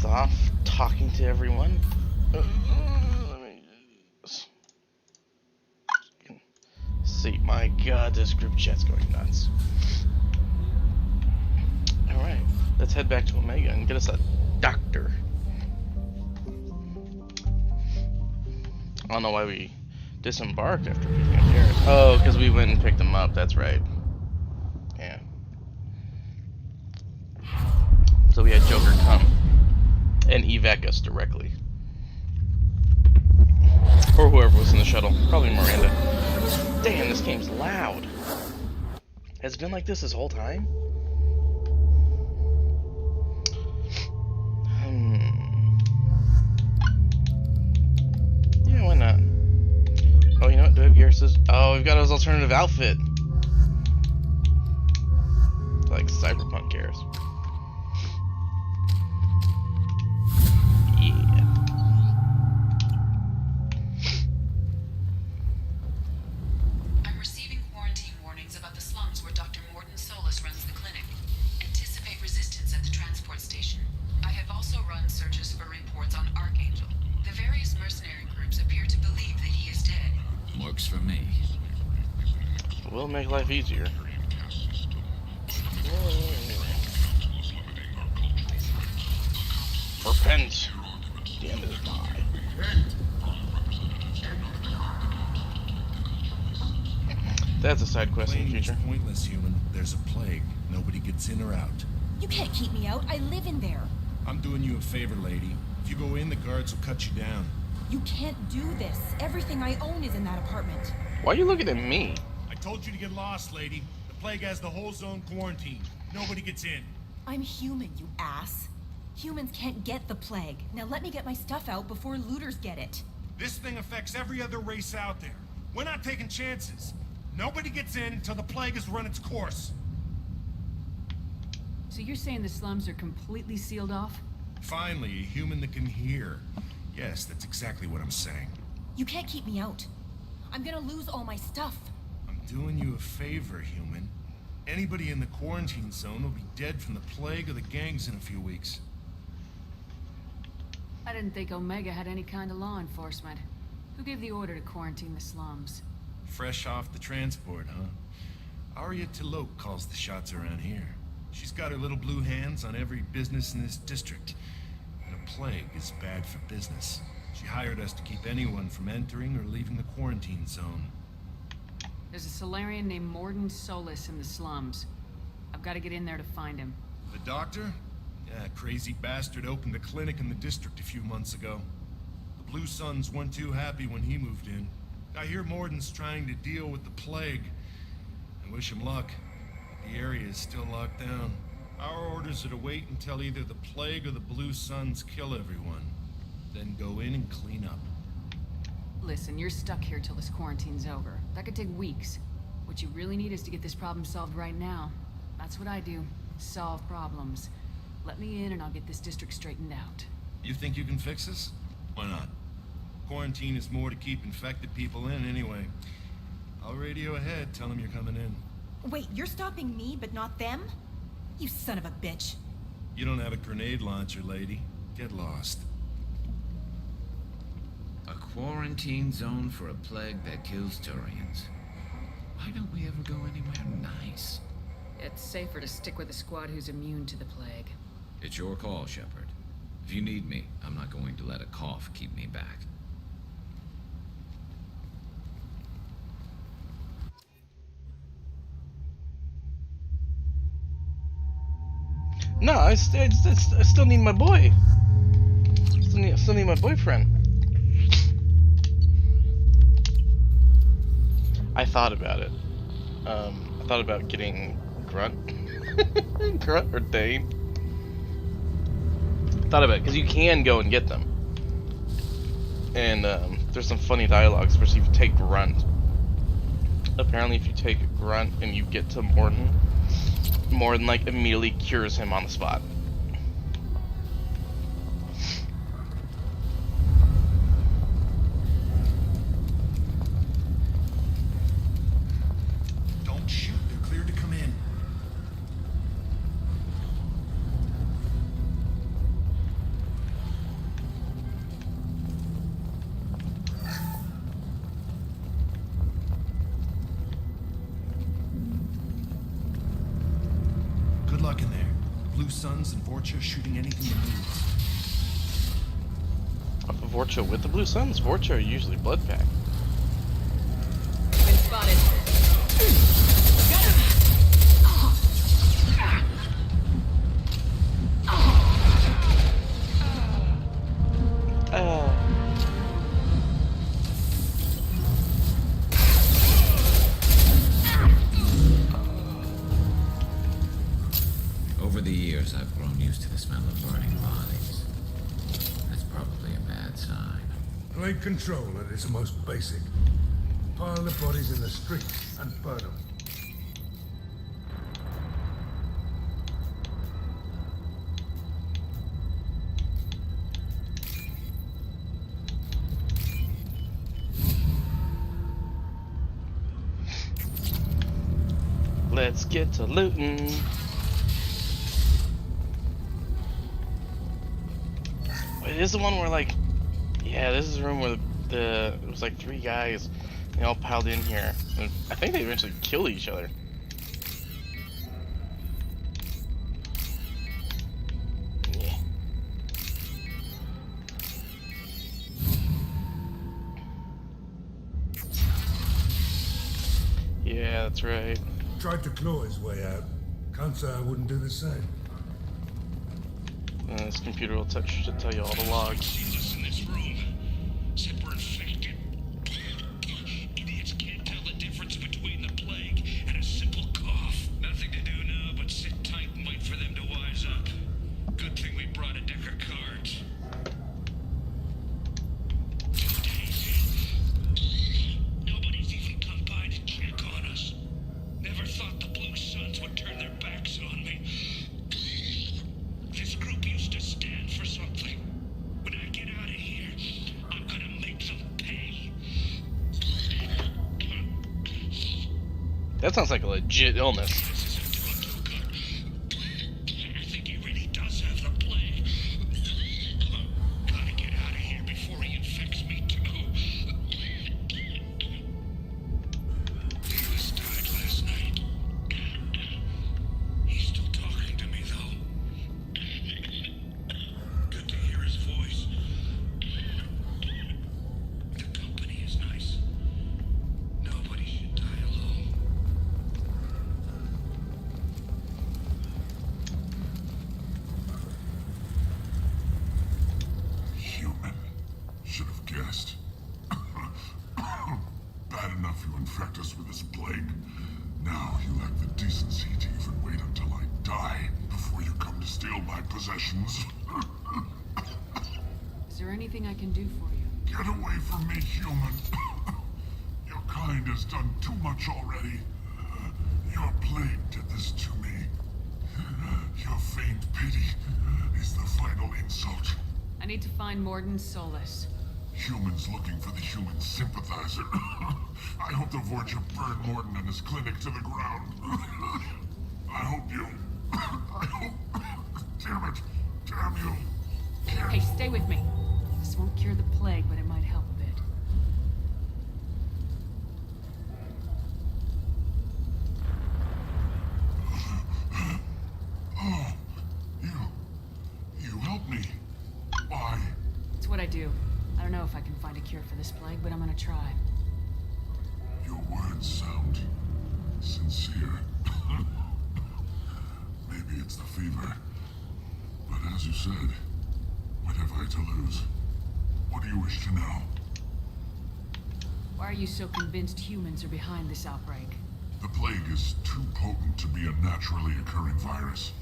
left off talking to everyone. Let me just see. My God, this group chat's going nuts. Alright, let's head back to Omega and get us a doctor. I don't know why we disembarked after picking up Garrett. Oh, because we went and picked him up, that's right. Yeah. So we had Joker come and evac us directly. Or whoever was in the shuttle. Probably Miranda. Damn, this game's loud. Has it been like this whole time? Yeah, why not? Oh, you know what? Do I have Garrus's? Oh, we've got his alternative outfit. Like cyberpunk Garrus. Yeah. I'm receiving quarantine warnings about the slums where Dr. Mordin Solus runs the clinic. Anticipate resistance at the transport station. I have also run searches for reports on Archangel. The various mercenary groups appear to believe that he is dead. Works for me. Will make life easier. Repent. The end is nigh. That's a side quest in the future. Pointless, human. There's a plague. Nobody gets in or out. You can't keep me out. I live in there. I'm doing you a favor, lady. If you go in, the guards will cut you down. You can't do this. Everything I own is in that apartment. Why are you looking at me? I told you to get lost, lady. The plague has the whole zone quarantined. Nobody gets in. I'm human, you ass. Humans can't get the plague. Now let me get my stuff out before looters get it. This thing affects every other race out there. We're not taking chances. Nobody gets in until the plague has run its course. So you're saying the slums are completely sealed off? Finally, a human that can hear. Yes, that's exactly what I'm saying. You can't keep me out. I'm gonna lose all my stuff. I'm doing you a favor, human. Anybody in the quarantine zone will be dead from the plague or the gangs in a few weeks. I didn't think Omega had any kind of law enforcement. Who gave the order to quarantine the slums? Fresh off the transport, huh? Aria calls the shots around here. She's got her little blue hands on every business in this district. And a plague is bad for business. She hired us to keep anyone from entering or leaving the quarantine zone. There's a Solarian named Mordin Solus in the slums. I've got to get in there to find him. The doctor? Yeah, crazy bastard opened a clinic in the district a few months ago. The Blue Suns weren't too happy when he moved in. I hear Mordin's trying to deal with the plague. I wish him luck. The area is still locked down. Our orders are to wait until either the plague or the Blue Suns kill everyone. Then go in and clean up. Listen, you're stuck here till this quarantine's over. That could take weeks. What you really need is to get this problem solved right now. That's what I do. Solve problems. Let me in and I'll get this district straightened out. You think you can fix this? Why not? Quarantine is more to keep infected people in anyway. I'll radio ahead, tell them you're coming in. Wait, you're stopping me, but not them? You son of a bitch. You don't have a grenade launcher, lady. Get lost. A quarantine zone for a plague that kills Turians. Why don't we ever go anywhere nice? It's safer to stick with a squad who's immune to the plague. It's your call, Shepard. If you need me, I'm not going to let a cough keep me back. No, I still need my boy. Still need my boyfriend. I thought about it. I thought about getting Grunt. Grunt or Dane. Thought about it, because you can go and get them. And there's some funny dialogue, especially if you take Grunt. Apparently if you take Grunt and you get to Mordin, Mordin like immediately cures him on the spot. Don't shoot, they're cleared to come in. luck in there. Blue Suns and Vorcha shooting anything that moves. Vorcha with the Blue Suns? Vorcha are usually blood pack. Been spotted. Over the years, I've grown used to the smell of burning bodies. That's probably a bad sign. Plague control at its most basic. Pile the bodies in the street and burn them. Let's get to looting. Wait, this is the one where, like, yeah, this is the room where it was like 3 guys. They all piled in here. And I think they eventually killed each other. Yeah. Yeah, that's right. Tried to claw his way out. Can't say I wouldn't do the same. This computer will should tell you all the logs. See us in this room. Said we're infected. Idiots can't tell the difference between the plague and a simple cough. Nothing to do now but sit tight and wait for them to wise up. Good thing we brought a deck of cards. 2 days in. Nobody's even come by to check on us. Never thought the Blue Suns would turn their backs on me. This group used to stand for something. When I get out of here, I'm gonna make them pay. That sounds like a legit illness. This isn't doing too good. I think he really does have the plague. Gotta get out of here before he infects me too. Davis died last night. He's still talking to me though. Good to hear his voice. The company is nice. Nobody should die alone. Human. Should have guessed. Bad enough you infect us with this plague. Now you lack the decency to even wait until I die before you come to steal my possessions. Is there anything I can do for you? Get away from me, human. Your kind has done too much already. Your plague did this to me. Your feigned pity is the final insult. I need to find Mordin Solus. Humans looking for the human sympathizer. I hope the Vorcha burned Mordin and his clinic to the ground. I hope you... I hope... Damn it. Damn you. Hey, stay with me. This won't cure the plague, but it might help a bit. Oh, you helped me. Why? It's what I do. I don't know if I can find a cure for this plague, but I'm gonna try. Your words sound sincere. Maybe it's the fever. But as you said, what have I to lose? What do you wish to know? Why are you so convinced humans are behind this outbreak? The plague is too potent to be a naturally occurring virus.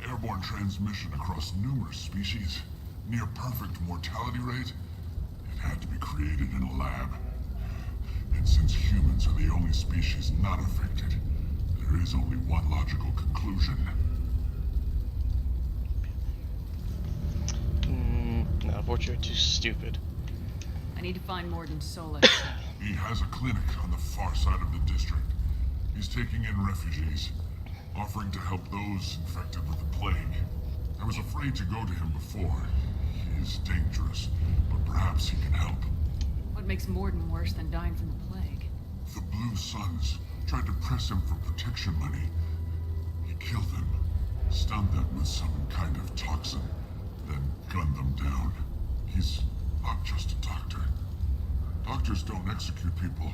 Airborne transmission across numerous species, near perfect mortality rate. It had to be created in a lab. And since humans are the only species not affected, there is only one logical conclusion. No, Vorcha are too stupid. I need to find Mordin Solus. He has a clinic on the far side of the district. He's taking in refugees, offering to help those infected with the plague. I was afraid to go to him before. He is dangerous, but perhaps he can help. What makes Mordin worse than dying from the plague? The Blue Suns tried to press him for protection money. He killed them Stunned them with some kind of toxin, then gunned them down. He's not just a doctor. Doctors don't execute people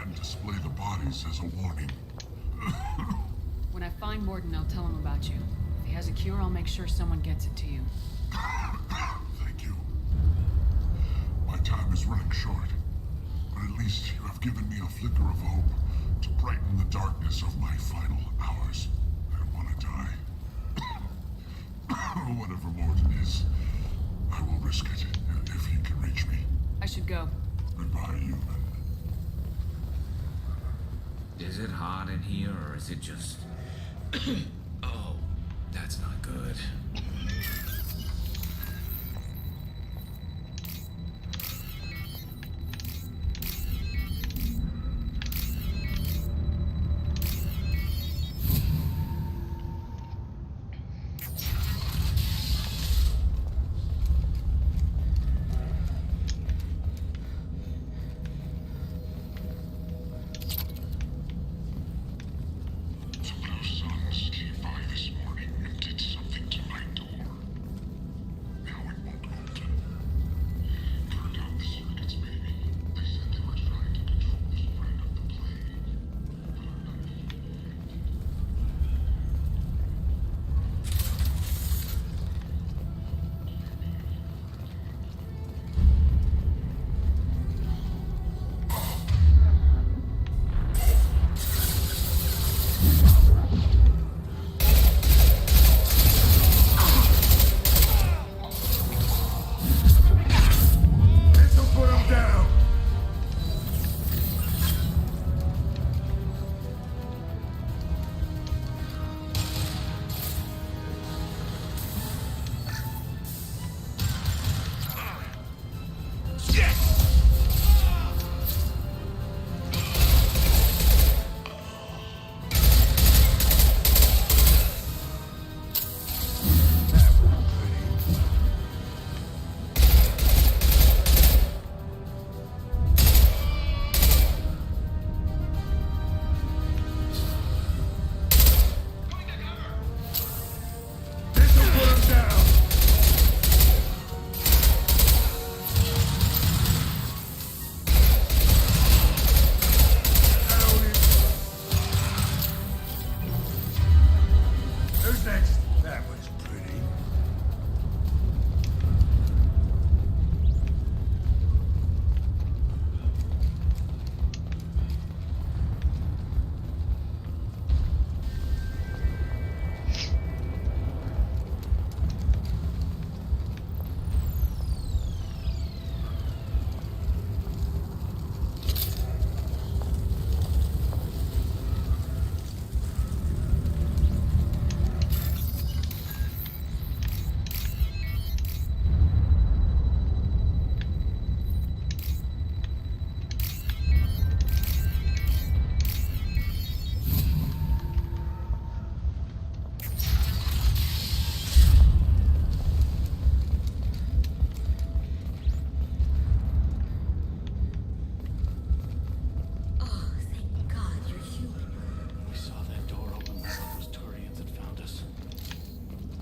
and display the bodies as a warning. When I find Mordin, I'll tell him about you. If he has a cure, I'll make sure someone gets it to you. Thank you. My time is running short, but at least you have given me a flicker of hope to brighten the darkness of my final hours. I don't want to die. Whatever Mordin is, I will risk it if he can reach me. I should go. Goodbye, human. Is it hot in here, or is it just... Oh, that's not good.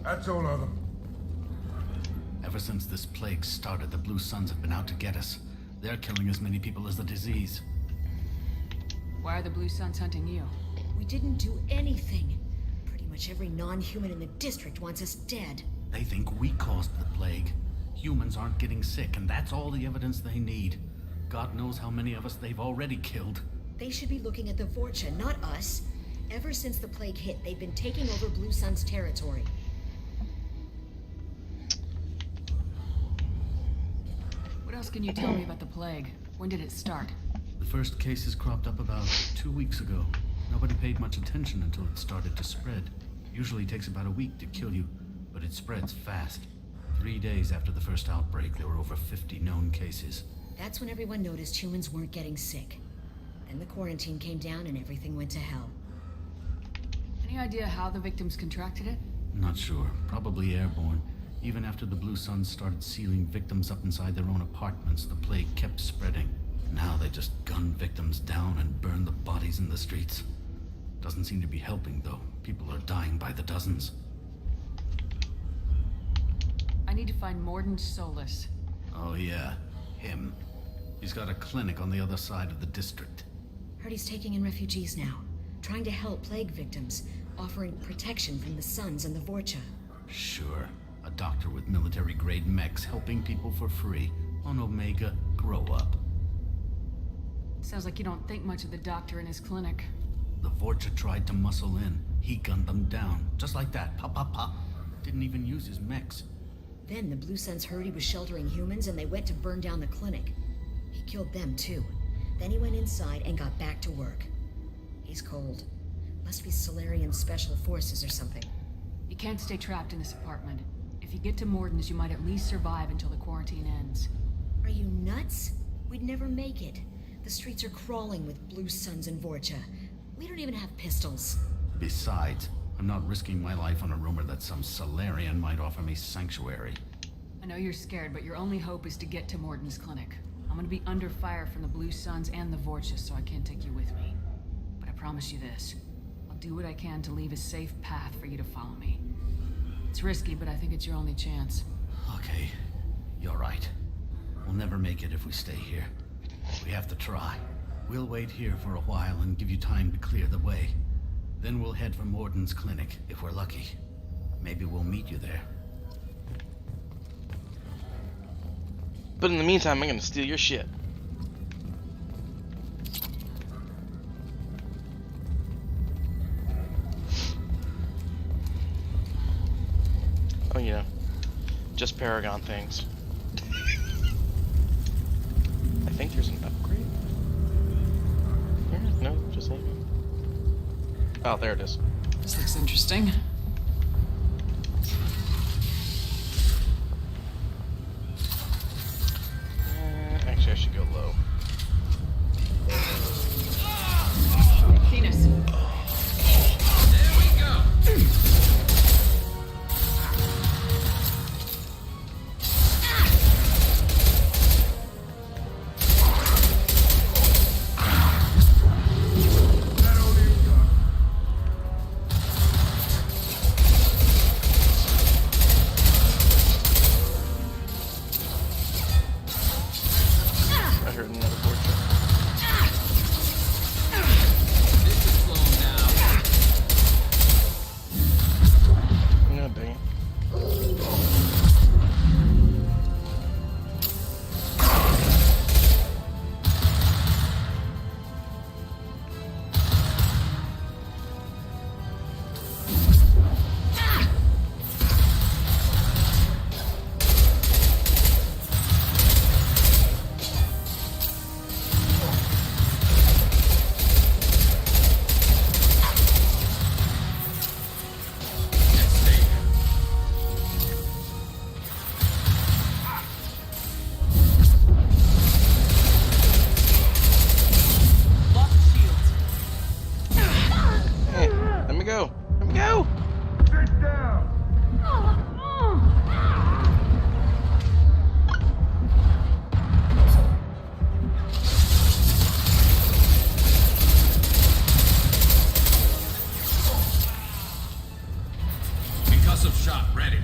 That's all of them. Ever since this plague started, the Blue Suns have been out to get us. They're killing as many people as the disease. Why are the Blue Suns hunting you? We didn't do anything. Pretty much every non-human in the district wants us dead. They think we caused the plague. Humans aren't getting sick, and that's all the evidence they need. God knows how many of us they've already killed. They should be looking at the Vorcha, not us. Ever since the plague hit, they've been taking over Blue Sun's territory. What else can you tell me about the plague? When did it start? The first cases cropped up about 2 weeks ago. Nobody paid much attention until it started to spread. Usually takes about a week to kill you, but it spreads fast. 3 days after the first outbreak, there were over 50 known cases. That's when everyone noticed humans weren't getting sick. Then the quarantine came down and everything went to hell. Any idea how the victims contracted it? Not sure. Probably airborne. Even after the Blue Suns started sealing victims up inside their own apartments, the plague kept spreading. Now they just gun victims down and burn the bodies in the streets. Doesn't seem to be helping, though. People are dying by the dozens. I need to find Mordin Solus. Oh yeah, him. He's got a clinic on the other side of the district. Heard he's taking in refugees now, trying to help plague victims, offering protection from the Suns and the Vorcha. Sure. A doctor with military-grade mechs helping people for free. On Omega, grow up. Sounds like you don't think much of the doctor in his clinic. The Vorcha tried to muscle in. He gunned them down. Just like that. Pop, pop, pop. Didn't even use his mechs. Then the Blue Suns heard he was sheltering humans and they went to burn down the clinic. He killed them too. Then he went inside and got back to work. He's cold. Must be Solarian Special Forces or something. You can't stay trapped in this apartment. If you get to Mordin's, you might at least survive until the quarantine ends. Are you nuts? We'd never make it. The streets are crawling with Blue Suns and Vorcha. We don't even have pistols. Besides, I'm not risking my life on a rumor that some Solarian might offer me sanctuary. I know you're scared, but your only hope is to get to Mordin's clinic. I'm gonna be under fire from the Blue Suns and the Vorcha, so I can't take you with me. But I promise you this. I'll do what I can to leave a safe path for you to follow me. It's risky, but I think it's your only chance. Okay, you're right. We'll never make it if we stay here. We have to try. We'll wait here for a while and give you time to clear the way. Then we'll head for Mordin's clinic, if we're lucky. Maybe we'll meet you there. But in the meantime, I'm gonna steal your shit. Oh, yeah. Just Paragon things. I think there's an upgrade. Here? No, just like. Oh, there it is. This looks interesting. Actually, I should go low. Venus. There we go. I heard another portrait. This is slowing down. No, dang it. Lock shields. Hey, let me go. Let me go. Sit down! Concussive shot ready.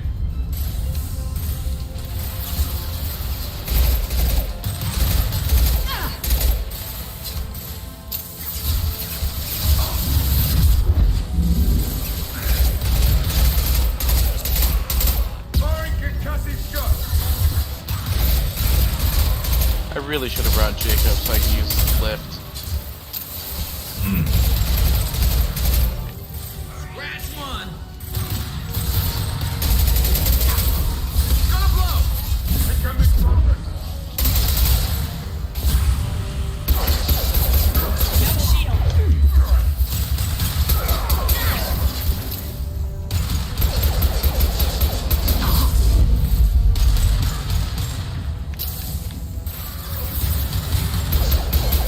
Firing concussive shot! I really should have brought Jacob so I could use lift. Scratch one. Gonna blow. Incoming progress!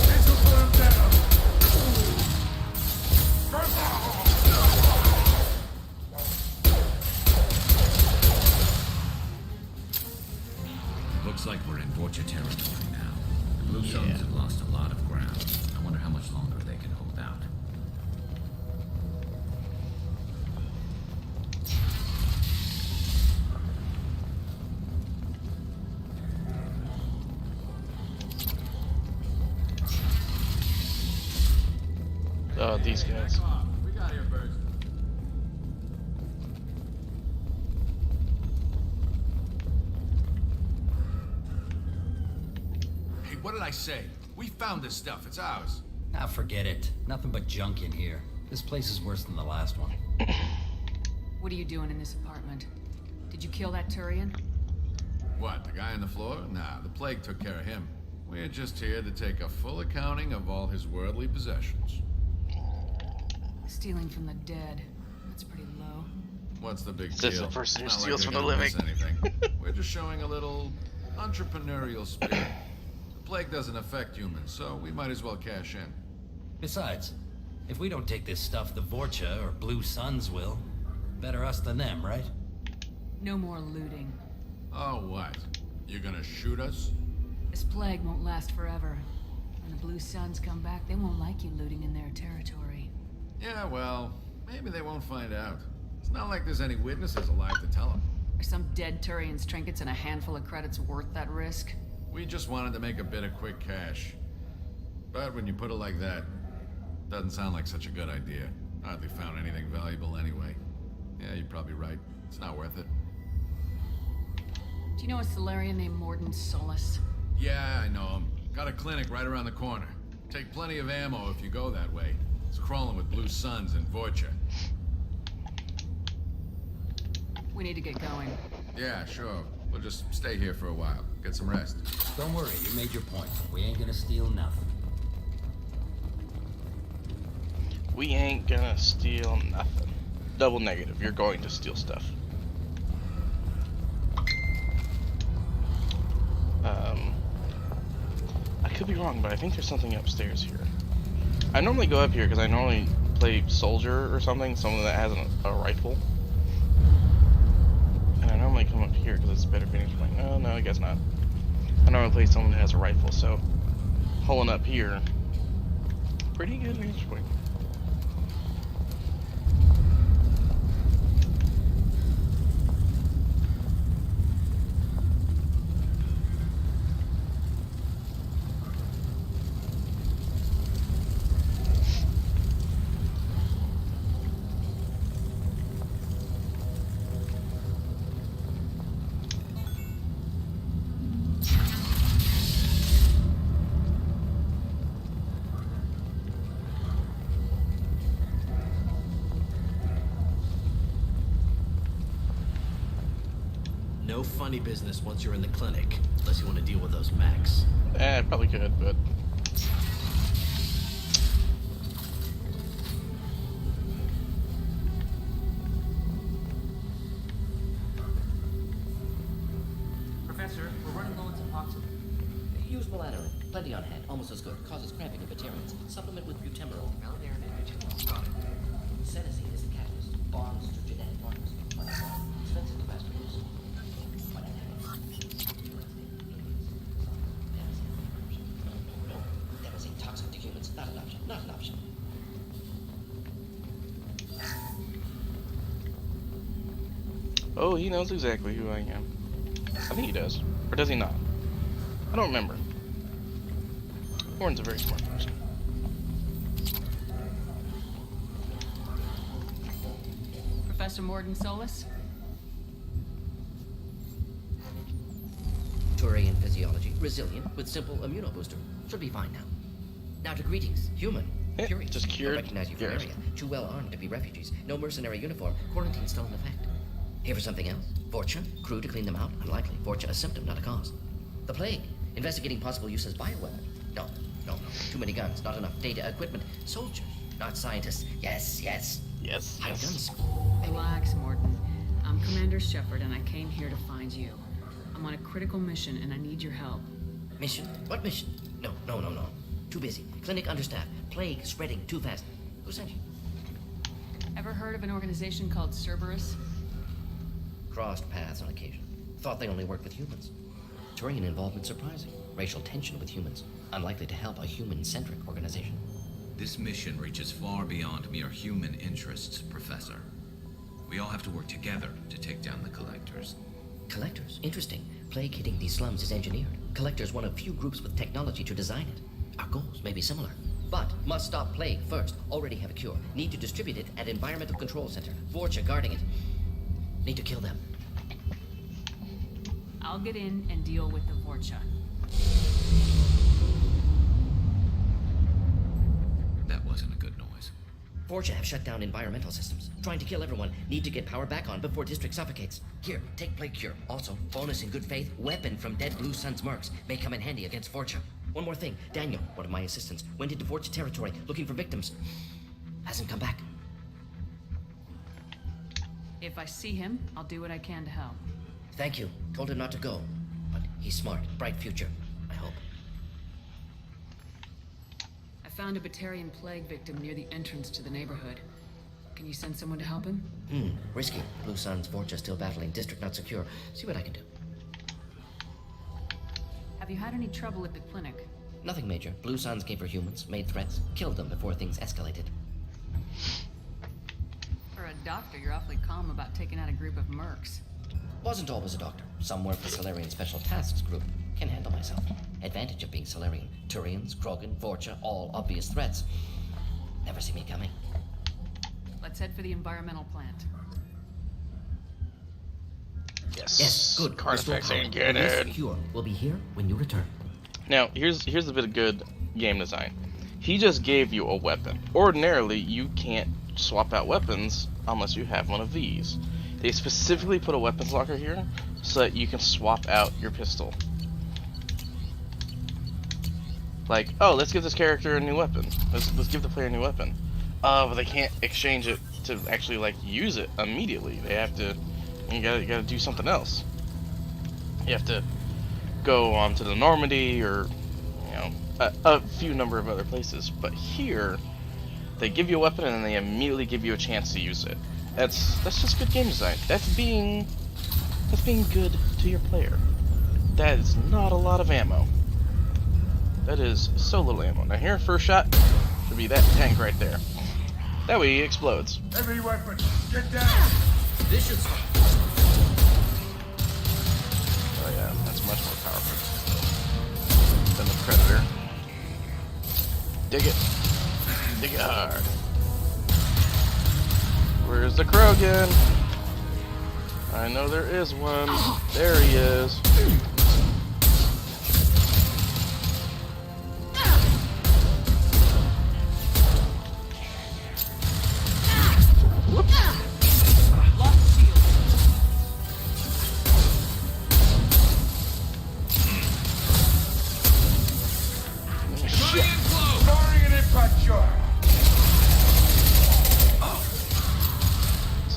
This'll put him down! Looks like we're in Vorcha territory now. The Blue Suns have lost a lot of ground. I wonder how much longer they can hold out. these guys. We got here first. Hey, what did I say? We found this stuff. It's ours. Ah, forget it. Nothing but junk in here. This place is worse than the last one. What are you doing in this apartment? Did you kill that Turian? What, the guy on the floor? Nah, the plague took care of him. We're just here to take a full accounting of all his worldly possessions. Stealing from the dead. That's pretty low. What's the big This deal? is the person who It's not steals like from they're the gonna miss living. anything. We're just showing a little entrepreneurial spirit. The plague doesn't affect humans, so we might as well cash in. Besides, if we don't take this stuff, the Vorcha or Blue Suns will. Better us than them, right? No more looting. Oh, what? You're gonna shoot us? This plague won't last forever. When the Blue Suns come back, they won't like you looting in their territory. Yeah, well, maybe they won't find out. It's not like there's any witnesses alive to tell them. Are some dead Turian's trinkets and a handful of credits worth that risk? We just wanted to make a bit of quick cash. But when you put it like that, doesn't sound like such a good idea. Hardly found anything valuable anyway. Yeah, you're probably right. It's not worth it. Do you know a Solarian named Mordin Solus? Yeah, I know him. Got a clinic right around the corner. Take plenty of ammo if you go that way. It's crawling with Blue Suns and Vorcha. We need to get going. Yeah, sure. We'll just stay here for a while. Get some rest. Don't worry, you made your point. We ain't gonna steal nothing. We ain't gonna steal nothing. Double negative. You're going to steal stuff. I could be wrong, but I think there's something upstairs here. I normally go up here because I normally play soldier or something, someone that has a rifle. And I normally come up here because it's better vantage point. Oh, no, I guess not. I normally play someone that has a rifle, so holding up here, pretty good vantage point. No funny business once you're in the clinic, unless you want to deal with those mechs. Probably could, but... Professor, we're running low on suboxone. Use melatonin. Plenty on hand. Almost as good. Causes cramping of bacterians. Supplement with butemerol. Malinarin and Senesine is the catalyst. Bonds to genetic markers. Expensive to mass produce. Devastating toxic to humans. Not an option. Not an option. Oh, he knows exactly who I am. I think he does. Or does he not? I don't remember. Warren's a very smart person. Professor Mordin Solus? Turian physiology. Resilient with simple immunobooster. Should be fine now. Now to greetings. Human. Curious. Just cured. Don't recognize you from area. Too well armed to be refugees. No mercenary uniform. Quarantine still in effect. Here for something else? Vorcha? Crew to clean them out? Unlikely. Vorcha a symptom, not a cause. The plague. Investigating possible use as bioweapon. No. Too many guns, not enough data, equipment. Soldiers, not scientists. Yes. I've done so. Relax, Mordin. I'm Commander Shepard, and I came here to find you. I'm on a critical mission, and I need your help. Mission? What mission? No. Too busy. Clinic understaffed. Plague spreading too fast. Who sent you? Ever heard of an organization called Cerberus? Crossed paths on occasion. Thought they only worked with humans. Turian involvement surprising. Racial tension with humans. Unlikely to help a human-centric organization. This mission reaches far beyond mere human interests, Professor. We all have to work together to take down the Collectors. Collectors? Interesting. Plague hitting these slums is engineered. Collectors one of few groups with technology to design it. Our goals may be similar. But must stop plague first. Already have a cure. Need to distribute it at Environmental Control Center. Vorcha guarding it. Need to kill them. I'll get in and deal with the Vorcha. That wasn't a good noise. Vorcha have shut down environmental systems. Trying to kill everyone. Need to get power back on before district suffocates. Here, take plague cure. Also, bonus in good faith, weapon from dead Blue Sun's mercs. May come in handy against Vorcha. One more thing. Daniel, one of my assistants, went into Vorcha territory looking for victims. Hasn't come back. If I see him, I'll do what I can to help. Thank you. Told him not to go. But he's smart. Bright future. I hope. I found a Batarian plague victim near the entrance to the neighborhood. Can you send someone to help him? Risky. Blue Sun's Vorcha still battling. District not secure. See what I can do. Have you had any trouble at the clinic? Nothing major. Blue Suns came for humans, made threats, killed them before things escalated. For a doctor, you're awfully calm about taking out a group of mercs. Wasn't always a doctor. Some work for Solarian Special Tasks Group. Can handle myself. Advantage of being Solarian. Turians, Krogan, Vorcha, all obvious threats. Never see me coming. Let's head for the environmental plant. Yes, good. Carnifex ain't Release good. Cure. We'll be here when you return. Now, here's a bit of good game design. He just gave you a weapon. Ordinarily, you can't swap out weapons unless you have one of these. They specifically put a weapons locker here so that you can swap out your pistol. Like, oh, let's give this character a new weapon. Let's give the player a new weapon. But they can't exchange it to actually like use it immediately. They have to. You gotta do something else. You have to go on to the Normandy or, you know, a few number of other places. But here, they give you a weapon and then they immediately give you a chance to use it. That's just good game design. That's being good to your player. That is not a lot of ammo. That is so little ammo. Now here, first shot should be that tank right there. That way he explodes. Heavy weapon, get down! This should stop. Oh yeah, that's much more powerful than the Predator. Dig it. Dig it hard. Where's the Krogan? I know there is one. There he is.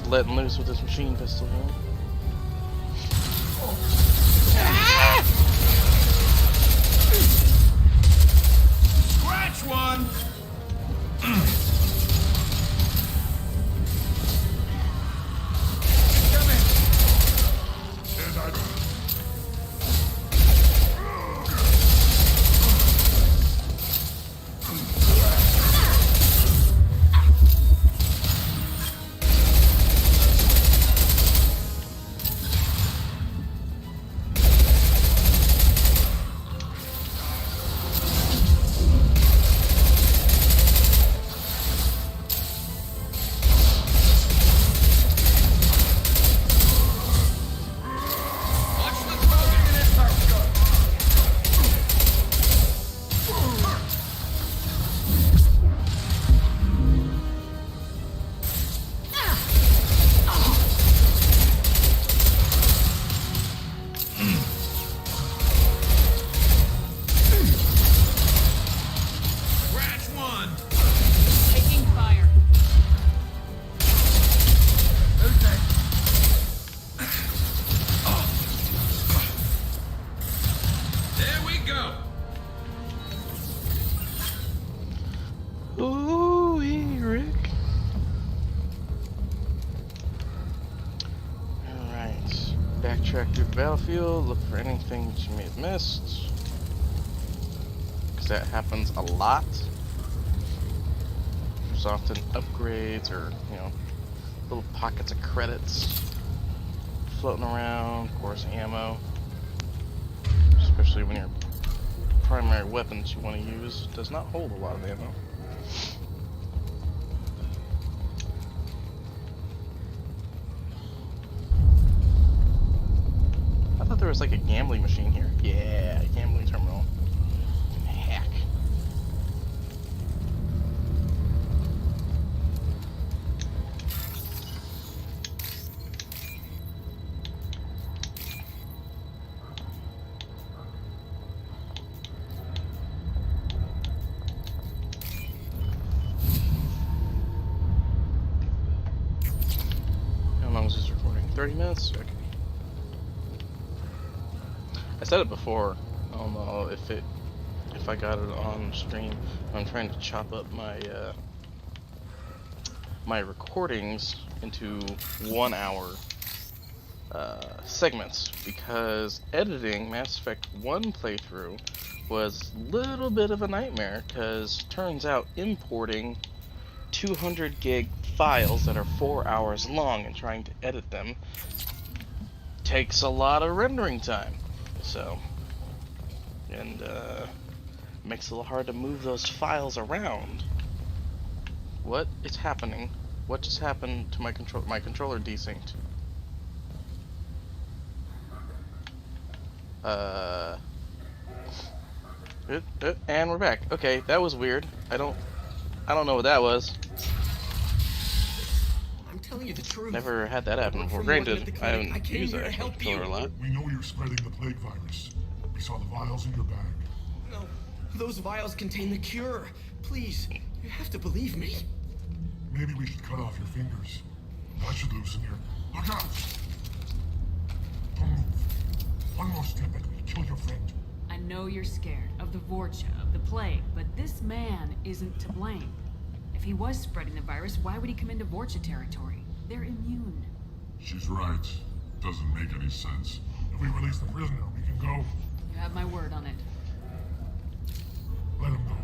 Letting loose with this machine pistol here. Scratch one! Backtrack through the battlefield, look for anything that you may have missed, because that happens a lot. There's often upgrades or, you know, little pockets of credits floating around, of course ammo, especially when you're primary weapons you want to use does not hold a lot of ammo. I thought there was like a gambling machine here. Yeah, gambling terminal. Hack. How long is this recording? 30 minutes? Okay. I said it before. I don't know if I got it on stream. I'm trying to chop up my my recordings into 1 hour segments, because editing Mass Effect 1 playthrough was a little bit of a nightmare, because turns out importing 200 gig files that are 4 hours long and trying to edit them takes a lot of rendering time. So, and makes it a little hard to move those files around. What is happening? What just happened to my control? My controller desynced. And we're back. Okay, that was weird. I don't know what that was. I'm telling you the truth. Never had that happen before. Granted, I haven't used that controller a lot. We know you're spreading the plague virus. We saw the vials in your bag. No, those vials contain the cure. Please, you have to believe me. Maybe we should cut off your fingers. That should loosen your... Look out! Don't move. One more step and we'll kill your friend. I know you're scared of the Vorcha, of the plague, but this man isn't to blame. If he was spreading the virus, why would he come into Vorcha territory? They're immune. She's right. Doesn't make any sense. If we release the prisoner, we can go. You have my word on it. Let him go.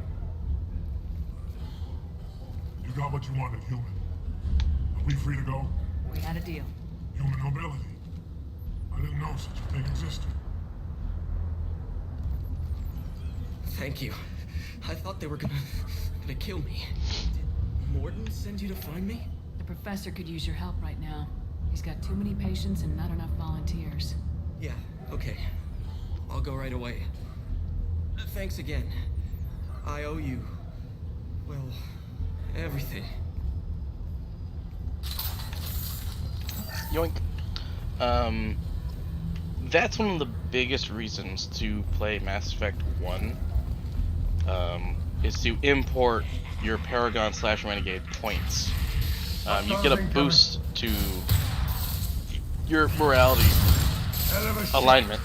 You got what you wanted, human. Are we free to go? We had a deal. Human nobility. I didn't know such a thing existed. Thank you. I thought they were gonna kill me. Did Mordin send you to find me? The professor could use your help right now. He's got too many patients and not enough volunteers. Yeah, okay. I'll go right away. Thanks again. I owe you... well, everything. Yoink. That's one of the biggest reasons to play Mass Effect 1, is to import your Paragon / Renegade points. You get a boost to your morality alignment,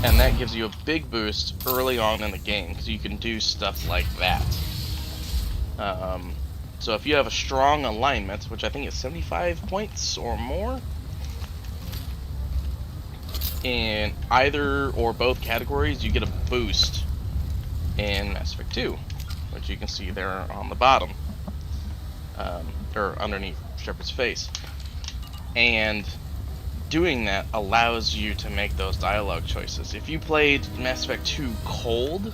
and that gives you a big boost early on in the game, because you can do stuff like that. So if you have a strong alignment, which I think is 75 points or more, in either or both categories, you get a boost in Mass Effect 2, which you can see there on the bottom, or underneath Shepard's face. And doing that allows you to make those dialogue choices. If you played Mass Effect 2 cold,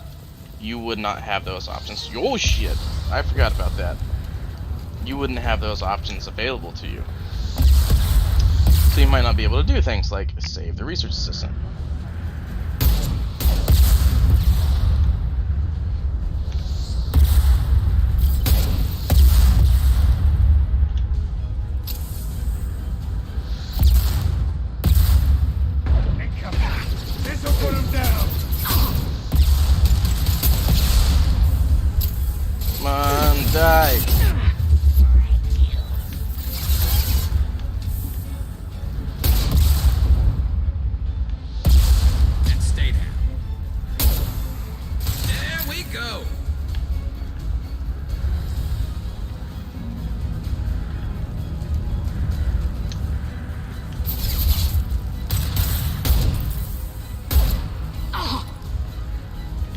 you would not have those options. Oh shit, I forgot about that. You wouldn't have those options available to you. So you might not be able to do things like save the research assistant. This'll put him down. Come on, die.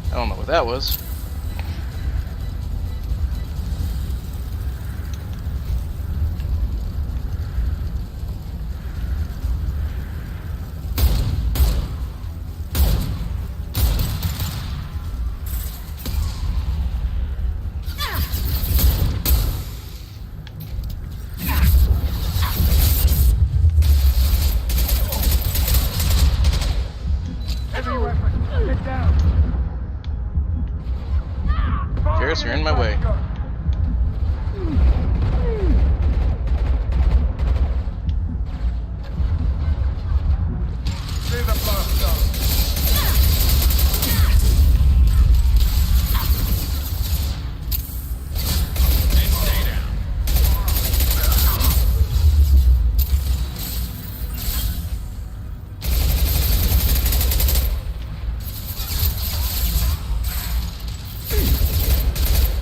I don't know what that was. my way. See the blast up.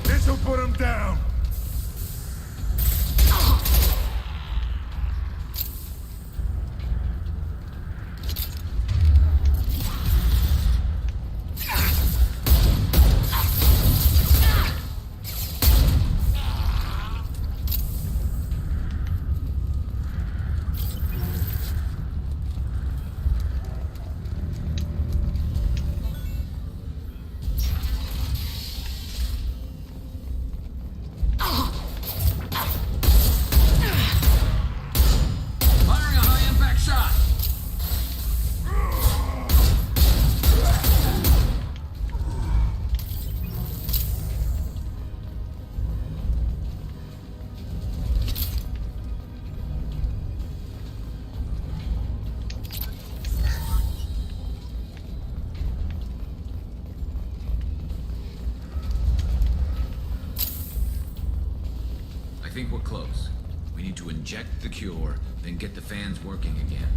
This'll put him down. Firing a high-impact shot. I think we're close. We need to inject the cure, then get the fans working again.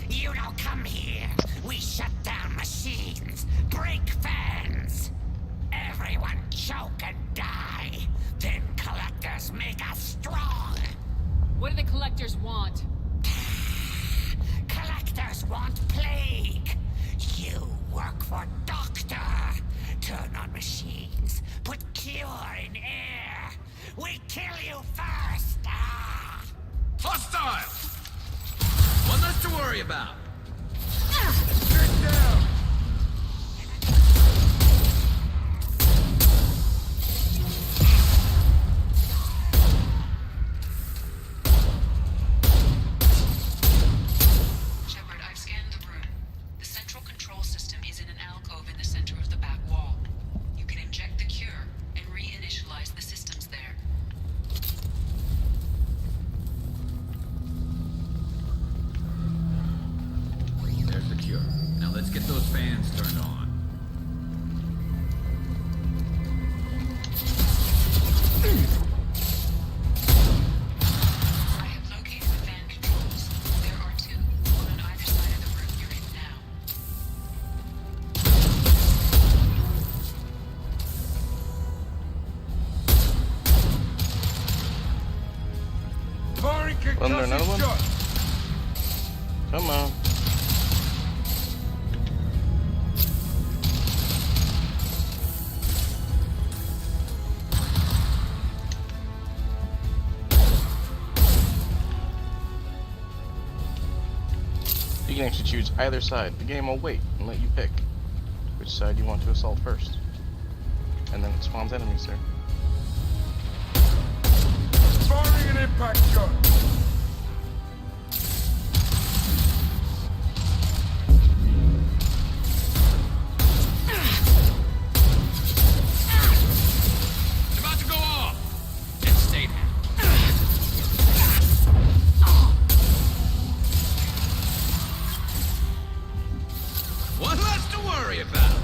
You don't come here. We shut down machines, break fans. Everyone choke and die. Then collectors make us strong. What do the collectors want? Collectors want plague. You work for Doctor. Turn on machines. Put cure in air. We kill you first. Ah. Hostile! One less to worry about. Get down. Shepard, I've scanned the room. The central control system is in an alcove in the center of the back wall. You can inject the cure and reinitialize the systems there. There's the cure. Now let's get those fans turned on. I have located the fan controls. There are two, one on either side of the room you're in now. Firing Wasn't there another one? concussive shot. Come on. You can actually choose either side. The game will wait and let you pick which side you want to assault first. And then it spawns enemies there. Firing an impact shot. It's about to go off! Then stay there. One less to worry about.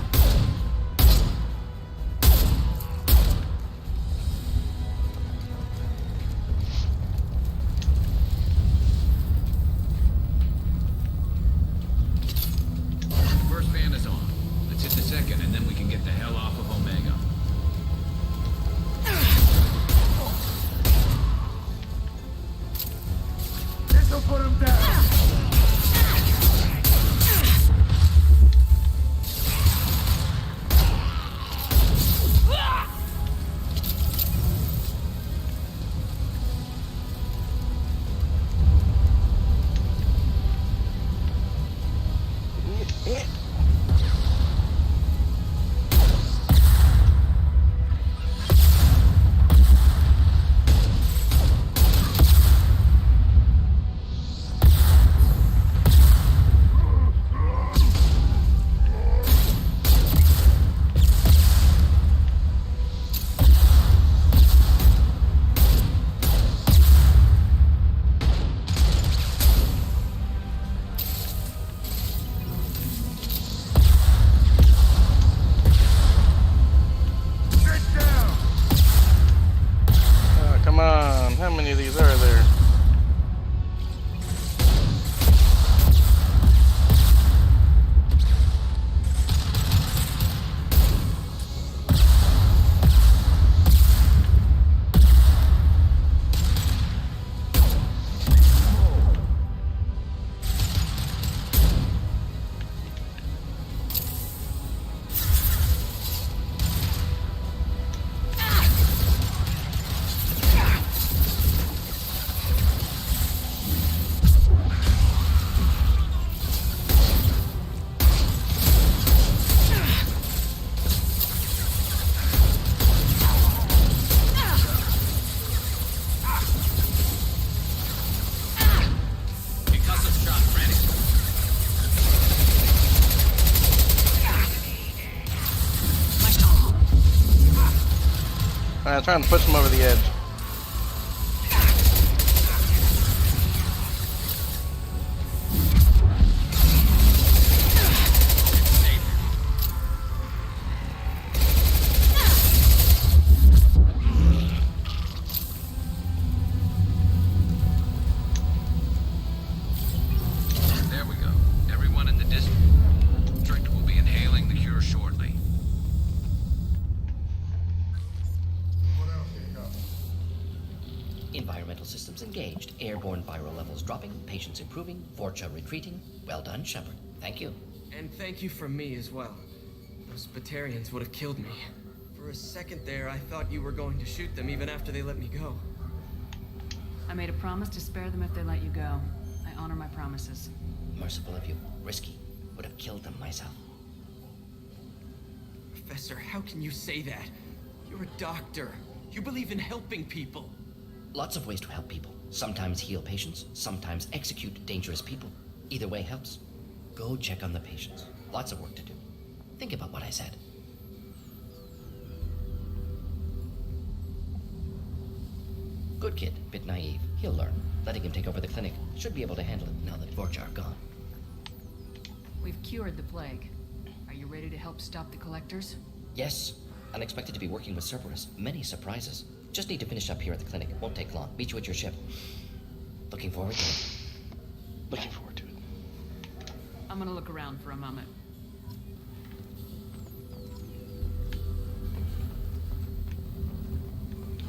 How many of these are there? I'm trying to push him over the edge. There we go. Everyone in the district will be inhaling the cure shortly. Environmental systems engaged. Airborne viral levels dropping. Patients improving. Vorcha retreating. Well done, Shepard. Thank you. And thank you from me as well. Those Batarians would have killed me. For a second there, I thought you were going to shoot them even after they let me go. I made a promise to spare them if they let you go. I honor my promises. Merciful of you. Risky. Would have killed them myself. Professor, how can you say that? You're a doctor. You believe in helping people. Lots of ways to help people. Sometimes heal patients, sometimes execute dangerous people. Either way helps. Go check on the patients. Lots of work to do. Think about what I said. Good kid, bit naive. He'll learn. Letting him take over the clinic. Should be able to handle it now that Vorcha are gone. We've cured the plague. Are you ready to help stop the collectors? Yes. Unexpected to be working with Cerberus. Many surprises. Just need to finish up here at the clinic. It won't take long. Meet you at your ship. Looking forward to it. Looking forward to it. I'm gonna look around for a moment.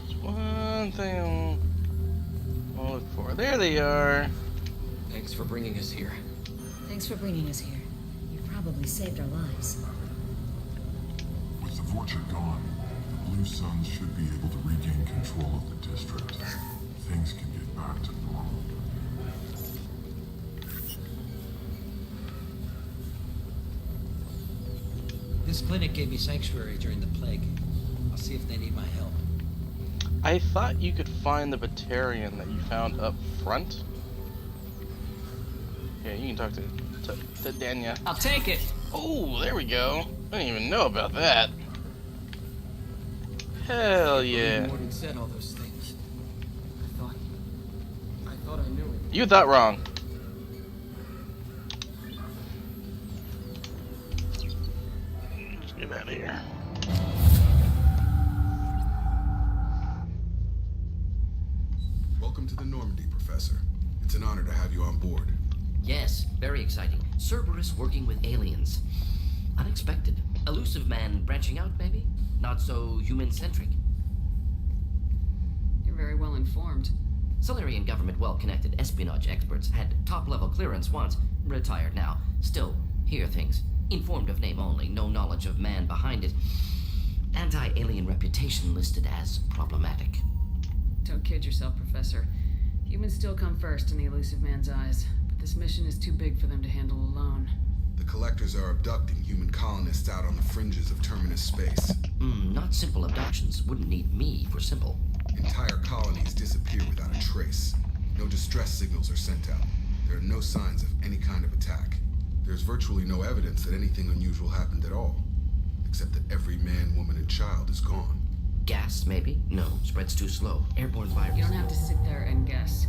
There's one thing I'll look for. There they are. Thanks for bringing us here. Thanks for bringing us here. You've probably saved our lives. With the Vorcha gone, the Blue Suns should be able to regain control of the district. Things can get back to normal. This clinic gave me sanctuary during the plague. I'll see if they need my help. I thought you could find the Batarian that you found up front. Yeah, you can talk to Danya. I'll take it. Oh, there we go. I didn't even know about that. Hell yeah. Mordin said all those things. I thought I knew it. You thought wrong. Let's get out of here. Welcome to the Normandy, Professor. It's an honor to have you on board. Yes, very exciting. Cerberus working with aliens. Unexpected. Elusive man branching out, maybe? Not so human-centric. You're very well informed. Solarian government well-connected espionage experts had top-level clearance once. Retired now. Still, hear things. Informed of name only, no knowledge of man behind it. Anti-alien reputation listed as problematic. Don't kid yourself, Professor. Humans still come first in the elusive man's eyes, but this mission is too big for them to handle alone. The collectors are abducting human colonists out on the fringes of terminus space. Not simple abductions. Wouldn't need me for simple. Entire colonies disappear without a trace. No distress signals are sent out. There are no signs of any kind of attack. There's virtually no evidence that anything unusual happened at all. Except that every man, woman, and child is gone. Gas, maybe? No, spreads too slow. Airborne virus. You don't have to sit there and guess.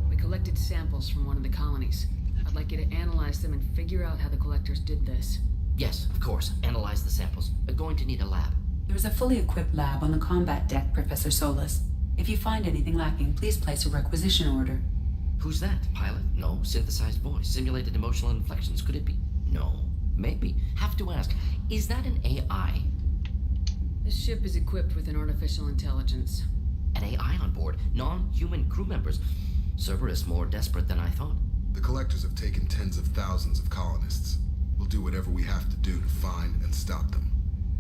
We collected samples from one of the colonies. I'd like you to analyze them and figure out how the collectors did this. Yes, of course. Analyze the samples. We're going to need a lab. There's a fully equipped lab on the combat deck, Professor Solis. If you find anything lacking, please place a requisition order. Who's that? Pilot? No. Synthesized voice. Simulated emotional inflections. Could it be? No. Maybe. Have to ask. Is that an AI? This ship is equipped with an artificial intelligence. An AI on board? Non-human crew members? Cerberus more desperate than I thought. The Collectors have taken tens of thousands of colonists. We'll do whatever we have to do to find and stop them.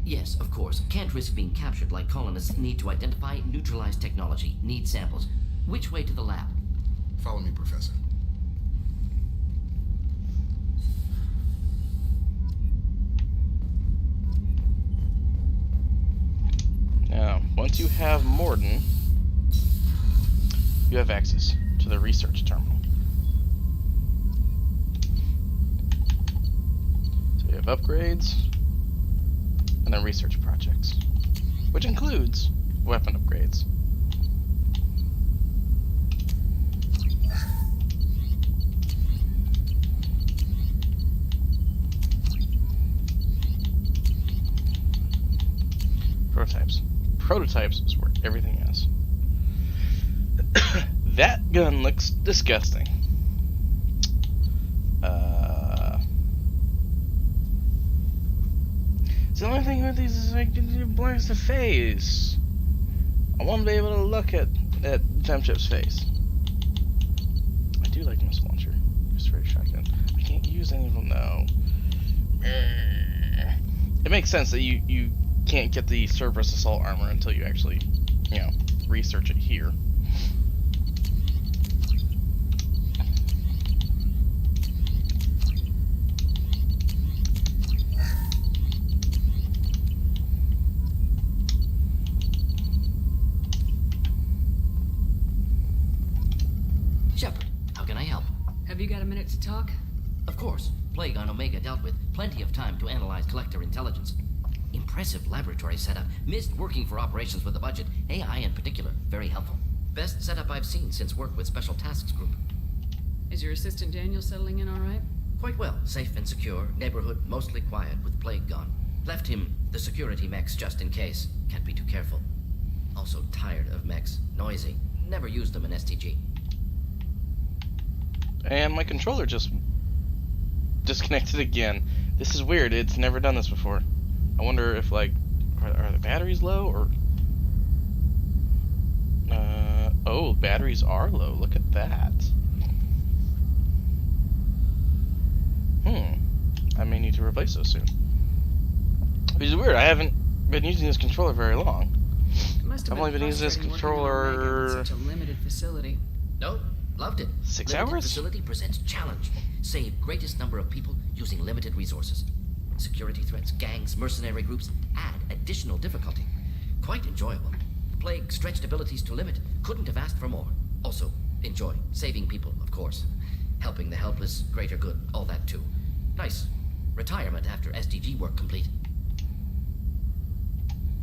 Yes, of course. Can't risk being captured like colonists. Need to identify, neutralize technology. Need samples. Which way to the lab? Follow me, Professor. Now, once you have Mordin, you have access to the research terminal. So you have upgrades, and then research projects, which includes weapon upgrades. Prototypes. Prototypes is where everything is. That gun looks disgusting. The only thing with these is like it blurs the face. I want to be able to look at Femchip's face. I do like missile launcher. Just ray shotgun. I can't use any of them though. It makes sense that you can't get the Cerberus assault armor until you actually, research it here. Shepard, how can I help? Have you got a minute to talk? Of course. Plague on Omega dealt with. Plenty of time to analyze Collector intelligence. Impressive laboratory setup. Missed working for operations with a budget. AI in particular. Very helpful. Best setup I've seen since work with Special Tasks Group. Is your assistant Daniel settling in all right? Quite well. Safe and secure. Neighborhood mostly quiet with Plague gone. Left him the security mechs just in case. Can't be too careful. Also tired of mechs. Noisy. Never used them in STG. And my controller just disconnected again. This is weird. It's never done this before. I wonder if, like, are the batteries low, or... oh, batteries are low. Look at that. I may need to replace those soon. Which is weird. I haven't been using this controller very long. I've only been using this controller... Such a limited facility. No, loved it. 6 limited hours? Facility presents challenge. Save greatest number of people using limited resources. Security threats, gangs, mercenary groups add additional difficulty. Quite enjoyable. Plague stretched abilities to limit. Couldn't have asked for more. Also, enjoy. Saving people, of course. Helping the helpless, greater good, all that too. Nice. Retirement after SDG work complete.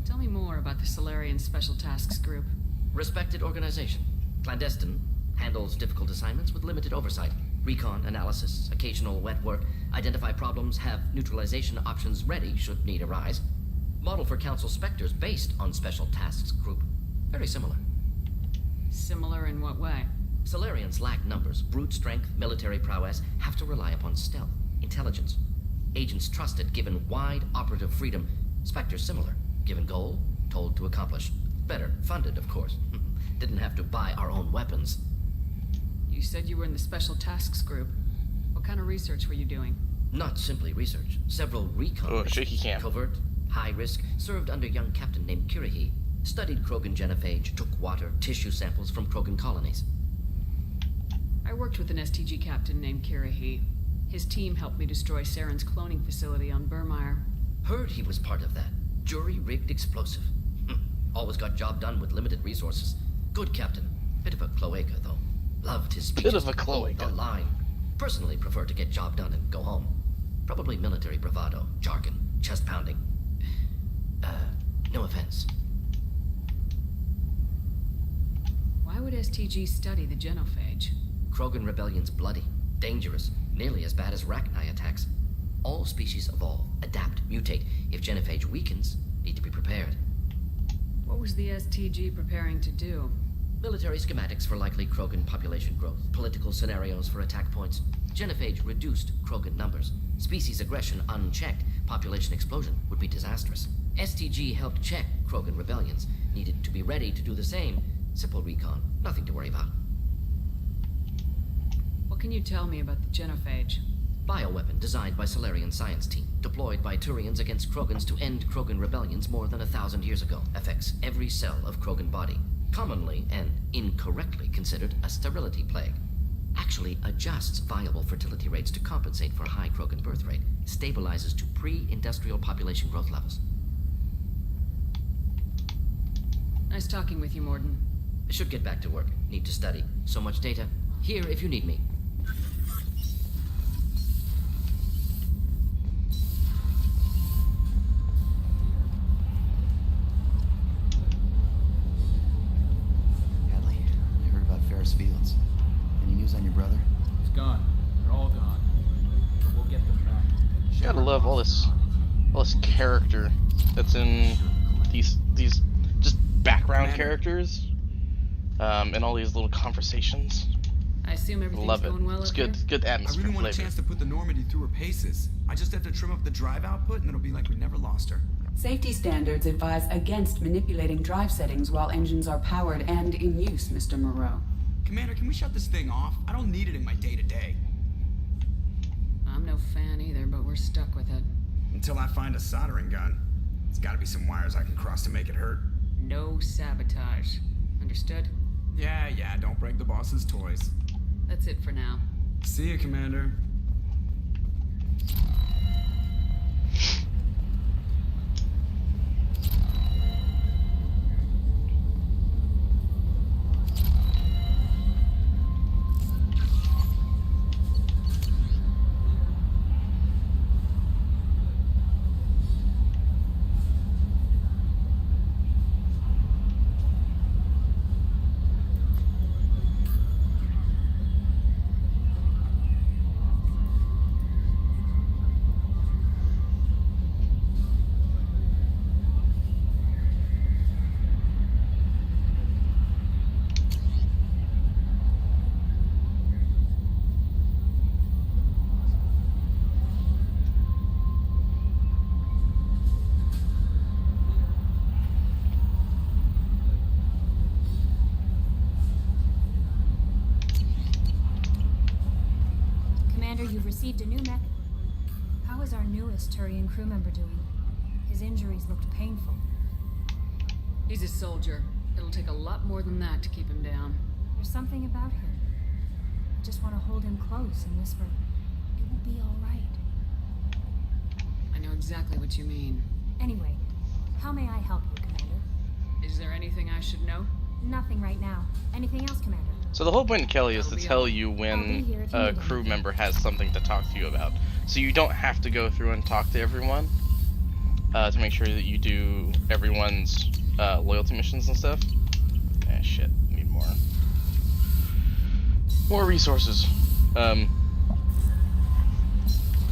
Tell me more about the Solarian Special Tasks Group. Respected organization. Clandestine. Handles difficult assignments with limited oversight. Recon, analysis, occasional wet work. Identify problems, have neutralization options ready should need arise. Model for Council Spectres based on Special Tasks Group. Very similar. Similar in what way? Solarians lack numbers, brute strength, military prowess, have to rely upon stealth, intelligence. Agents trusted, given wide operative freedom. Spectres similar, given goal, told to accomplish. Better, funded, of course. Didn't have to buy our own weapons. You said you were in the Special Tasks Group. What kind of research were you doing? Not simply research. Several recon missions. Shaky cam. Covert, high risk, served under young captain named Kirihi. Studied Krogan genophage, took water, tissue samples from Krogan colonies. I worked with an STG captain named Kirihi. His team helped me destroy Saren's cloning facility on Burmire. Heard he was part of that. Jury-rigged explosive. Always got job done with limited resources. Good captain. Bit of a cloaca, though. Loved his speeches. Bit of a cloaca. The line. Personally prefer to get job done and go home. Probably military bravado, jargon, chest pounding. No offense. Why would STG study the genophage? Krogan rebellion's bloody, dangerous, nearly as bad as Rachni attacks. All species evolve, adapt, mutate. If genophage weakens, need to be prepared. What was the STG preparing to do? Military schematics for likely Krogan population growth, political scenarios for attack points. Genophage reduced Krogan numbers. Species aggression unchecked, population explosion would be disastrous. STG helped check Krogan rebellions. Needed to be ready to do the same. Simple recon, nothing to worry about. What can you tell me about the genophage? Bioweapon designed by Solarian science team, deployed by Turians against Krogans to end Krogan rebellions more than 1,000 years ago. Affects every cell of Krogan body. Commonly and incorrectly considered a sterility plague. Actually adjusts viable fertility rates to compensate for a high Krogan birth rate. Stabilizes to pre-industrial population growth levels. Nice talking with you, Mordin. Should get back to work. Need to study. So much data. Here if you need me. Hadley, I heard about Ferris Fields. Any news on your brother? He's gone. They're all gone. But we'll get them back. You gotta love all this character that's in these just background characters, and all these little conversations. I assume everything's Love it. going well It's up good, here? good atmosphere. I really want a flavor. chance to put the Normandy through her paces. I just have to trim up the drive output and it'll be like we never lost her. Safety standards advise against manipulating drive settings while engines are powered and in use, Mr. Moreau. Commander, can we shut this thing off? I don't need it in my day-to-day. I'm no fan either, but we're stuck with it. Until I find a soldering gun. There's gotta be some wires I can cross to make it hurt. No sabotage. Understood? Yeah, don't break the boss's toys. That's it for now. See you, Commander. Commander, you've received a new mech. How is our newest Turian crew member doing? His injuries looked painful. He's a soldier. It'll take a lot more than that to keep him down. There's something about him. I just want to hold him close and whisper, "It will be all right." I know exactly what you mean. Anyway, how may I help you, Commander? Is there anything I should know? Nothing right now. Anything else, Commander? So the whole point of Kelly is to tell you when a crew member has something to talk to you about. So you don't have to go through and talk to everyone to make sure that you do everyone's loyalty missions and stuff. Ah, shit. Need more resources.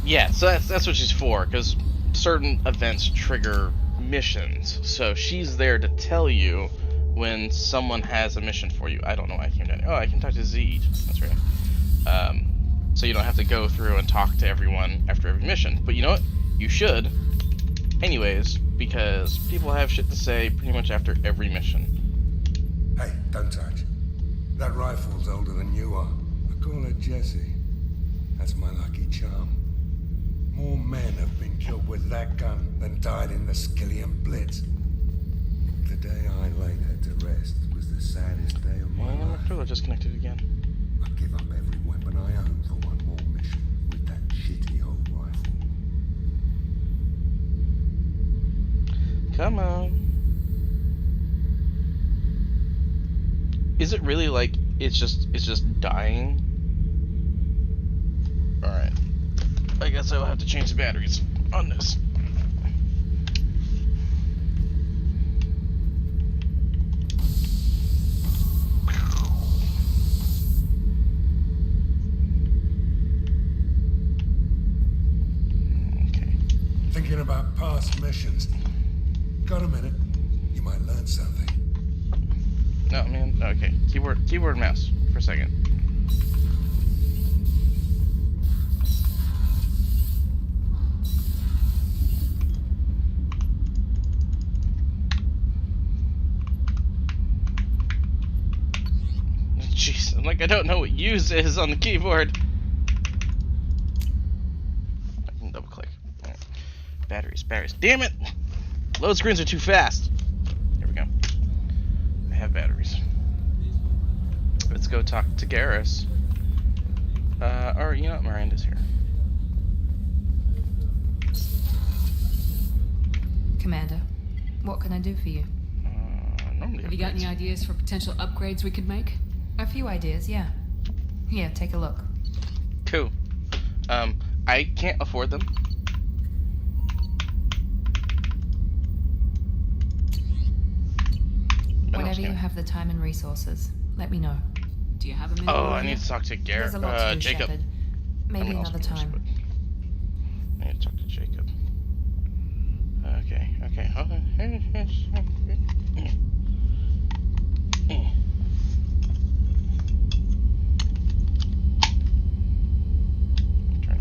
Yeah, so that's what she's for, because certain events trigger missions. So she's there to tell you when someone has a mission for you. I don't know why I came down here. Oh, I can talk to Zed. That's right. So you don't have to go through and talk to everyone after every mission. But you know what? You should. Anyways, because people have shit to say pretty much after every mission. Hey, don't touch. That rifle's older than you are. I call her Jessie. That's my lucky charm. More men have been killed with that gun than died in the Skillian Blitz. The day I laid her to rest was the saddest day of my life. Oh, disconnected again. I give up every weapon I own for one more mission with that shitty old rifle. Come on. Is it really like it's just dying? Alright. I guess I will have to change the batteries on this. Thinking about past missions. Got a minute? You might learn something. No, man. Okay. Keyboard, mouse for a second. Jeez, I'm like, I don't know what use is on the keyboard. I can double click. All right. Batteries. Damn it! Load screens are too fast. Here we go. I have batteries. Let's go talk to Garrus. Or, you know what? Miranda's here. Commander, what can I do for you? Have you got any ideas for potential upgrades we could make? A few ideas, yeah. Here, take a look. Cool. I can't afford them. Whenever you have the time and resources, let me know. Do you have a minute? Oh, I need to talk to There's a lot to do, Jacob. Shepard. Maybe another time. I need to talk to Jacob. Okay. Hold on. Turn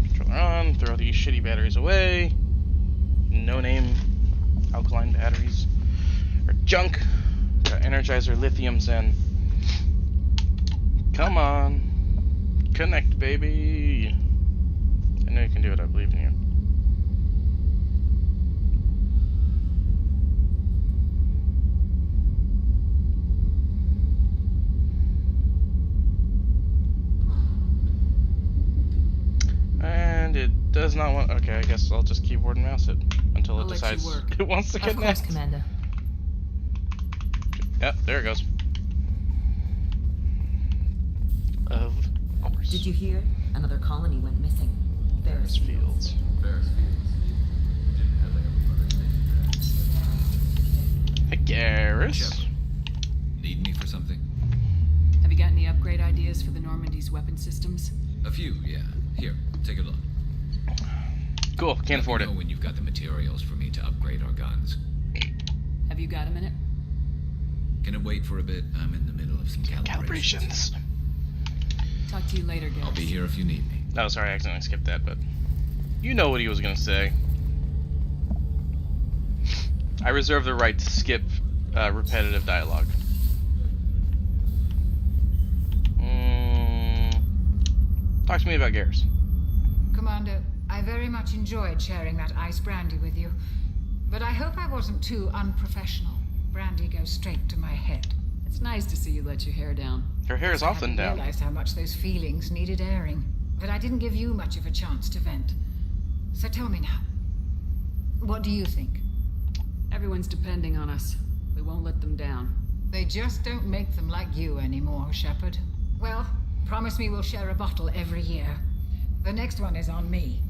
the controller on, throw these shitty batteries away. No-name alkaline batteries are junk. Got Energizer lithiums in. Come on. Connect, baby. I know you can do it. I believe in you. And it does not want. Okay, I guess I'll just keyboard and mouse it until it decides it wants to connect. Of course, Commander. Yep, there it goes. Of course. Did you hear? Another colony went missing. Ferris Fields. Hey, Garrus. Need me for something? Have you got any upgrade ideas for the Normandy's weapon systems? A few, yeah. Here, take a look. Cool, can't afford it. Let me know when you've got the materials for me to upgrade our guns. Have you got a minute? Can it wait for a bit? I'm in the middle of some calibrations. Talk to you later, guys. I'll be here if you need me. Oh, sorry, I accidentally skipped that, but you know what he was gonna say. I reserve the right to skip repetitive dialogue. Talk to me about Garrus. Commander, I very much enjoyed sharing that ice brandy with you, but I hope I wasn't too unprofessional. Brandy goes straight to my head. It's nice to see you let your hair down. Her hair is often down. I realized how much those feelings needed airing, but I didn't give you much of a chance to vent. So tell me now, what do you think? Everyone's depending on us. We won't let them down. They just don't make them like you anymore, Shepard. Well, promise me we'll share a bottle every year. The next one is on me.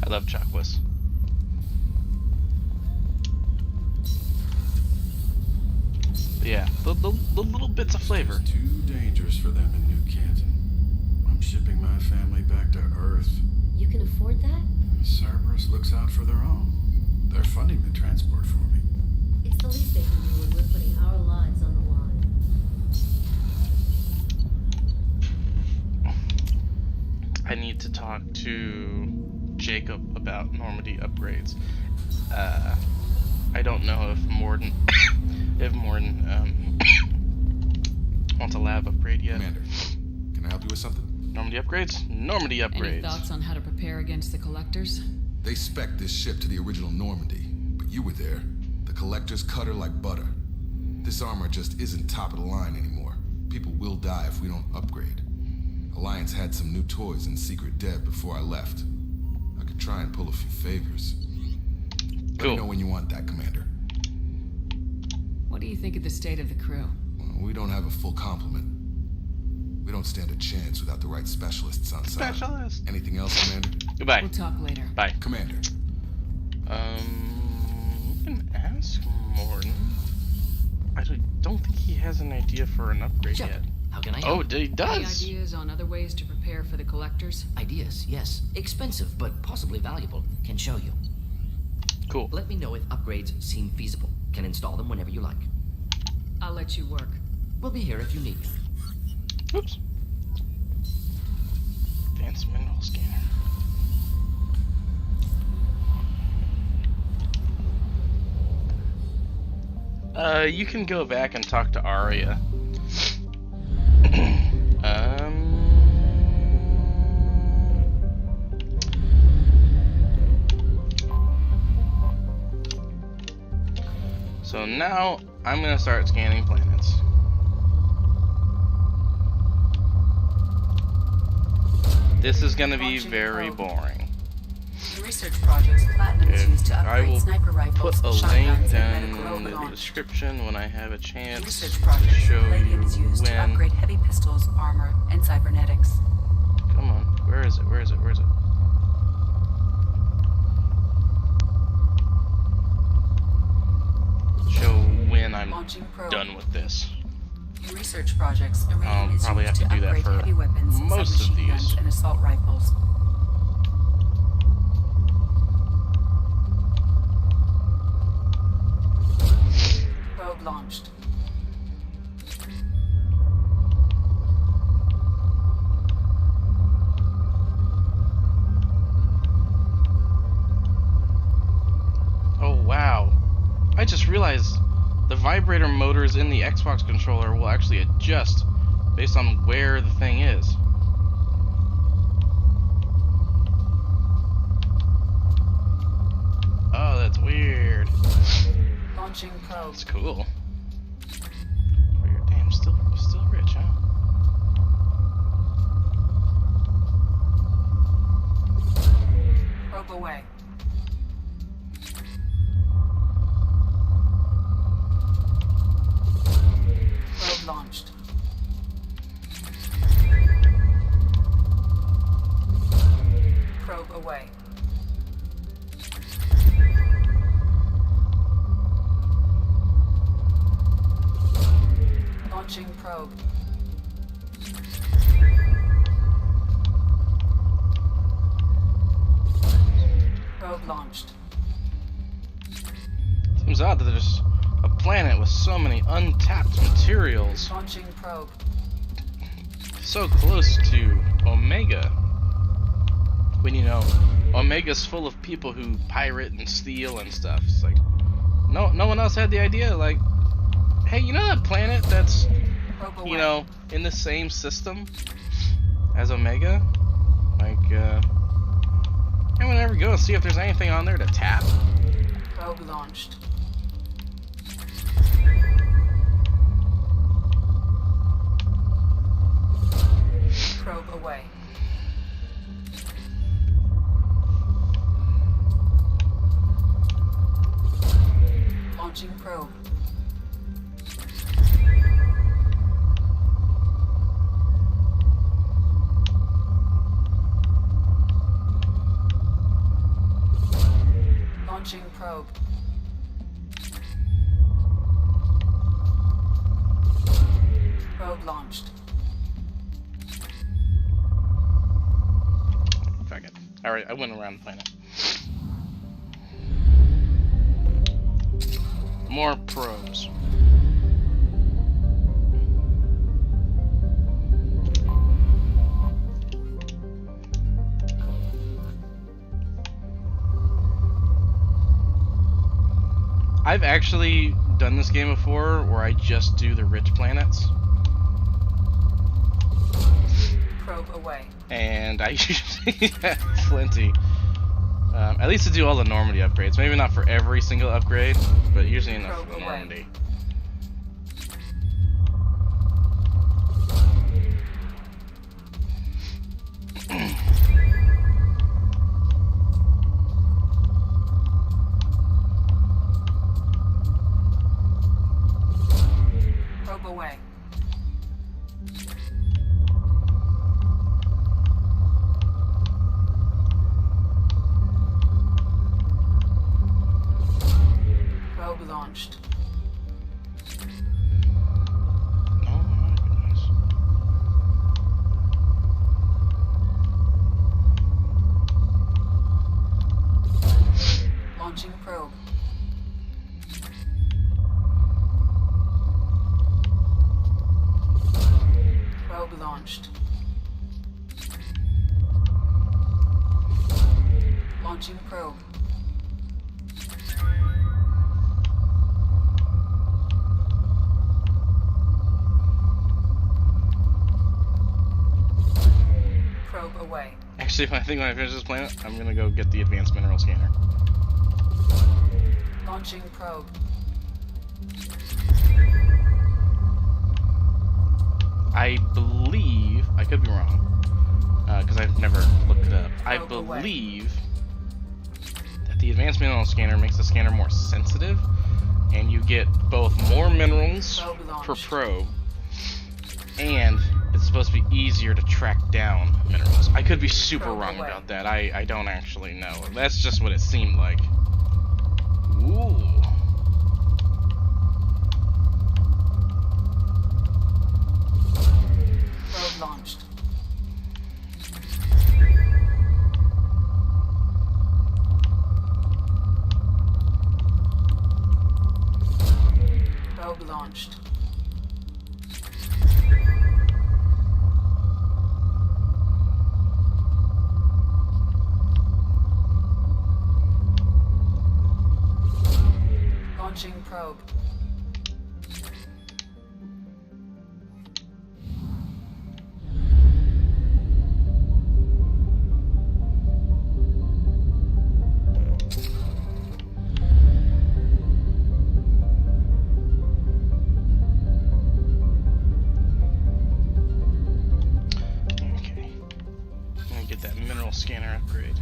I love chocolates. Yeah, the little bits of flavor. It's too dangerous for them in New Canton. I'm shipping my family back to Earth. You can afford that? Cerberus looks out for their own. They're funding the transport for me. It's the least they can do when we're putting our lives on the line. I need to talk to Jacob about Normandy upgrades. I don't know if Mordin wants a lab upgrade yet. Commander, can I help you with something? Normandy upgrades? Normandy upgrades. Any thoughts on how to prepare against the Collectors? They spec'd this ship to the original Normandy, but you were there. The Collectors cut her like butter. This armor just isn't top of the line anymore. People will die if we don't upgrade. Alliance had some new toys in secret dev before I left. I could try and pull a few favors. Let me know when you want that, Commander. What do you think of the state of the crew? Well, we don't have a full complement. We don't stand a chance without the right specialists on site. Specialist. Anything else, Commander? Goodbye. We'll talk later. Bye. Commander. You can ask Mordin. I don't think he has an idea for an upgrade Sure. yet. How can I Oh, help? he does. Any ideas on other ways to prepare for the Collectors? Ideas, yes. Expensive, but possibly valuable. Can show you. Cool. Let me know if upgrades seem feasible. Can install them whenever you like. I'll let you work. We'll be here if you need me. Oops. Advanced mineral scanner. You can go back and talk to Aria. So now I'm gonna start scanning planets. This is gonna be very boring. In research projects, platinum is used to I upgrade will sniper rifles, put a shotguns, link and down medical in the overlord. description when I have a chance Research to projects, show palladium you is used to when. upgrade heavy pistols, armor, and cybernetics. Come on, where is it? Where is it? Where is it? Show when I'm done with this. In research projects, I'll iridium is probably have used to to do that upgrade for heavy weapons, most of submachine guns, these. and assault rifles. Probe launched. Oh wow. I just realized the vibrator motors in the Xbox controller will actually adjust based on where the thing is. Oh, that's weird. Launching probe. That's cool. Weird. Damn, still rich, huh? Probe away. Probe launched. Probe away. Launching probe. Probe launched. Seems odd that there's a planet with so many untapped materials Launching probe. so close to Omega. When you know Omega's full of people who pirate and steal and stuff. It's like no one else had the idea. Like, hey, you know that planet that's in the same system as Omega? Like, I would ever go and see if there's anything on there to tap. Probe launched. Probe away. Launching probe. Launching probe. Probe launched. Fuck it. Alright, I went around the planet. More probes. I've actually done this game before where I just do the rich planets. Probe away. And I usually have plenty. At least to do all the Normandy upgrades. Maybe not for every single upgrade, but usually enough for Normandy. Probe away. Probe launched. Oh my goodness. Launching probe. launched. Launching probe. Probe away. Actually, I think when I finish this planet, I'm gonna go get the advanced mineral scanner. Launching probe. I believe, I could be wrong, because I've never looked it up. I believe that the advanced mineral scanner makes the scanner more sensitive, and you get both more minerals per probe, and it's supposed to be easier to track down minerals. I could be super wrong about that. I don't actually know. That's just what it seemed like. Ooh. Probe launched. Probe launched. Launching probe. Okay. I'm gonna get that mineral scanner upgrade.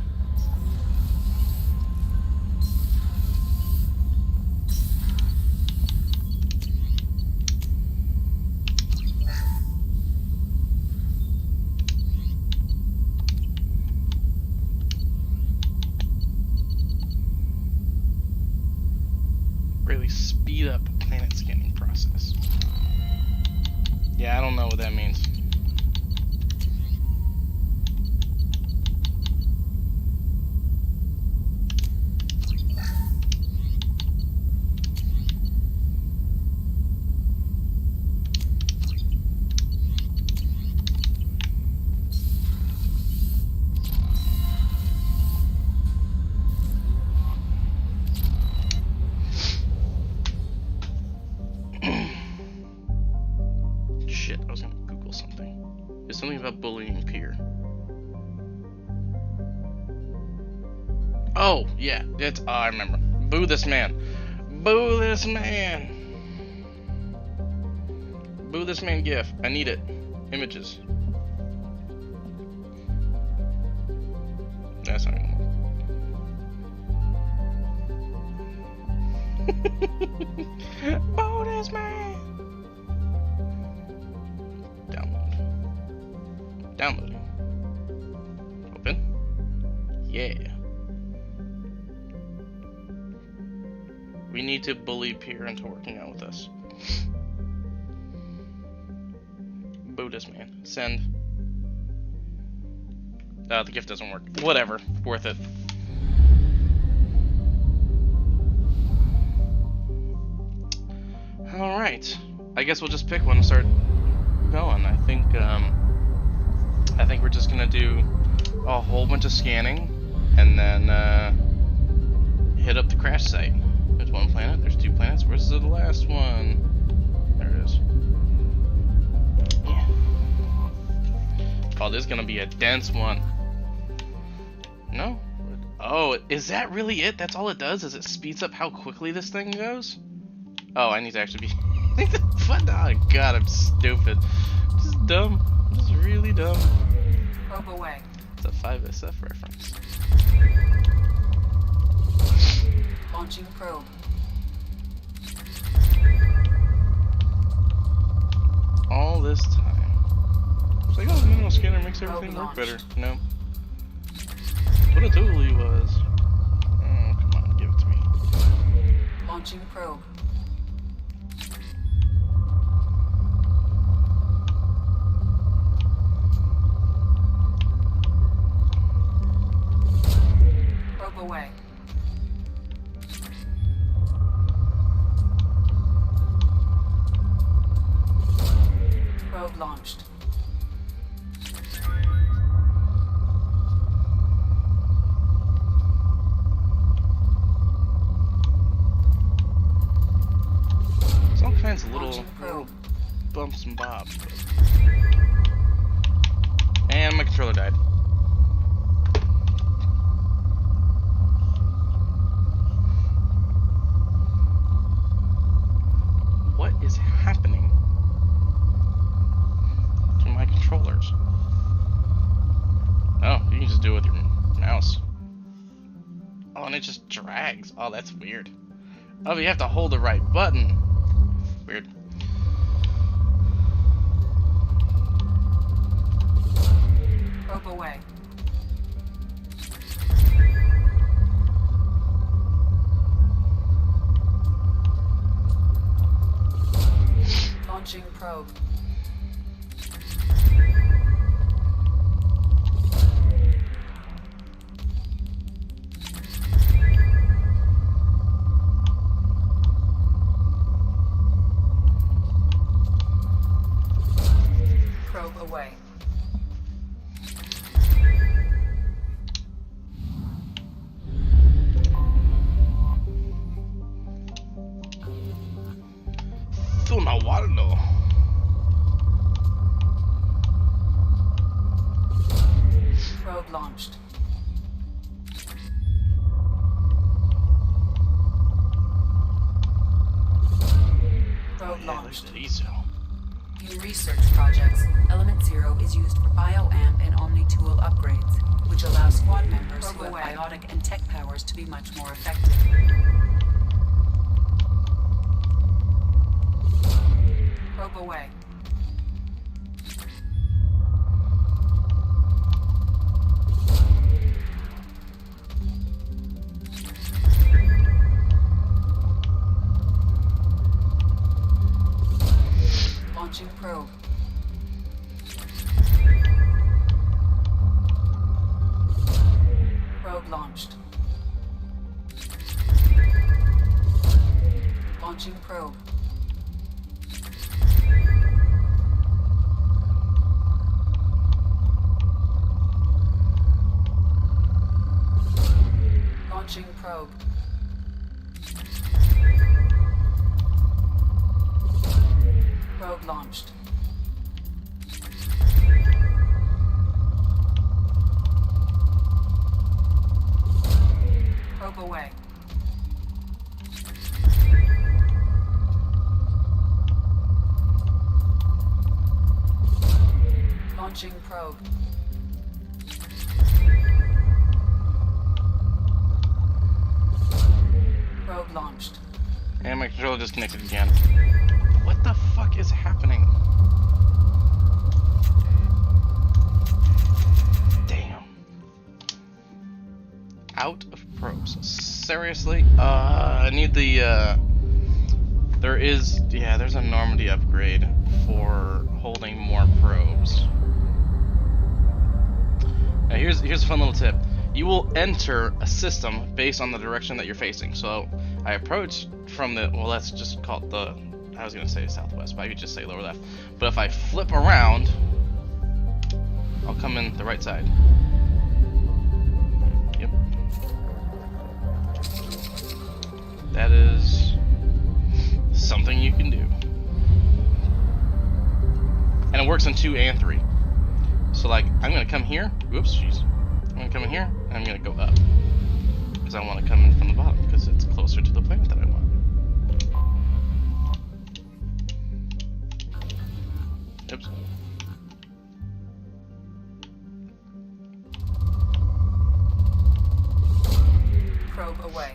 Really speed up planet scanning process. Yeah, I don't know what that means. Shit, I was gonna Google something. There's something about bullying peer. Oh, yeah, it's, I remember. Boo this man. Boo this man. Boo this man gif. I need it. Images. That's not gonna work. Boo this man. Downloading. Open. Yeah. We need to bully Peer into working out with us. Buddhist man. Send. The gift doesn't work. Whatever. Worth it. Alright. I guess we'll just pick one and start going. I think we're just gonna do a whole bunch of scanning and then hit up the crash site. There's one planet, there's two planets. Where's the last one? There it is. Yeah. Oh, this is gonna be a dense one. No? Oh, is that really it? That's all it does? Is it speeds up how quickly this thing goes? Oh, I need to actually be... What? Oh god, I'm stupid. This is dumb. This is really dumb. Probe away. It's a 5SF reference. Launching probe. All this time. It's like, oh, the mineral scanner makes everything work better. No. What it totally was. Oh, come on, give it to me. Launching probe. Probe away. Probe launched. nice little bumps and bobs. But... And my controller died. What is happening to my controllers? Oh, you can just do it with your mouse. Oh, and it just drags. Oh, that's weird. Oh, but you have to hold the right button. Weird. Probe away. Launching probe. Probe away. Tunawardo. Probe launched. Probe launched. In research projects, Element Zero is used for bioamp and omni-tool upgrades, which allow squad members who have biotic and tech powers to be much more effective. Probe away. Launching probe. Probe launched. Launching probe. Launching probe. Probe launched. Probe away. Launching probe. Probe launched. And my controller disconnected again. What the fuck is happening? Damn. Out of probes. Seriously? I need the, there's a Normandy upgrade for holding more probes. Now here's a fun little tip. You will enter a system based on the direction that you're facing. So I approach from the, well, let's just call it the, I was gonna say southwest, but I could just say lower left. But if I flip around, I'll come in the right side. Yep. That is something you can do. And it works in 2 and 3. So like, I'm gonna come here, whoops, jeez. I'm gonna come in here, and I'm gonna go up. Because I wanna come in from the bottom, because it's closer to the planet that I want. Oops. Probe away.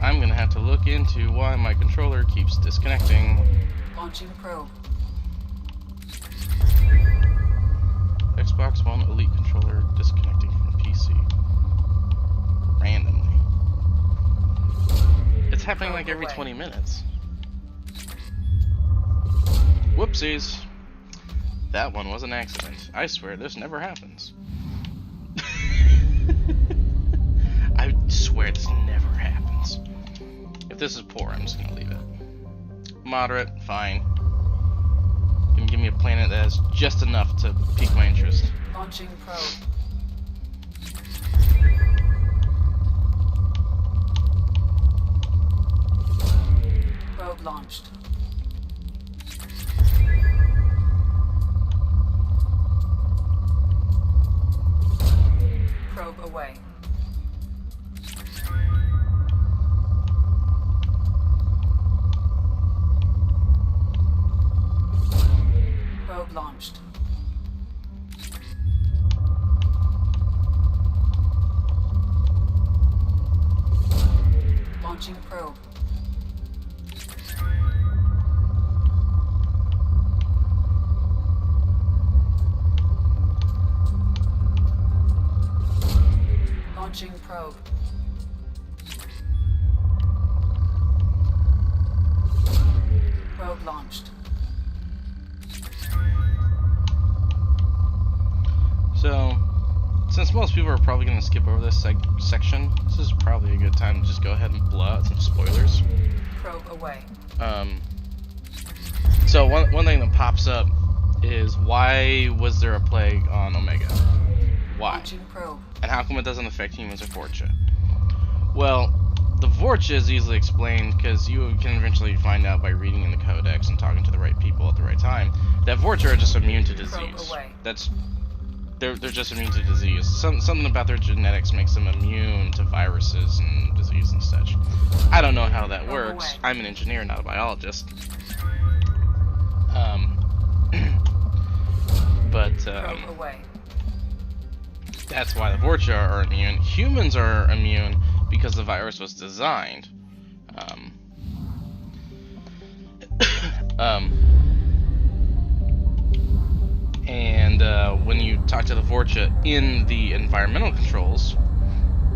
I'm gonna have to look into why my controller keeps disconnecting. Launching probe. Xbox One Elite controller disconnecting from PC. Randomly. It's happening like every 20 minutes. Whoopsies. That one was an accident. I swear this never happens. I swear this never happens. If this is poor, I'm just gonna leave it. Moderate, fine. You can give me a planet that has just enough to pique my interest. Launching probe. Probe launched. Probe away. Probe launched. Launching probe. Launching probe. Probe launched. So, since most people are probably going to skip over this section, this is probably a good time to just go ahead and blow out some spoilers. Probe away. So one thing that pops up is, why was there a plague on Omega? Why? Launching probe. And how come it doesn't affect humans or Vorcha? Well, the Vorcha is easily explained because you can eventually find out by reading in the Codex and talking to the right people at the right time that Vorcha are just immune to disease. They're just immune to disease. Something about their genetics makes them immune to viruses and disease and such. I don't know how that works. I'm an engineer, not a biologist. That's why the Vorcha are immune. Humans are immune because the virus was designed. And when you talk to the Vorcha in the environmental controls,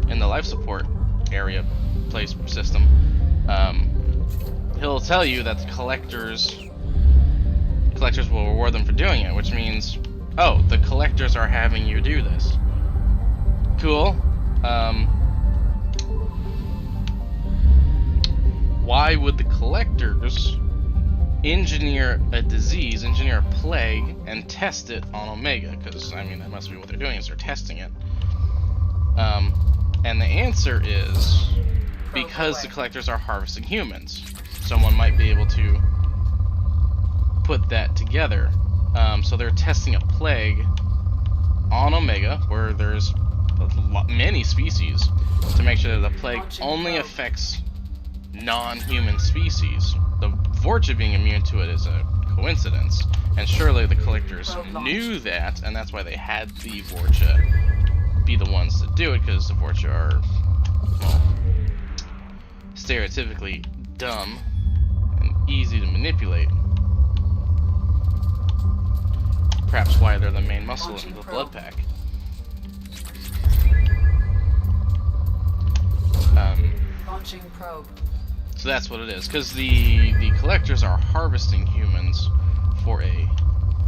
in the life support area place system, he'll tell you that the collectors will reward them for doing it, which means, oh, the collectors are having you do this. Cool. Why would the collectors engineer a disease, engineer a plague, and test it on Omega? Because, I mean, that must be what they're doing, is they're testing it. And the answer is because the collectors are harvesting humans. Someone might be able to put that together. So they're testing a plague on Omega, where there's many species, to make sure that the plague only affects non-human species. The Vorcha being immune to it is a coincidence, and surely the collectors knew that, and that's why they had the Vorcha be the ones to do it, because the Vorcha are, well, stereotypically dumb and easy to manipulate. Perhaps why they're the main muscle in the blood pack. Launching probe. So that's what it is, because the collectors are harvesting humans for a,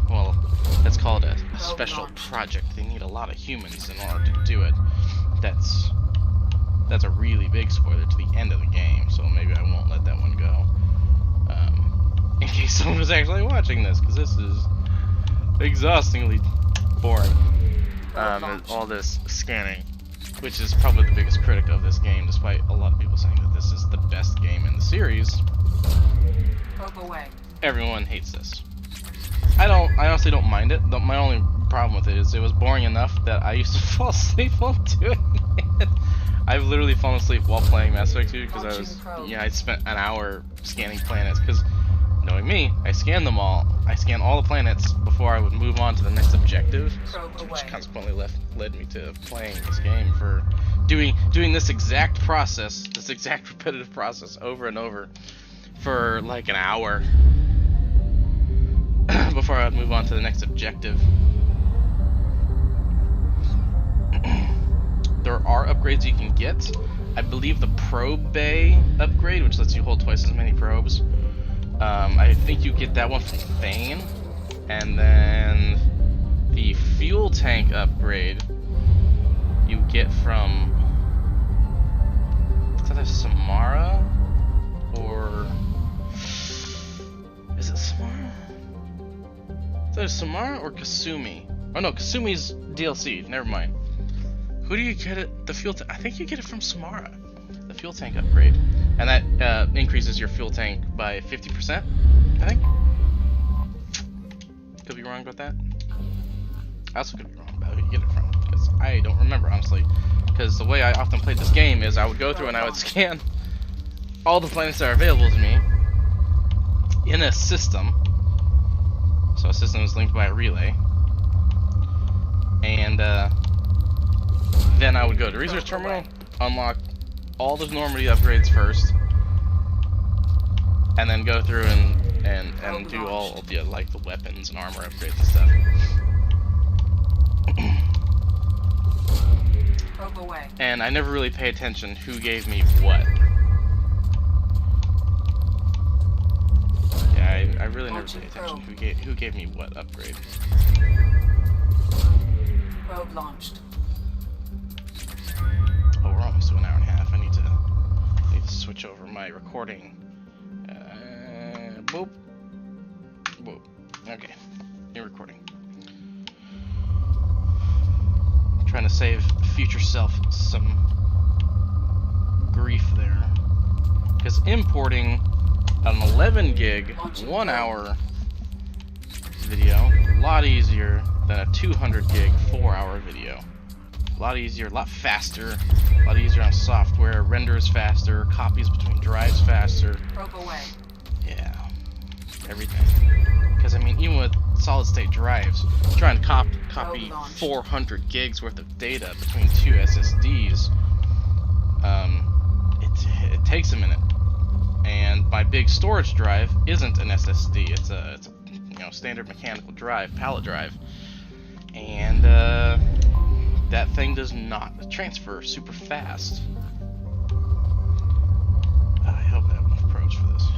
well, let's call it a special project. They need a lot of humans in order to do it. That's a really big spoiler to the end of the game, so maybe I won't let that one go. In case someone was actually watching this, because this is exhaustingly boring. All this scanning, which is probably the biggest critic of this game, despite a lot of people saying that this is the best game in the series. Everyone hates this. I honestly don't mind it. My only problem with it is it was boring enough that I used to fall asleep while doing it. I've literally fallen asleep while playing Mass Effect 2 because I spent an hour scanning planets, because knowing me, I scanned them all. I scanned all the planets before I would move on to the next objective, which consequently led me to playing this game for doing this exact process, this exact repetitive process over and over for like an hour before I would move on to the next objective. There are upgrades you can get. I believe the probe bay upgrade, which lets you hold twice as many probes. I think you get that one from Thane, and then the fuel tank upgrade you get from, is that a Samara, or is it Samara? Is that Samara or Kasumi? Oh no, Kasumi's DLC. Never mind. Who do you get it? The fuel tank? I think you get it from Samara. The fuel fuel tank upgrade, and that increases your fuel tank by 50%, I think. Could be wrong about that. I also could be wrong about who you get it from, because I don't remember, honestly. Because the way I often played this game is I would go through and I would scan all the planets that are available to me in a system. So a system is linked by a relay. And then I would go to research terminal, unlock all the Normandy upgrades first, and then go through and do all of the like the weapons and armor upgrades and stuff. And I never really pay attention who gave me what. Yeah, I really never pay attention who gave me what upgrade. Probe launched. Oh, we're almost to an hour and a half. I need to switch over my recording. Boop. Boop. Okay. New recording. Trying to save future self some grief there. Because importing an 11 gig, 1 hour video, a lot easier than a 200 gig, 4 hour video. A lot easier, a lot faster, a lot easier on software, renders faster, copies between drives faster. Probe away. Yeah, everything. Because I mean, even with solid state drives, trying to copy 400 gigs worth of data between 2 SSDs, it takes a minute. And my big storage drive isn't an SSD; it's a standard mechanical drive, pallet drive, and that thing does not transfer super fast. I hope I have enough probes for this.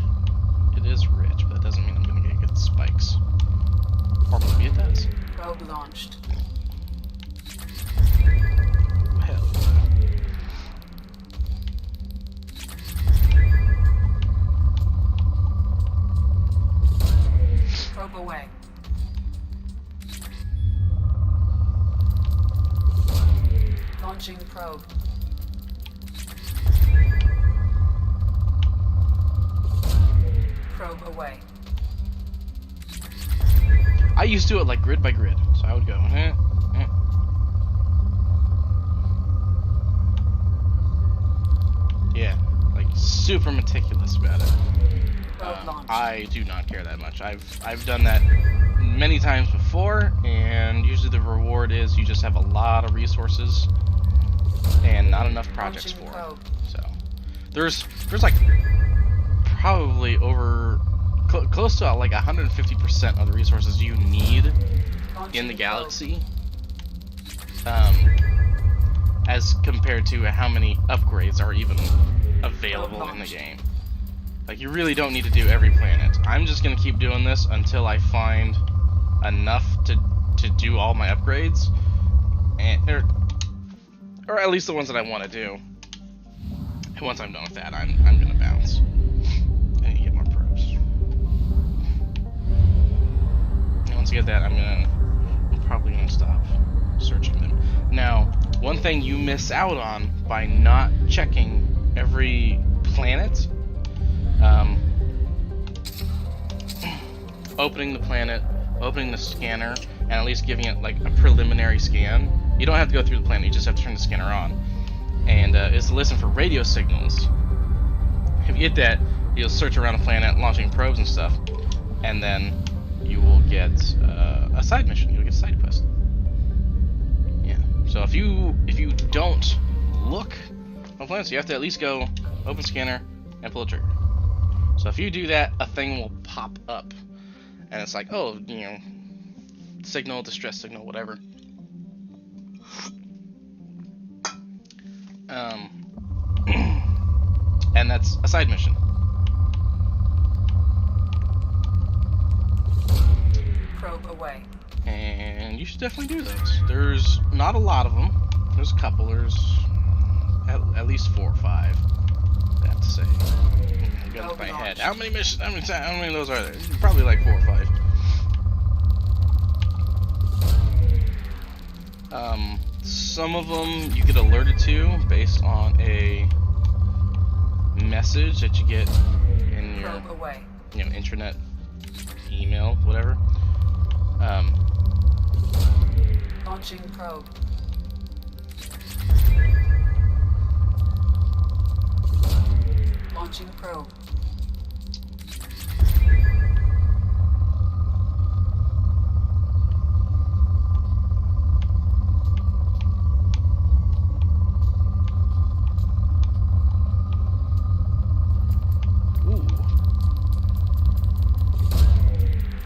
It is rich, but that doesn't mean I'm going to get good spikes. Or maybe it does. Probe launched. Hell Probe away. Launching probe. Probe away. I used to do it like grid by grid, so I would go, yeah, like super meticulous about it. I do not care that much. I've done that many times before, and usually the reward is you just have a lot of resources and not enough projects for them. So there's like probably over close to like 150% of the resources you need in the galaxy, as compared to how many upgrades are even available in the game. Like, you really don't need to do every planet. I'm just gonna keep doing this until I find enough to do all my upgrades, and or at least the ones that I want to do. And once I'm done with that, I'm gonna bounce. I need to get more probes. And once I get that, I'm probably gonna stop searching them. Now, one thing you miss out on by not checking every planet, opening the planet, opening the scanner, and at least giving it like a preliminary scan. You don't have to go through the planet, you just have to turn the scanner on. And is to listen for radio signals. If you get that, you'll search around the planet, launching probes and stuff, and then you will get a side mission. You'll get a side quest. Yeah. So if you don't look on planets, you have to at least go open scanner and pull the trigger. So if you do that, a thing will pop up, and it's like, oh, signal, distress signal, whatever. And that's a side mission. Probe away. And you should definitely do those. There's not a lot of them. There's a couple. There's at least 4 or 5. I have to say. I'm going to my head. How many missions? How many of those are there? Probably like 4 or 5. Some of them you get alerted to based on a message that you get in your, Probe away. you know, intranet email, whatever. Launching probe. Launching probe.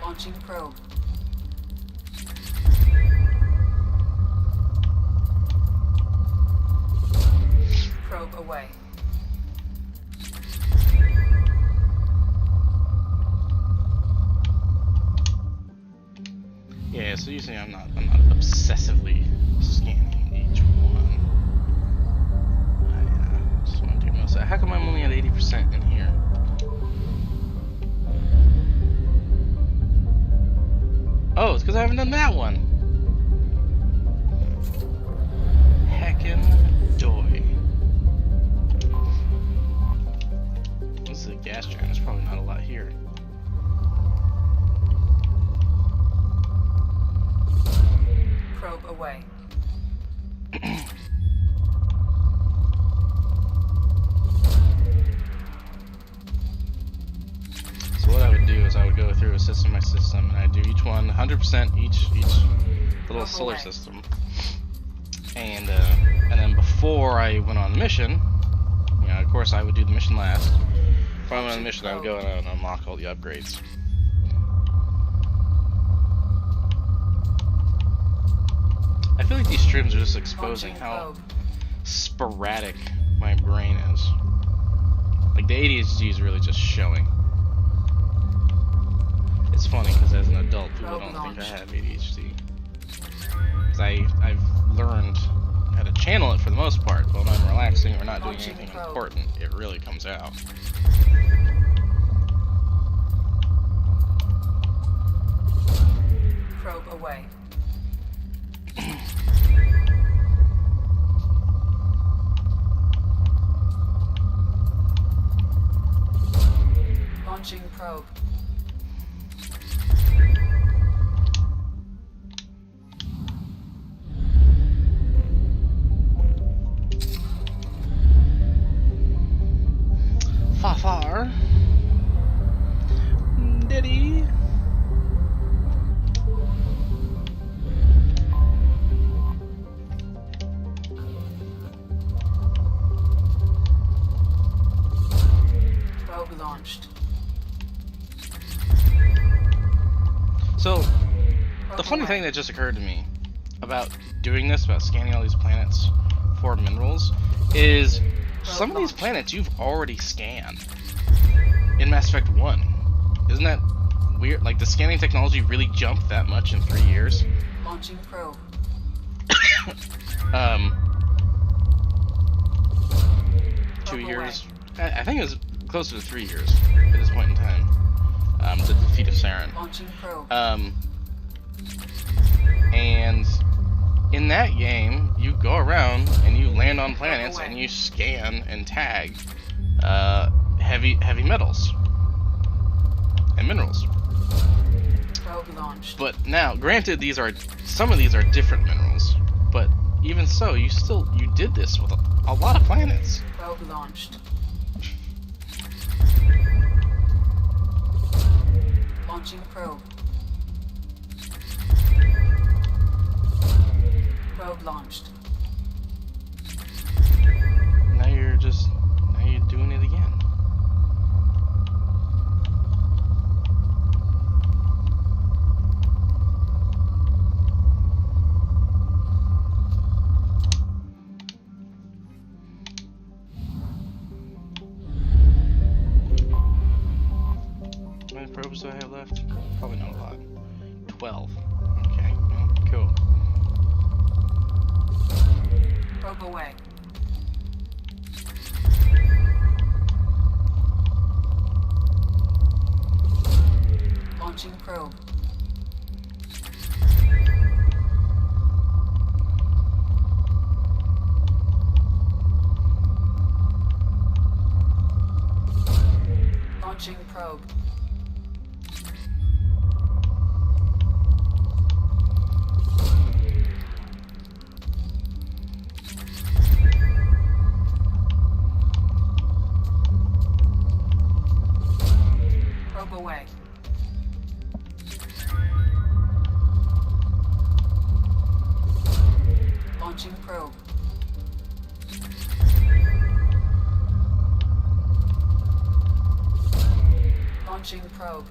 Launching probe. Probe away. Yeah, so usually I'm not obsessively scanning each one. I just want to do most of it. How come I'm only at 80% in here? Oh, it's because I haven't done that one. Heckin' doy. This is a gas giant. There's probably not a lot here. Probe away. So what I would do is I would go through a system by system, and I'd do each one 100% each little solar system. And then before I went on the mission, you know, of course I would do the mission last. Before I went on the mission, I would go and unlock all the upgrades. I feel like these streams are just exposing how sporadic my brain is. Like the ADHD is really just showing. It's funny because as an adult, people don't think I have ADHD. Because I've learned how to channel it for the most part, but when I'm relaxing or not doing anything important, it really comes out. Probe away. Launching probe. Far. Diddy. Probe launched. So, the funny thing that just occurred to me about doing this, about scanning all these planets for minerals, is some of these planets you've already scanned in Mass Effect 1. Isn't that weird? Like, the scanning technology really jumped that much in 3 years? Launching probe. 2 years? I think it was closer to 3 years at this point in time. The defeat of Saren. Launching probe. And in that game, you go around and you land on planets and you scan and tag heavy metals and minerals. Probe launched. But now, granted, some of these are different minerals, but even so, you did this with a lot of planets. Probe launched. Launching probe. Probe launched. Now you're doing it again. How many probes do I have left? Probably not a lot. 12. Okay, well, cool. Probe away. Launching probe. Launching probe. Probe away. Launching probe. Launching probe.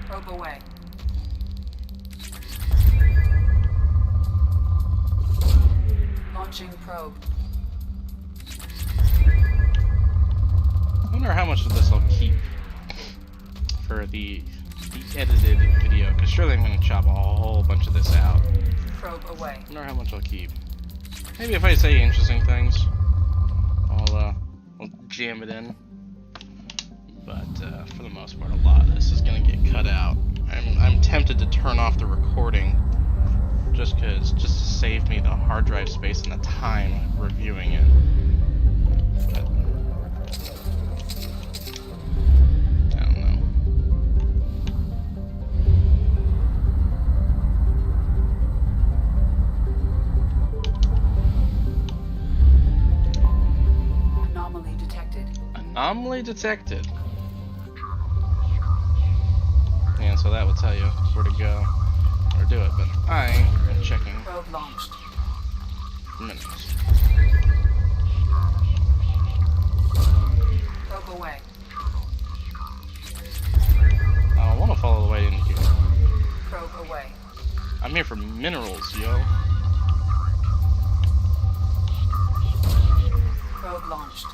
Probe away. Launching probe. I wonder how much of this I'll keep for the edited video, because surely I'm going to chop a whole bunch of this out. Probe away. I wonder how much I'll keep. Maybe if I say interesting things, I'll jam it in. But for the most part, a lot of this is going to get cut out. I'm tempted to turn off the recording just to save me the hard drive space and the time reviewing it. But I don't know. Anomaly detected. Anomaly detected. And so that will tell you where to go or do it, but I am checking Probe launched. minutes. Probe away. I want to follow the way in here. Probe away. I'm here for minerals, yo. Probe launched.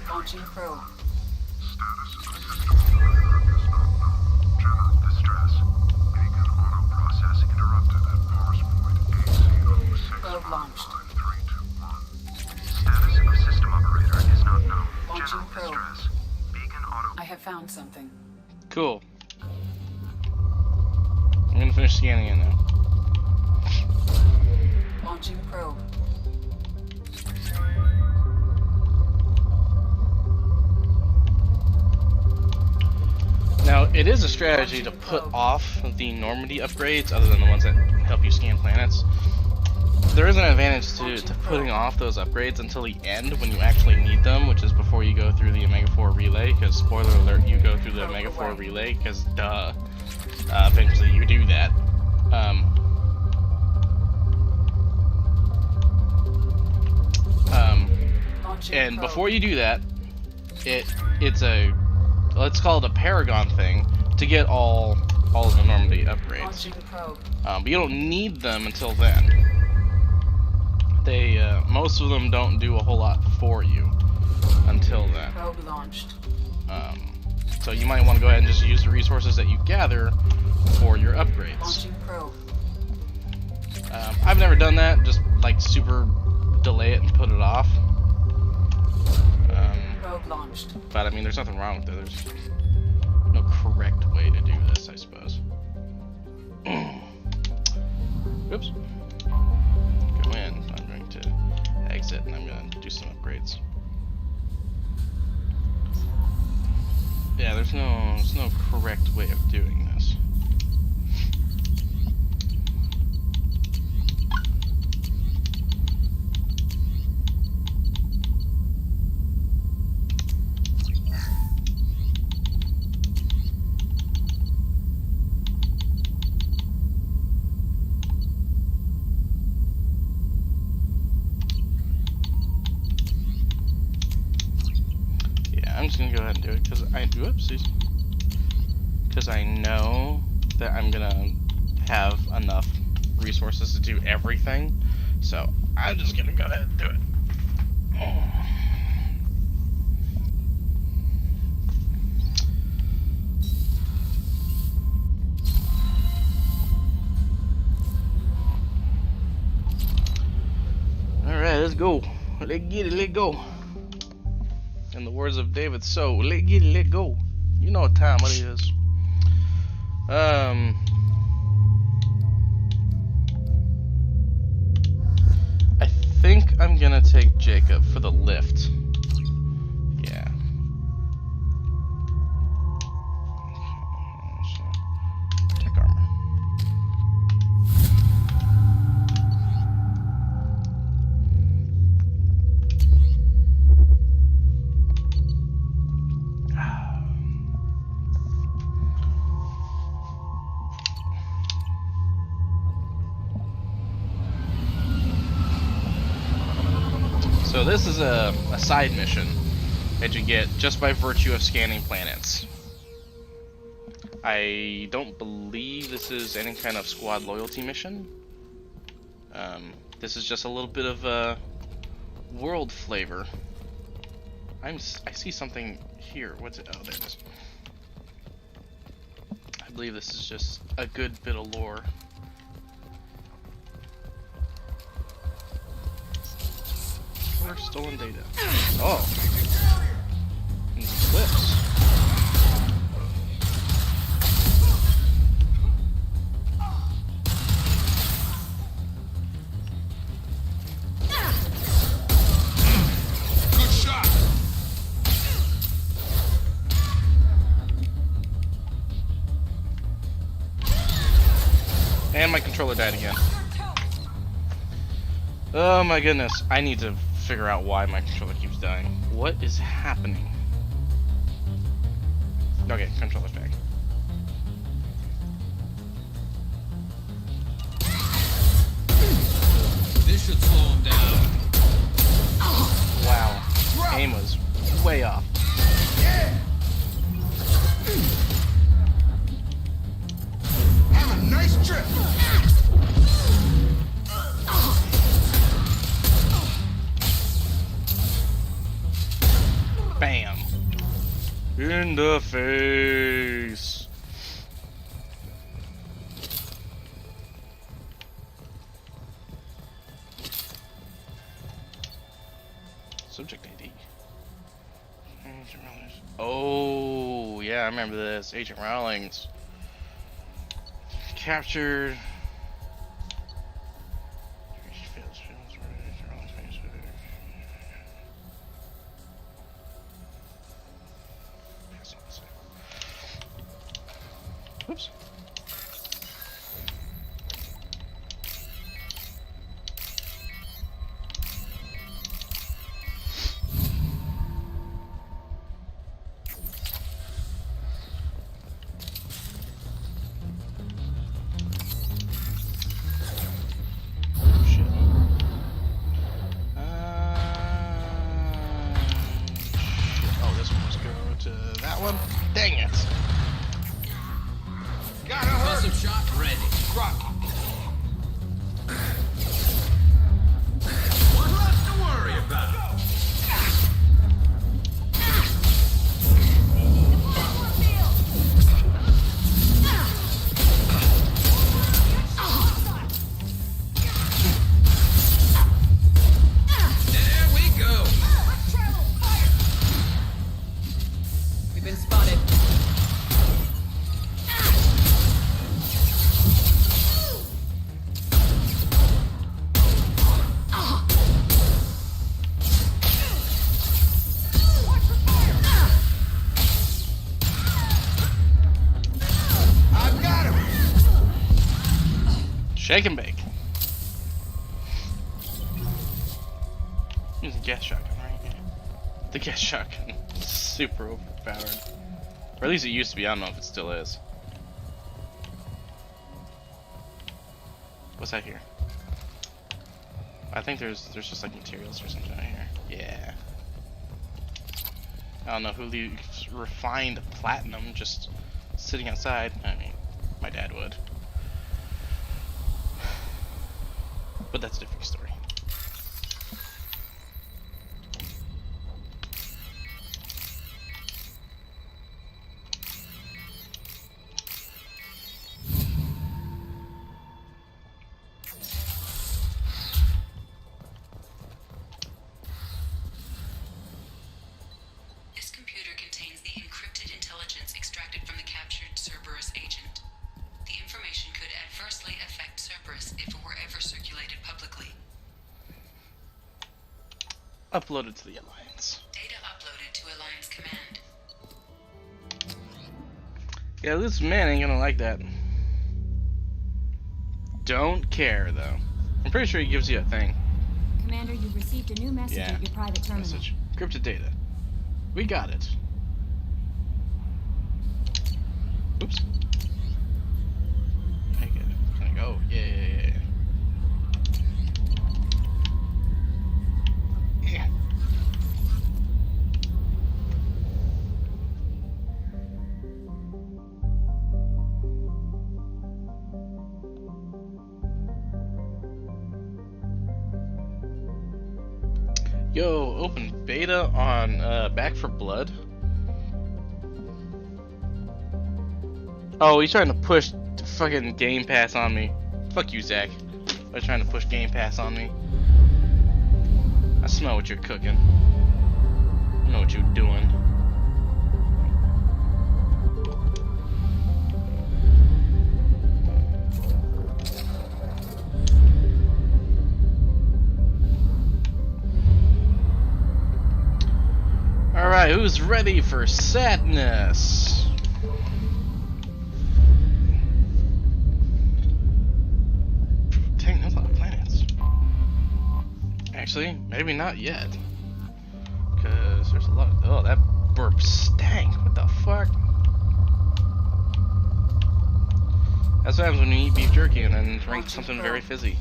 Launching probe. Probe launched. Status of system operator is not known. Launching probe. I have found something. Cool. I'm gonna finish scanning it now. Launching probe. Now, it is a strategy to put off the Normandy upgrades, other than the ones that help you scan planets. There is an advantage to putting off those upgrades until the end when you actually need them, which is before you go through the Omega 4 relay, because spoiler alert, you go through the Omega 4 relay, because duh, eventually you do that. And before you do that, it's a, let's call it a Paragon thing, to get all of the Normandy upgrades. But you don't need them until then. They, most of them don't do a whole lot for you until then. Probe launched. So you might want to go ahead and just use the resources that you gather for your upgrades. Launching probe. I've never done that, just like super delay it and put it off. Probe launched. But I mean, there's nothing wrong with it. There's no correct way to do this, I suppose. Oops. Go in. I'm going to exit, and I'm going to do some upgrades. Yeah, there's no correct way of doing this. I'm just gonna go ahead and do it because I know that I'm gonna have enough resources to do everything, so I'm just gonna go ahead and do it. All right, let's go. Let's get it. Let's go. In the words of David, so let go. You know what time it is. I think I'm gonna take Jacob for the lift. Yeah. Tech armor. So this is a side mission that you get just by virtue of scanning planets. I don't believe this is any kind of squad loyalty mission. This is just a little bit of world flavor. I see something here. What's it? Oh, there it is. I believe this is just a good bit of lore. Stolen data. Oh. These clips. Good shot. And my controller died again. Oh my goodness. I need to figure out why my controller keeps dying. What is happening? Okay, controller's back. This should slow him down. Wow. Aim was way off. Have a nice trip. Bam. In the face. Subject ID. Agent Rawlings. Oh, yeah, I remember this. Agent Rawlings. Captured. Oops. Oh, this one must go to that one. Dang it. Impulsive shot ready. What's left to worry about? There we go. We've been spotted. Shake and bake. Using gas shotgun, right? Yeah. The gas shotgun is super overpowered. Or at least it used to be, I don't know if it still is. What's that here? I think there's just like materials or something right here. Yeah. I don't know who leaves refined platinum just sitting outside. I mean, my dad would. But that's a different story. Uploaded to the Alliance. Data uploaded to Alliance Command. Yeah, this man ain't gonna like that. Don't care, though. I'm pretty sure he gives you a thing. Commander, you've received a new message at your private terminal. Message. Encrypted data. We got it. Oops. Can I go? Yeah. Yo, open beta on Back 4 Blood. Oh, he's trying to push fucking Game Pass on me. Fuck you, Zach. They're trying to push Game Pass on me. I smell what you're cooking. I know what you're doing. Alright, who's ready for sadness? Dang, that's a lot of planets. Actually, maybe not yet. Because there's a lot of... Oh, that burp stank. What the fuck? That's what happens when you eat beef jerky and then drink something very fizzy.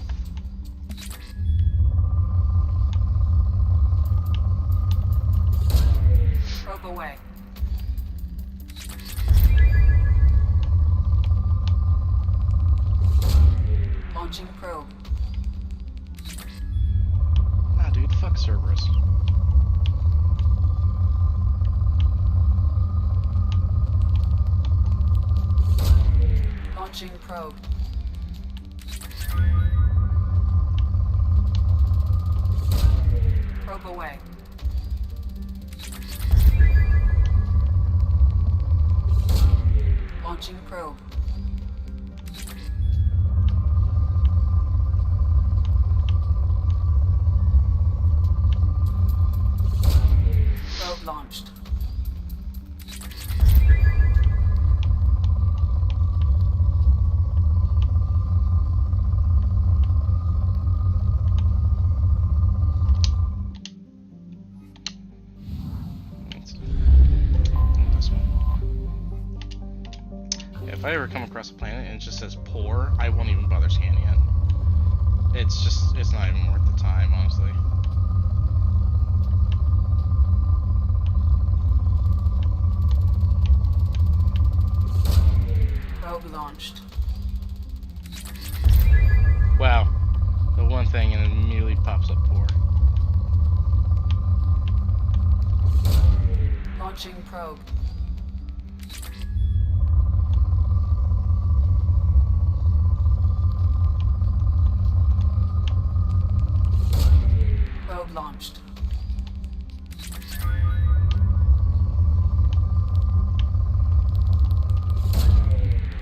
Probe away. Launching probe. Nah, dude, fuck Cerberus. Launching probe. Probe away. Launching probe. Probe launched. If I ever come across a planet and it just says poor, I won't even bother scanning it. It's not even worth the time, honestly. Probe launched. Wow. The one thing and it immediately pops up poor. Launching probe. Probe launched.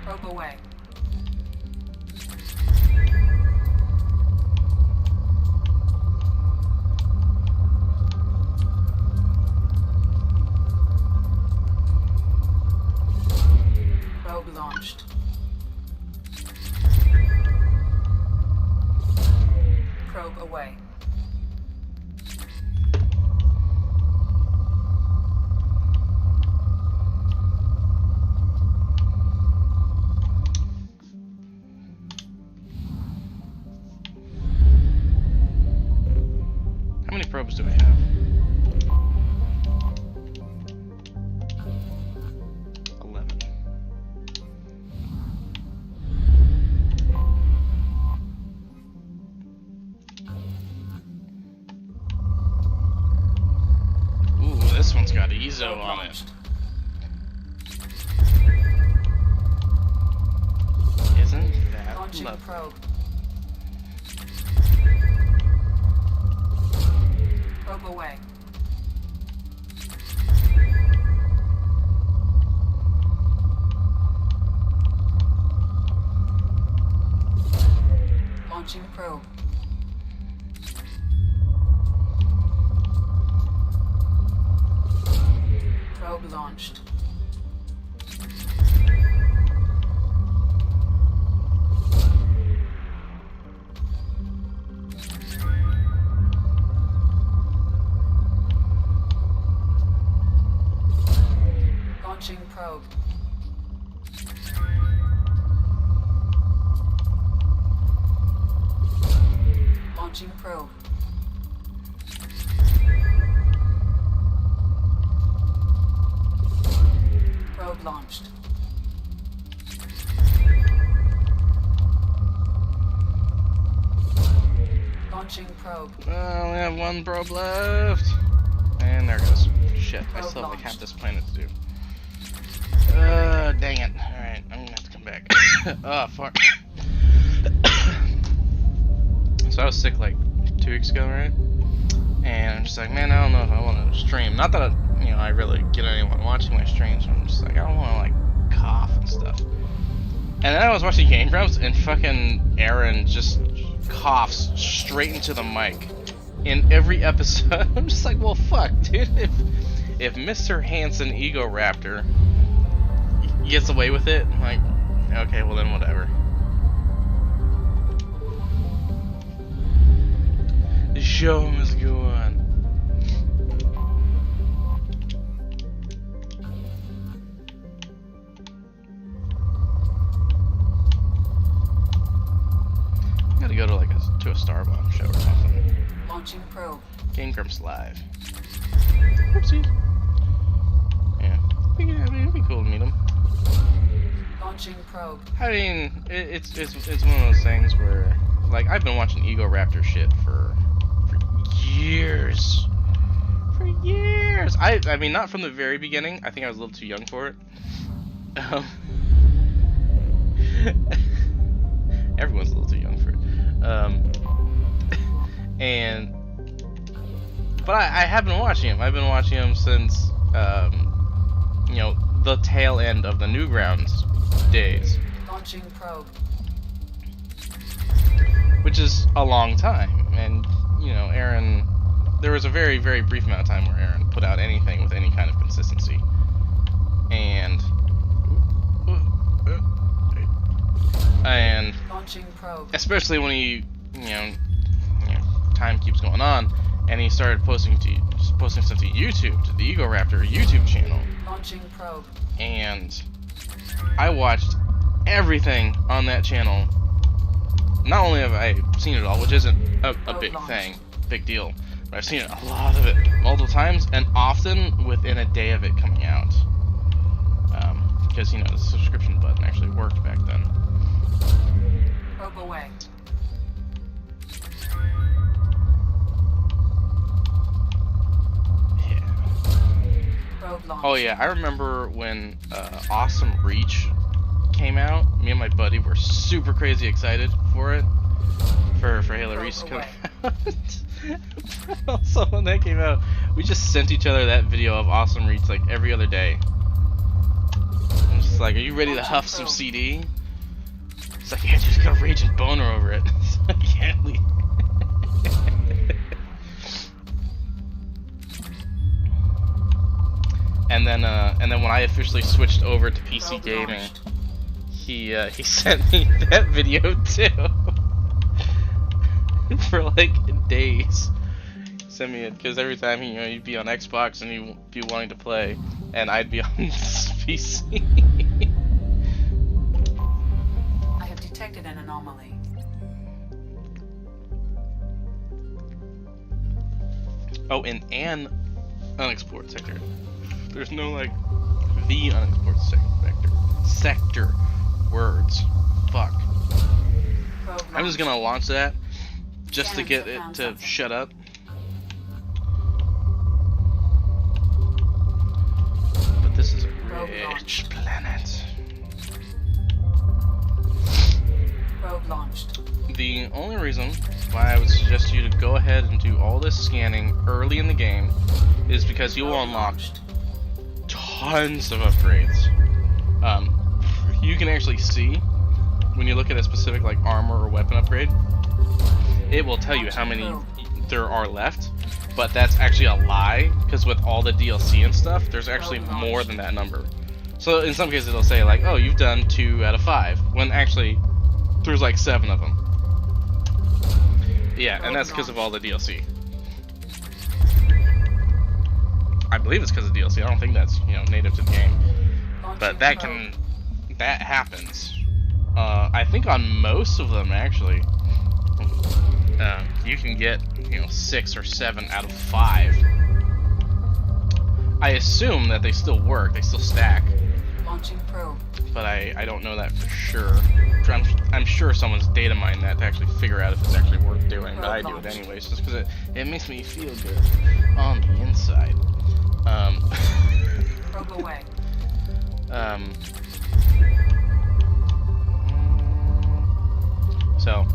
Probe away. Probe launched. Probe away. How many probes do I have? 11. Ooh, this one's got EZO on it. Isn't that Launching lovely? probe. Probe away. Launching probe. Probe launched. Launching probe. Launching probe. Probe launched. Launching probe. I only have one probe left. And there it goes. Shit, I still have like half this planet to do. Dang it. Alright, I'm gonna have to come back. Oh, fuck. So I was sick like 2 weeks ago, right? And I'm just like, man, I don't know if I want to stream. Not that, I really get anyone watching my streams. I'm just like, I don't want to, like, cough and stuff. And then I was watching Game Grumps, and fucking Aaron just coughs straight into the mic in every episode. I'm just like, well, fuck, dude. If Mr. Hanson Ego Raptor gets away with it, I'm like, okay, well then whatever. The show must go on. I gotta go to like to a Starbomb show or something. Launching probe. Game Grumps Live. Oopsie. Yeah, it'd be cool to meet him. Launching probe. I mean, it's one of those things where, like, I've been watching Ego Raptor shit for years. For years. I mean, not from the very beginning. I think I was a little too young for it. Everyone's a little too young for it. But I have been watching him. I've been watching him since, the tail end of the Newgrounds days. Launching probe. Which is a long time. And, Aaron, there was a very, very brief amount of time where Aaron put out anything with any kind of consistency. And launching probe. Especially when he, time keeps going on, and he started posting stuff to YouTube, to the Ego Raptor YouTube channel. Launching probe. And I watched everything on that channel. Not only have I seen it all, which isn't a big deal, but I've seen a lot of it multiple times, and often within a day of it coming out. Because, the subscription button actually worked back then. Probe away. Oh yeah, I remember when Awesome Reach came out. Me and my buddy were super crazy excited for it, for Halo Reach to come out. Also, when that came out, we just sent each other that video of Awesome Reach like every other day. I'm just like, are you ready to huff some CD? It's like, yeah, just got a raging boner over it. It's like, yeah, And then when I officially switched over to PC gaming, he sent me that video too. For like days. He sent me it because every time he'd be on Xbox and he'd be wanting to play, and I'd be on PC. I have detected an anomaly. Oh, in an unexplored sector. There's no, like, the unexplored sector words. Fuck. I'm just gonna launch that just to get it to shut up. But this is a rich planet. Probe launched. The only reason why I would suggest you to go ahead and do all this scanning early in the game is because you will unlock tons of upgrades. You can actually see when you look at a specific armor or weapon upgrade, it will tell you how many there are left, but that's actually a lie, because with all the DLC and stuff, there's actually more than that number. So in some cases it'll say like, oh, you've done 2 out of 5, when actually there's like 7 of them. Yeah, and that's because of all the DLC. I believe it's because of DLC. I don't think that's, you know, native to the game. But that happens. I think on most of them actually. You can get, you know, 6 or 7 out of 5. I assume that they still work, they still stack. Launching probe. But I don't know that for sure. I'm sure someone's data mined that to actually figure out if it's actually worth doing, but I do it anyways, just because it makes me feel good on the inside. Probe away. So,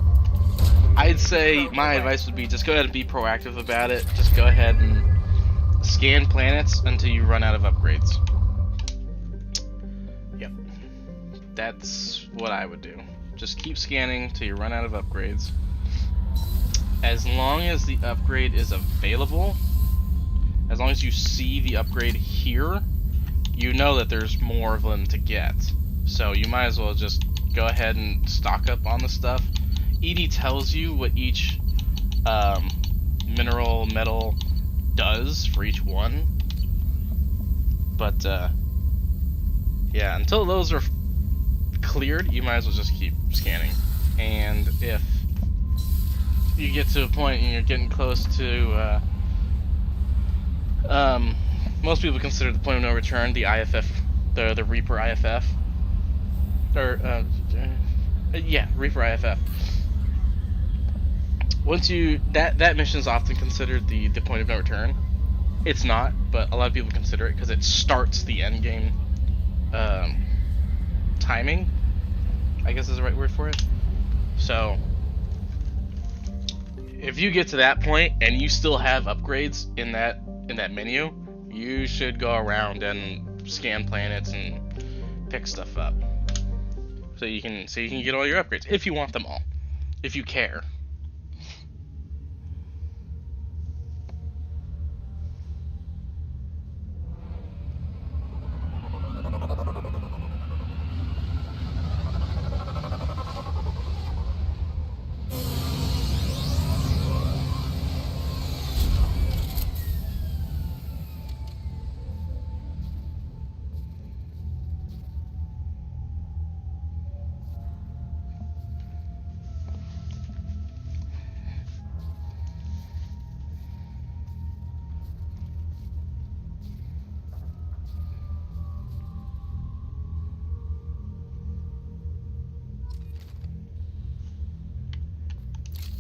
I'd say my advice would be just go ahead and be proactive about it. Just go ahead and scan planets until you run out of upgrades. Yep. That's what I would do. Just keep scanning till you run out of upgrades. As long as the upgrade is available, as long as you see the upgrade here, you know that there's more of them to get. So you might as well just go ahead and stock up on the stuff. ED tells you what each mineral, metal does for each one. But yeah, until those are cleared, you might as well just keep scanning. And if you get to a point and you're getting close to most people consider the point of no return the IFF, the Reaper IFF, or yeah, Reaper IFF. Once you that mission is often considered the point of no return. It's not, but a lot of people consider it because it starts the end game timing, I guess is the right word for it. So if you get to that point and you still have upgrades in that menu, you should go around and scan planets and pick stuff up. So you can get all your upgrades if you want them all. If you care.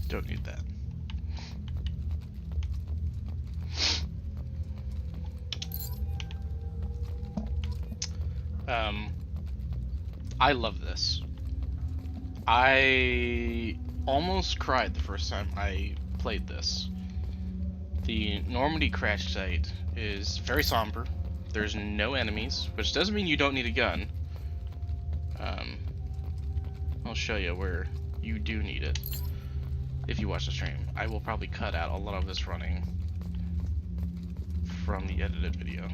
Don't need that. I love this. I almost cried the first time I played this. The Normandy crash site is very somber. There's no enemies, which doesn't mean you don't need a gun. I'll show you where you do need it. If you watch the stream, I will probably cut out a lot of this running from the edited video.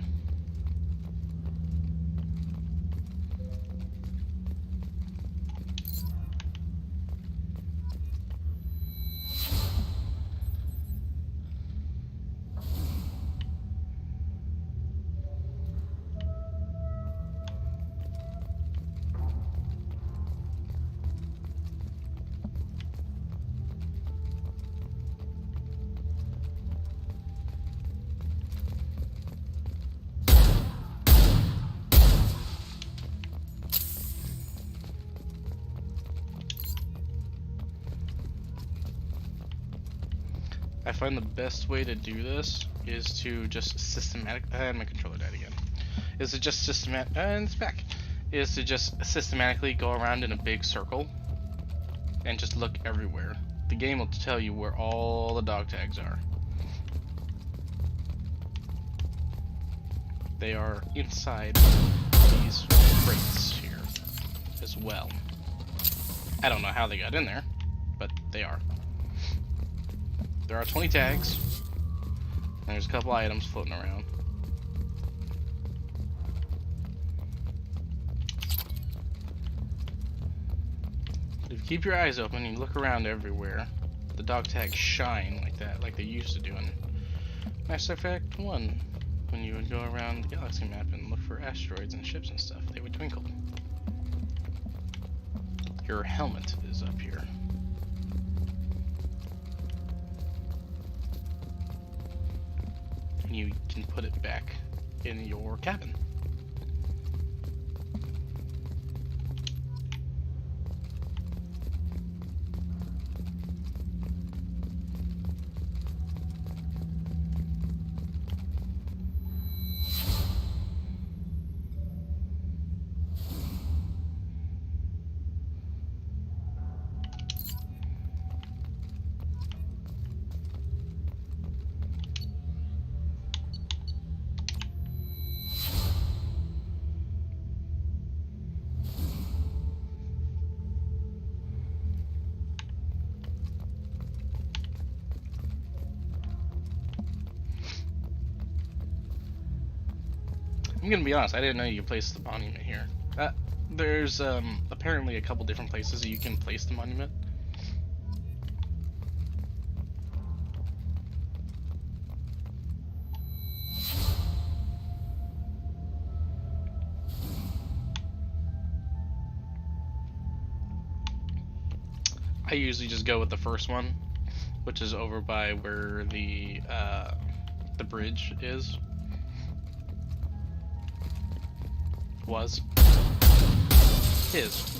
I find the best way to do this is to just my controller died again. Is to just and it's back. Is to just systematically go around in a big circle and just look everywhere. The game will tell you where all the dog tags are. They are inside these crates here as well. I don't know how they got in there, but they are. There are 20 tags. There's a couple items floating around. If you keep your eyes open, you look around everywhere. The dog tags shine like that, like they used to do in Mass Effect 1. When you would go around the galaxy map and look for asteroids and ships and stuff, they would twinkle. Your helmet is up here. And you can put it back in your cabin. I'm gonna be honest, I didn't know you could place the monument here. There's apparently a couple different places that you can place the monument. I usually just go with the first one, which is over by where the bridge is. Was his.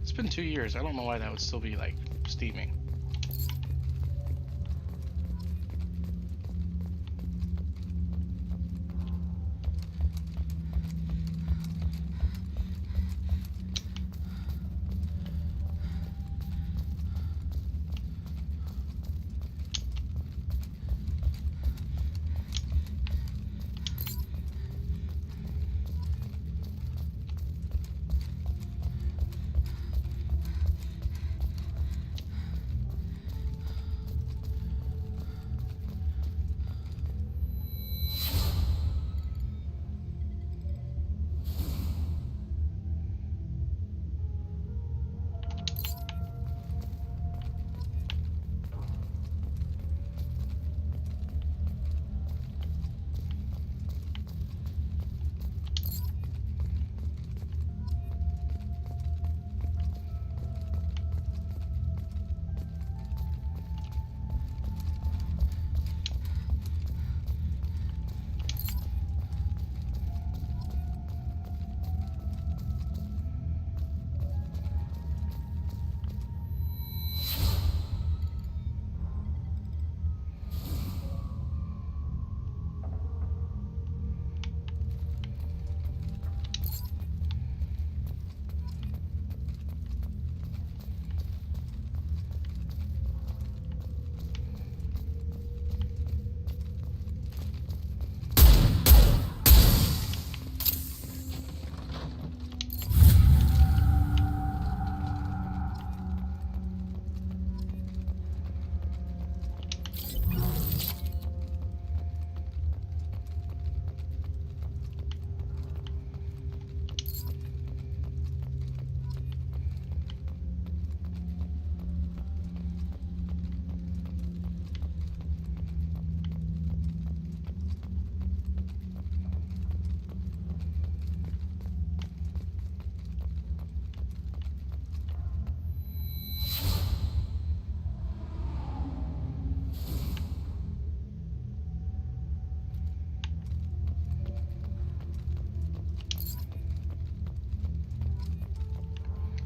It's been 2 years. I don't know why that would still be like steaming.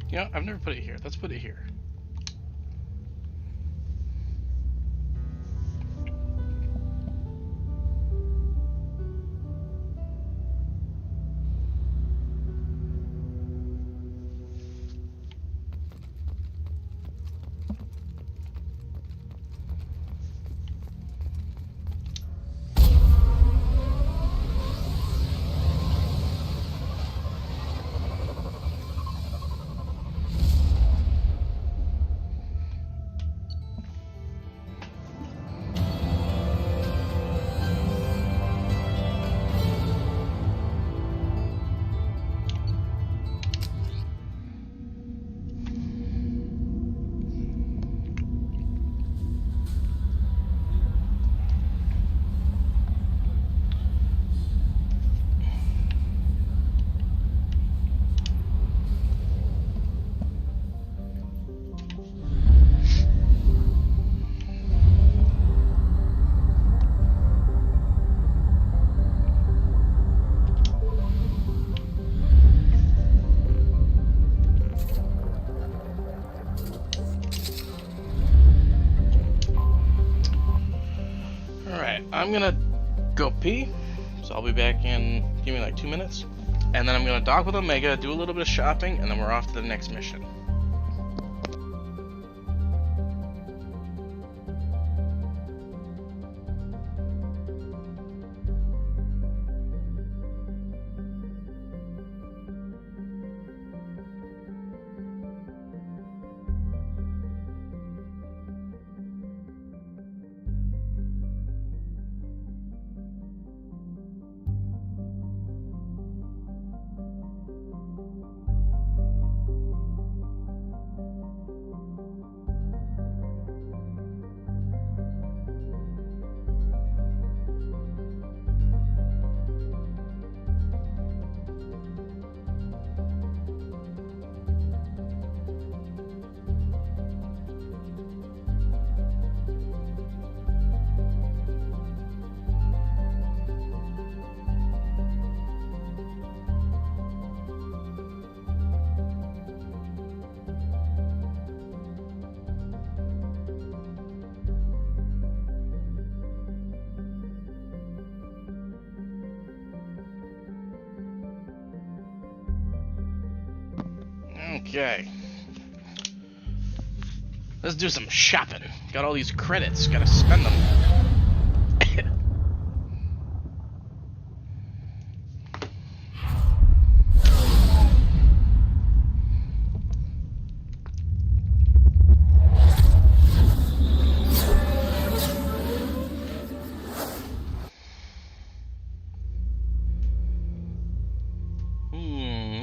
You know, I've never put it here. Let's put it here. I'm gonna go pee, so I'll be back in, give me like 2 minutes, and then I'm gonna dock with Omega, do a little bit of shopping, and then we're off to the next mission. Okay. Let's do some shopping. Got all these credits, gotta spend them.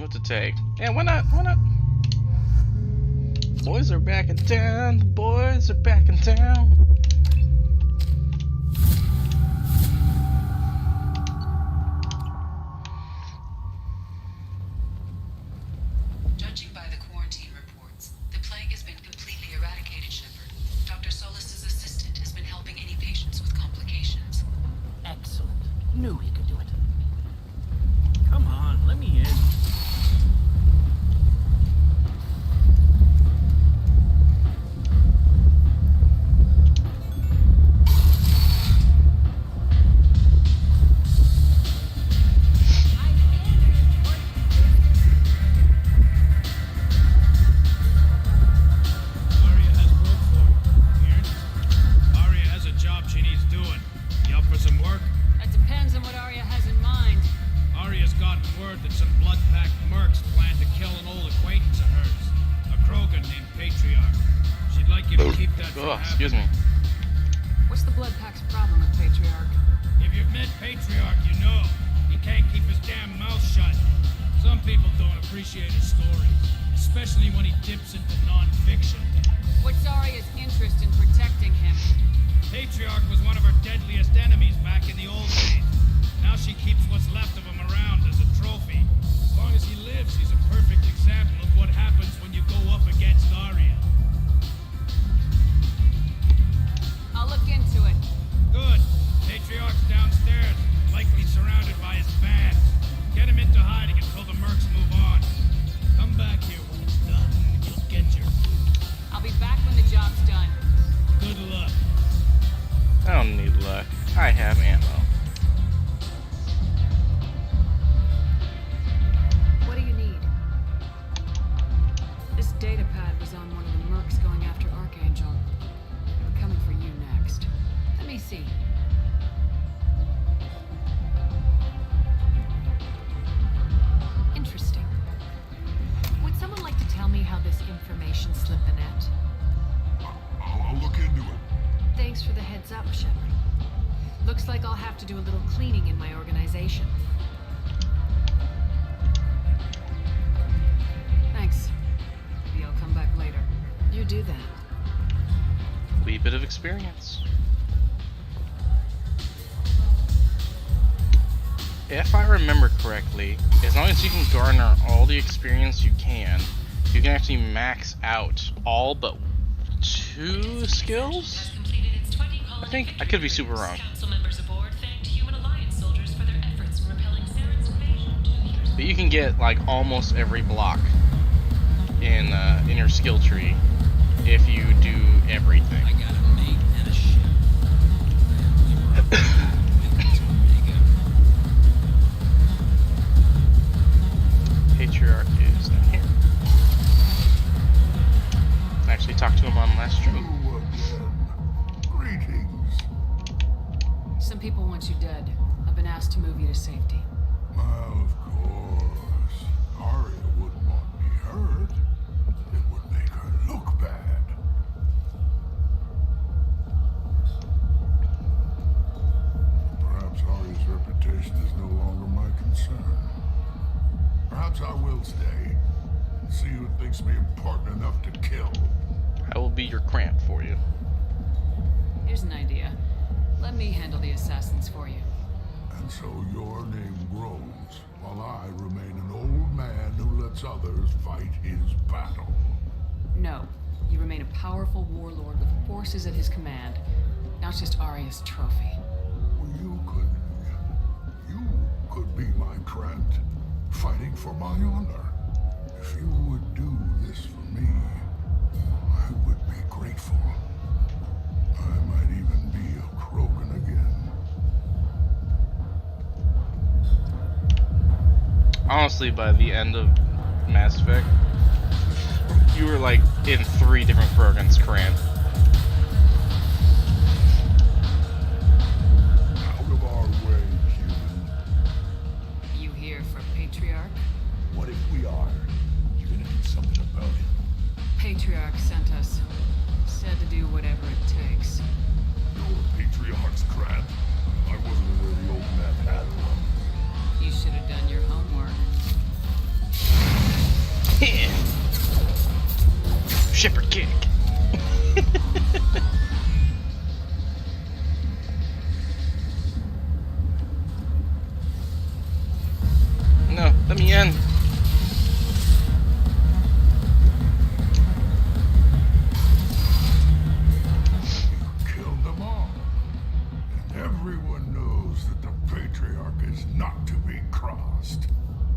What to take? Yeah, why not? Why not? Boys are back in town. The boys are back in town. Judging by the quarantine reports, the plague has been completely eradicated, Shepard. Dr. Solis's assistant has been helping any patients with complications. Excellent. Knew he could do it. Come on, let me in. Excuse me. What's the Blood Pack's problem with Patriarch? If you've met Patriarch, you know he can't keep his damn mouth shut. Some people don't appreciate his stories, especially when he dips into non-fiction. What's Aria's interest in protecting him? Patriarch was one of her deadliest enemies back in the old days. Now she keeps what's left of him around as a trophy. As long as he lives, he's a perfect example of what happens when you go up against Aria. I'll look into it. Good. Patriarch's downstairs, likely surrounded by his fans. Get him into hiding until the mercs move on. Come back here when it's done, and you'll get your... I'll be back when the job's done. Good luck. I don't need luck. I have ammo. What do you need? This data pad was on one of the mercs going after Archangel. We're coming for you next. Let me see. Interesting. Would someone like to tell me how this information slipped the net? I'll look into it. Thanks for the heads up, Shepard. Looks like I'll have to do a little cleaning in my organization. Thanks. Maybe I'll come back later. You do that. Wee bit of experience. If I remember correctly, as long as you can garner all the experience you can actually max out all but 2 skills? I think I could be super wrong. But you can get like almost every block in your skill tree if you do everything. I got a mate and a ship. You again. Greetings. Some people want you dead. I've been asked to move you to safety. Well, of course. Aria wouldn't want me hurt. It would make her look bad. Perhaps Aria's reputation is no longer my concern. Perhaps I will stay and see who thinks me important enough to kill. I will be your cramp for you. Here's an idea. Let me handle the assassins for you. And so your name grows, while I remain an old man who lets others fight his battle. No. You remain a powerful warlord with forces at his command. Not just Aria's trophy. Well, you could be my friend, fighting for my honor. If you would do this for me, I would be grateful. I might even be a Krogan again. Honestly, by the end of Mass Effect, you were like in 3 different Krogans, cramp. Out of our way, human. You here for Patriarch? What if we are? You're gonna do something about it. Patriarch sent us. Said to do whatever it takes. You're Patriarch's crap. I wasn't aware the old man had one. You should have done your homework. Shepherd kick. No, let me in. Killed them all. And everyone knows that the Patriarch is not to be crossed.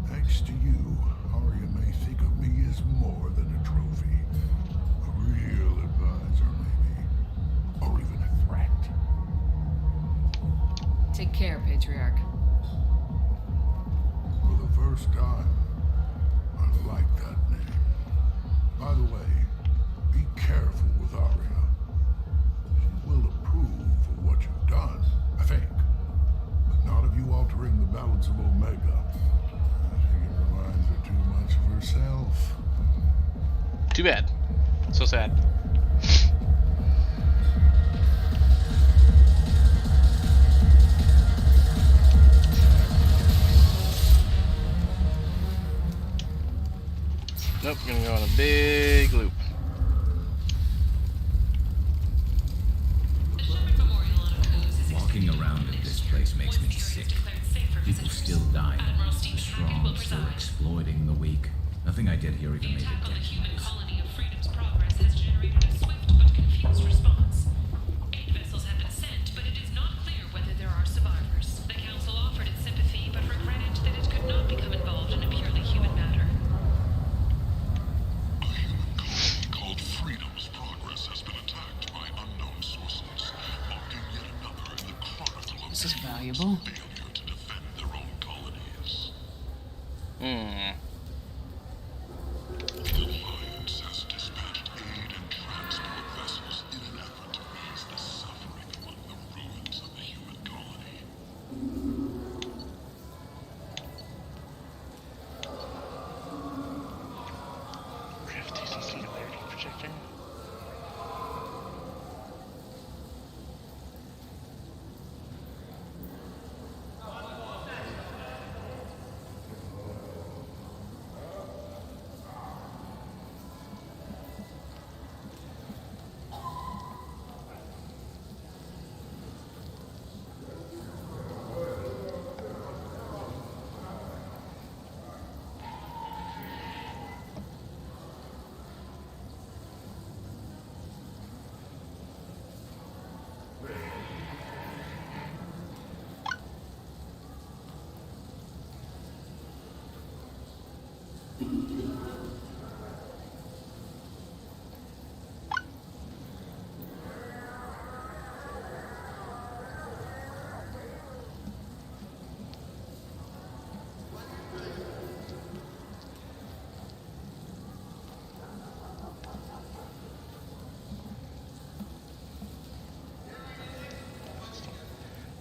Thanks to you, Aria may think of me as more than a trophy. A real advisor, maybe. Or even a threat. Take care, Patriarch. For the first time, I like that name. By the way, be careful with Aria. She will approve of what you've done, I think. But not of you altering the balance of Omega. I think it reminds her too much of herself. Too bad. So sad. Nope, gonna go on a big loop. Walking around in this place makes me sick. People still dying. The strong still exploiting the weak. Nothing I did here even made a dent. Colony of Freedom's Progress has generated a swift but confused response. 8 vessels have been sent, but it is not clear whether there are survivors. The Council offered its sympathy, but regretted that it could not become involved in a purely human matter. A human colony called Freedom's Progress has been attacked by unknown sources, marking yet another in the chronicle of This is valuable. failure to defend their own colonies. The Alliance has dispatched aid and transport vessels in an effort to ease the suffering among the ruins of the human colony. Gravitation singularity projector.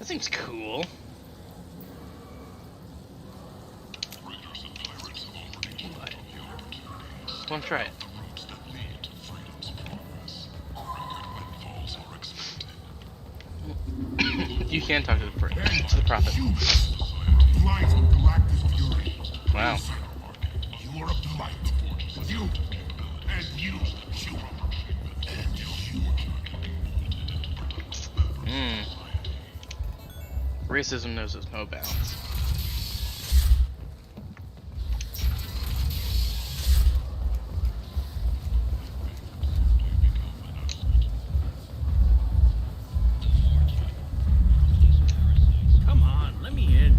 That seems cool. Want to try it? You can talk to the prophet. Wow. You are of the light. You and you. Racism knows there's no bounds. Come on, let me in.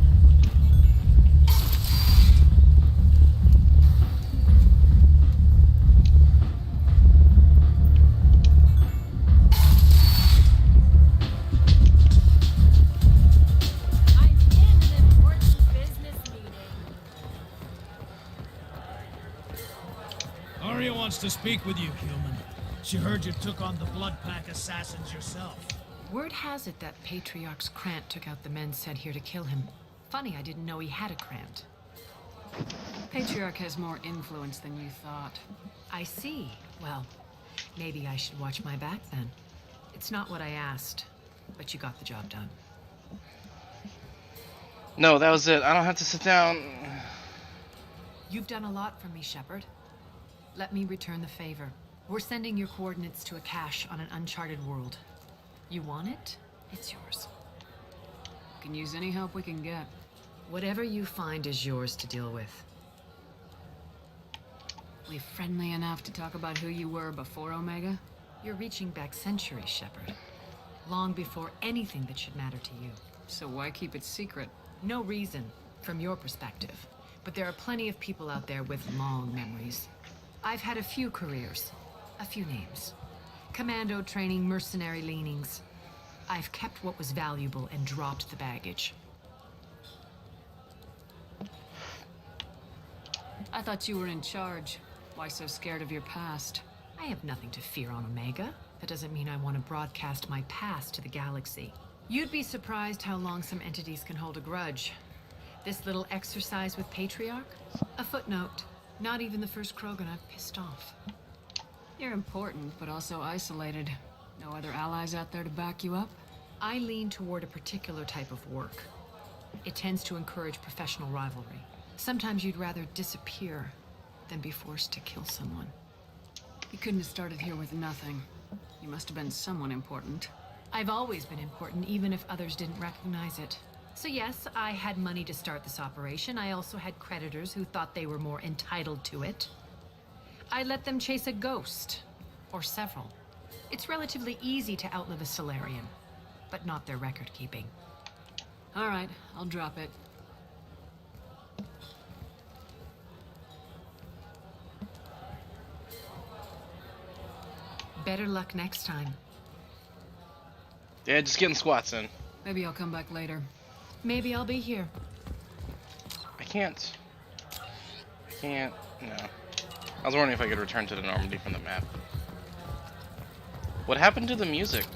Aria wants to speak with you, human. She heard you took on the Blood Pack assassins yourself. Word has it that Patriarch's Krant took out the men sent here to kill him. Funny, I didn't know he had a Krant. Patriarch has more influence than you thought. I see. Well, maybe I should watch my back then. It's not what I asked, but you got the job done. No, that was it. I don't have to sit down. You've done a lot for me, Shepard. Let me return the favor. We're sending your coordinates to a cache on an uncharted world. You want it? It's yours. Can use any help we can get. Whatever you find is yours to deal with. We friendly enough to talk about who you were before Omega? You're reaching back centuries, Shepard. Long before anything that should matter to you. So why keep it secret? No reason, from your perspective. But there are plenty of people out there with long memories. I've had a few careers, a few names. Commando training, mercenary leanings. I've kept what was valuable and dropped the baggage. I thought you were in charge. Why so scared of your past? I have nothing to fear on Omega. That doesn't mean I want to broadcast my past to the galaxy. You'd be surprised how long some entities can hold a grudge. This little exercise with Patriarch? A footnote. Not even the first Krogan I've pissed off. You're important, but also isolated. No other allies out there to back you up? I lean toward a particular type of work. It tends to encourage professional rivalry. Sometimes you'd rather disappear than be forced to kill someone. You couldn't have started here with nothing. You must have been someone important. I've always been important, even if others didn't recognize it. So yes, I had money to start this operation. I also had creditors who thought they were more entitled to it. I let them chase a ghost, or several. It's relatively easy to outlive a Solarian, but not their record keeping. All right, I'll drop it. Better luck next time. Yeah, just getting squats in. Maybe I'll come back later. Maybe I'll be here. I can't. No. I was wondering if I could return to the Normandy from the map. What happened to the music?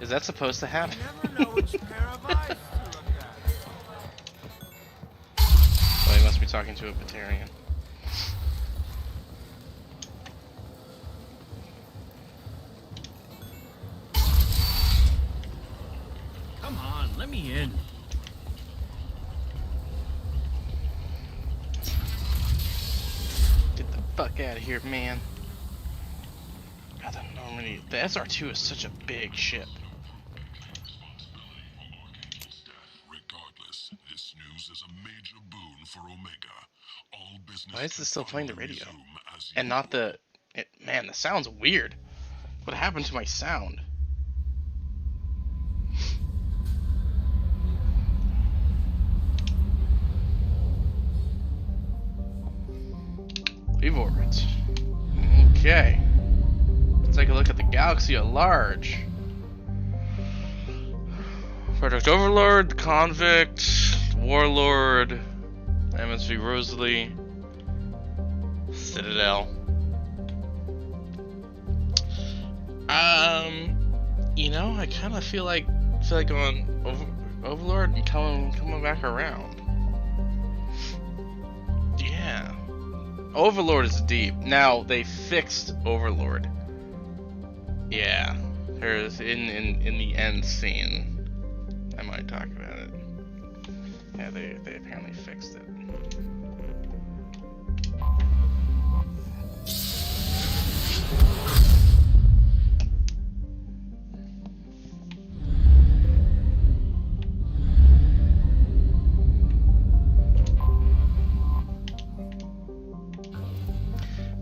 Is that supposed to happen? Never know which pair of eyes to look at. Well, he must be talking to a Batarian. Come on, let me in. Get the fuck out of here, man. God, the Normandy. The SR-2 is such a big ship. Regardless, this news is a major boon for Omega. All business. Why is this still playing the radio? And not the... man, the sound's weird. What happened to my sound? Leave orbit. Okay. Let's take a look at the galaxy at large. Project Overlord, the Convict, the Warlord, MSV Rosalie, Citadel. You know, know, I kind of feel like going Overlord and coming back around. Yeah, Overlord is deep. Now they fixed Overlord. Yeah, there's in the end scene. I might talk about it. Yeah, they apparently fixed it.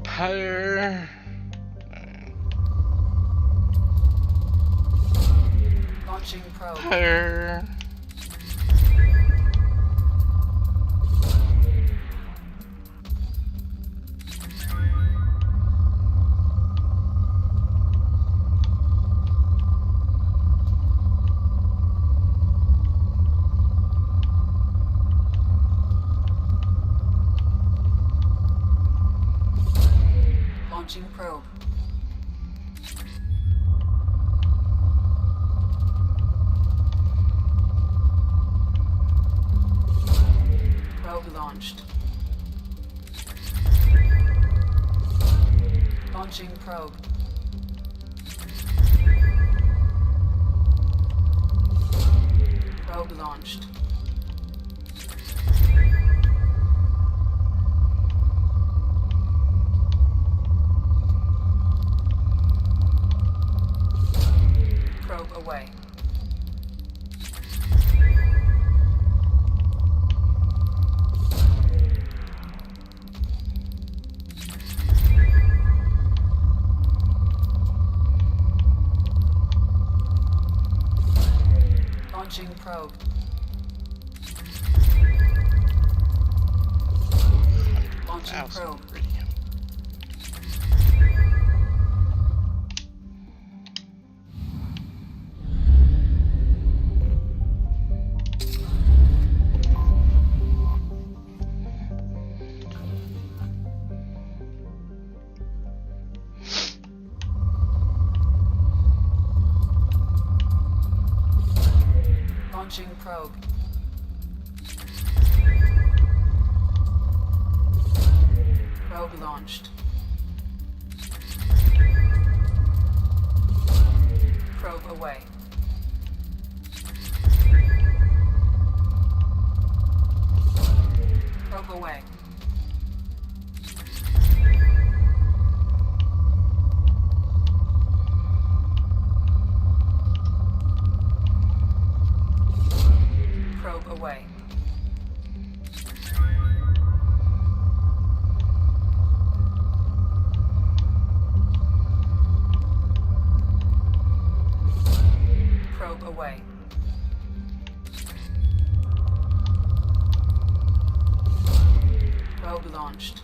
Power. Launching probe. Power. Launching probe. Probe launched. Launching probe. Probe launched. Probe away. Launching probe. Launching probe. Launching probe. Probe launched. Probe away. Probe away. Probe away. Probe away. Probe launched.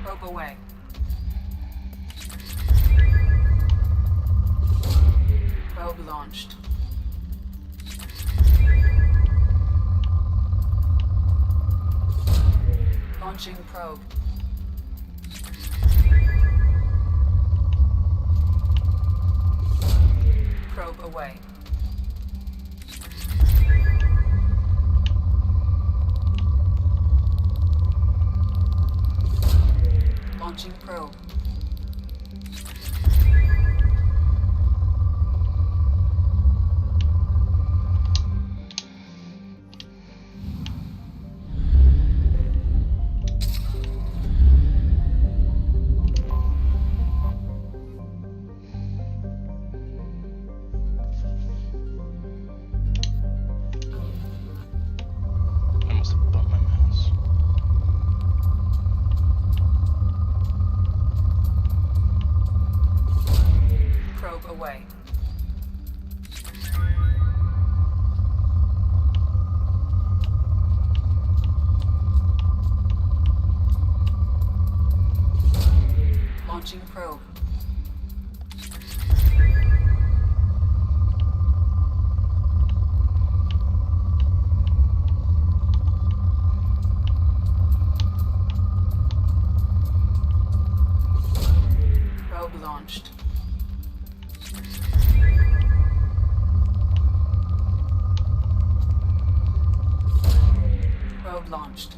Probe away. Probe launched. Launching probe. Probe away. Launching probe. I must have bumped my mouse. Probe away. Launching probe. Probe launched.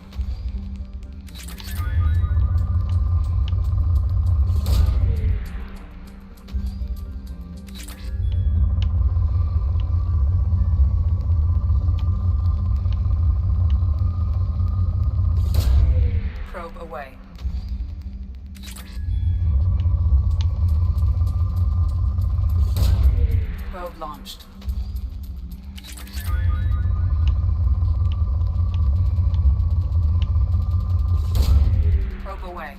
Probe away. Probe launched. Probe away.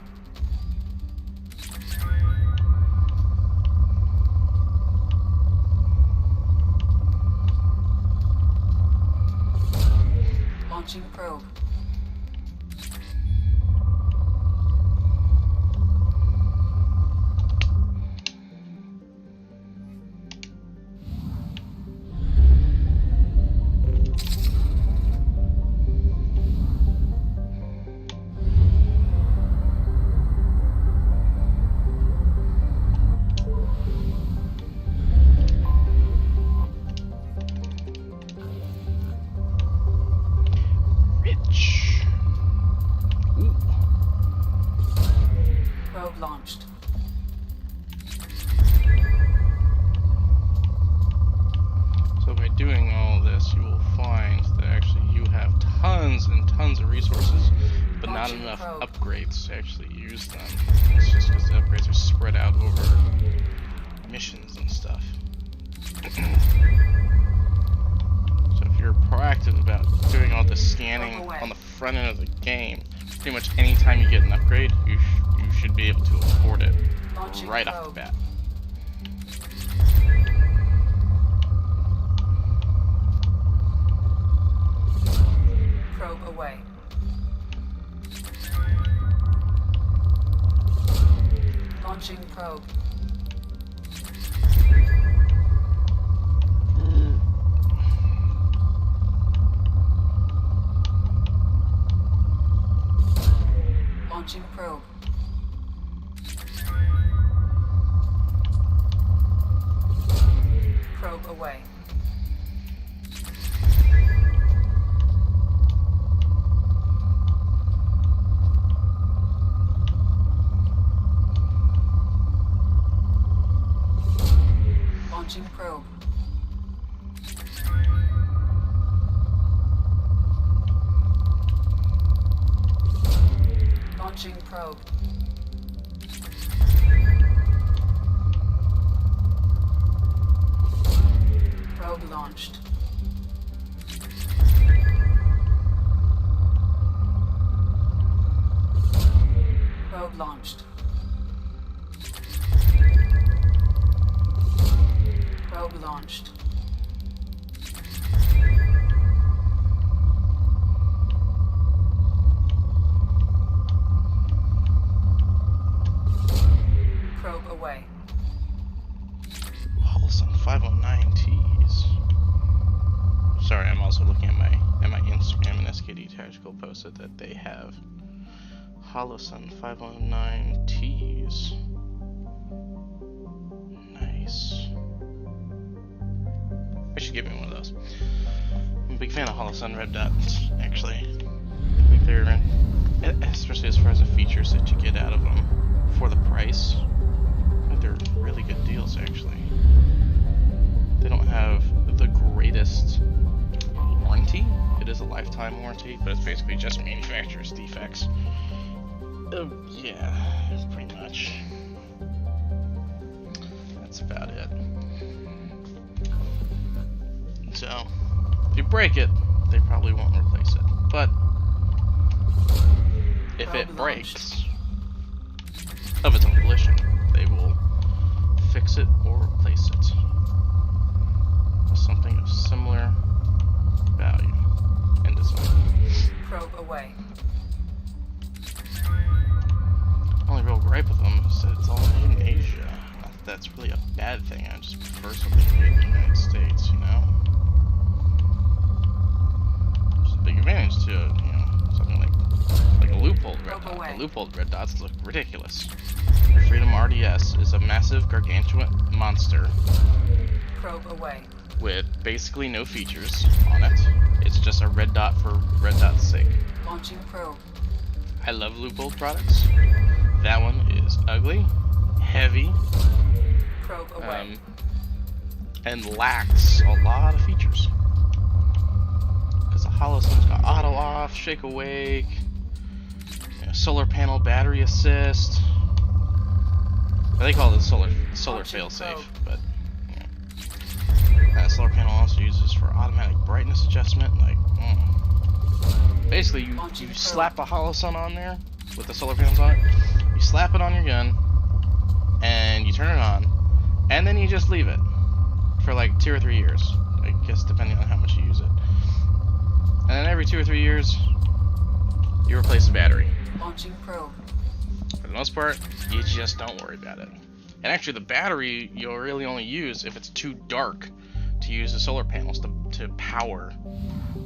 Launching probe. Probe launched. So by doing all this, you will find that actually you have tons and tons of resources, but not enough upgrades to actually use them. It's just because the upgrades are spread out over missions and stuff. So if you're proactive about doing all the scanning on the front end of the game, pretty much any time you get an upgrade, you should be able to afford it right off the bat. Probe away. Launching probe. Launching probe. Probe away. Launching probe. Launching probe. Probe launched. Probe launched. Probe launched. Probe away. Holosun 509Ts. Sorry, I'm also looking at my Instagram, and SKD Tactical posted that they have Holosun 509Ts. Nice. I should give me one of those. I'm a big fan of Holosun red dots, actually. I think they're, especially as far as the features that you get out of them for the price, I think they're really good deals, actually. They don't have the greatest warranty. It is a lifetime warranty, but it's basically just manufacturer's defects. Yeah, pretty much. That's about it. So, if you break it, they probably won't replace it. But if it breaks of its own volition, they will fix it or replace it with something of similar value and design. Probe away. Only real gripe with them is that it's all made in Asia. Not that that's really a bad thing. I just prefer something made in the United States, you know? There's a big advantage to, you know, something like a loophole red dot. The loophole red dots look ridiculous. The Freedom RDS is a massive gargantuan monster. Probe away. With basically no features on it. It's just a red dot for red dot's sake. Launching probe. I love Loophole products. That one is ugly, heavy, Probe away. And lacks a lot of features. Because the Holosun's got auto off, shake awake, solar panel battery assist. They call it solar failsafe, but solar panel also uses for automatic brightness adjustment. Like, basically, you slap a Holosun on there with the solar panels on it. You slap it on your gun, and you turn it on, and then you just leave it for like 2 or 3 years. I guess depending on how much you use it. And then every 2 or 3 years, you replace the battery. Launching probe. For the most part, you just don't worry about it. And actually, the battery you'll really only use if it's too dark to use the solar panels to power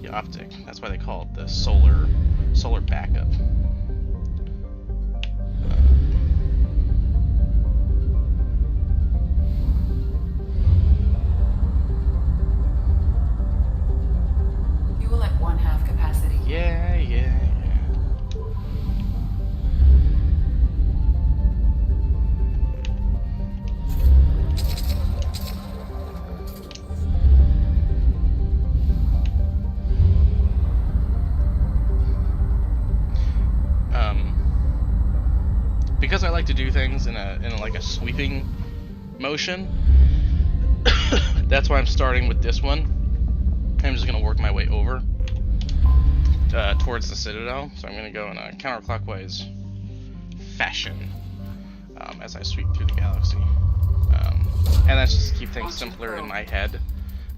the optic. That's why they call it the solar backup. You will at 1/2 capacity. Yeah. Because I like to do things in a sweeping motion, that's why I'm starting with this one. I'm just gonna work my way over towards the Citadel, so I'm gonna go in a counterclockwise fashion as I sweep through the galaxy, and that's just to keep things simpler in my head.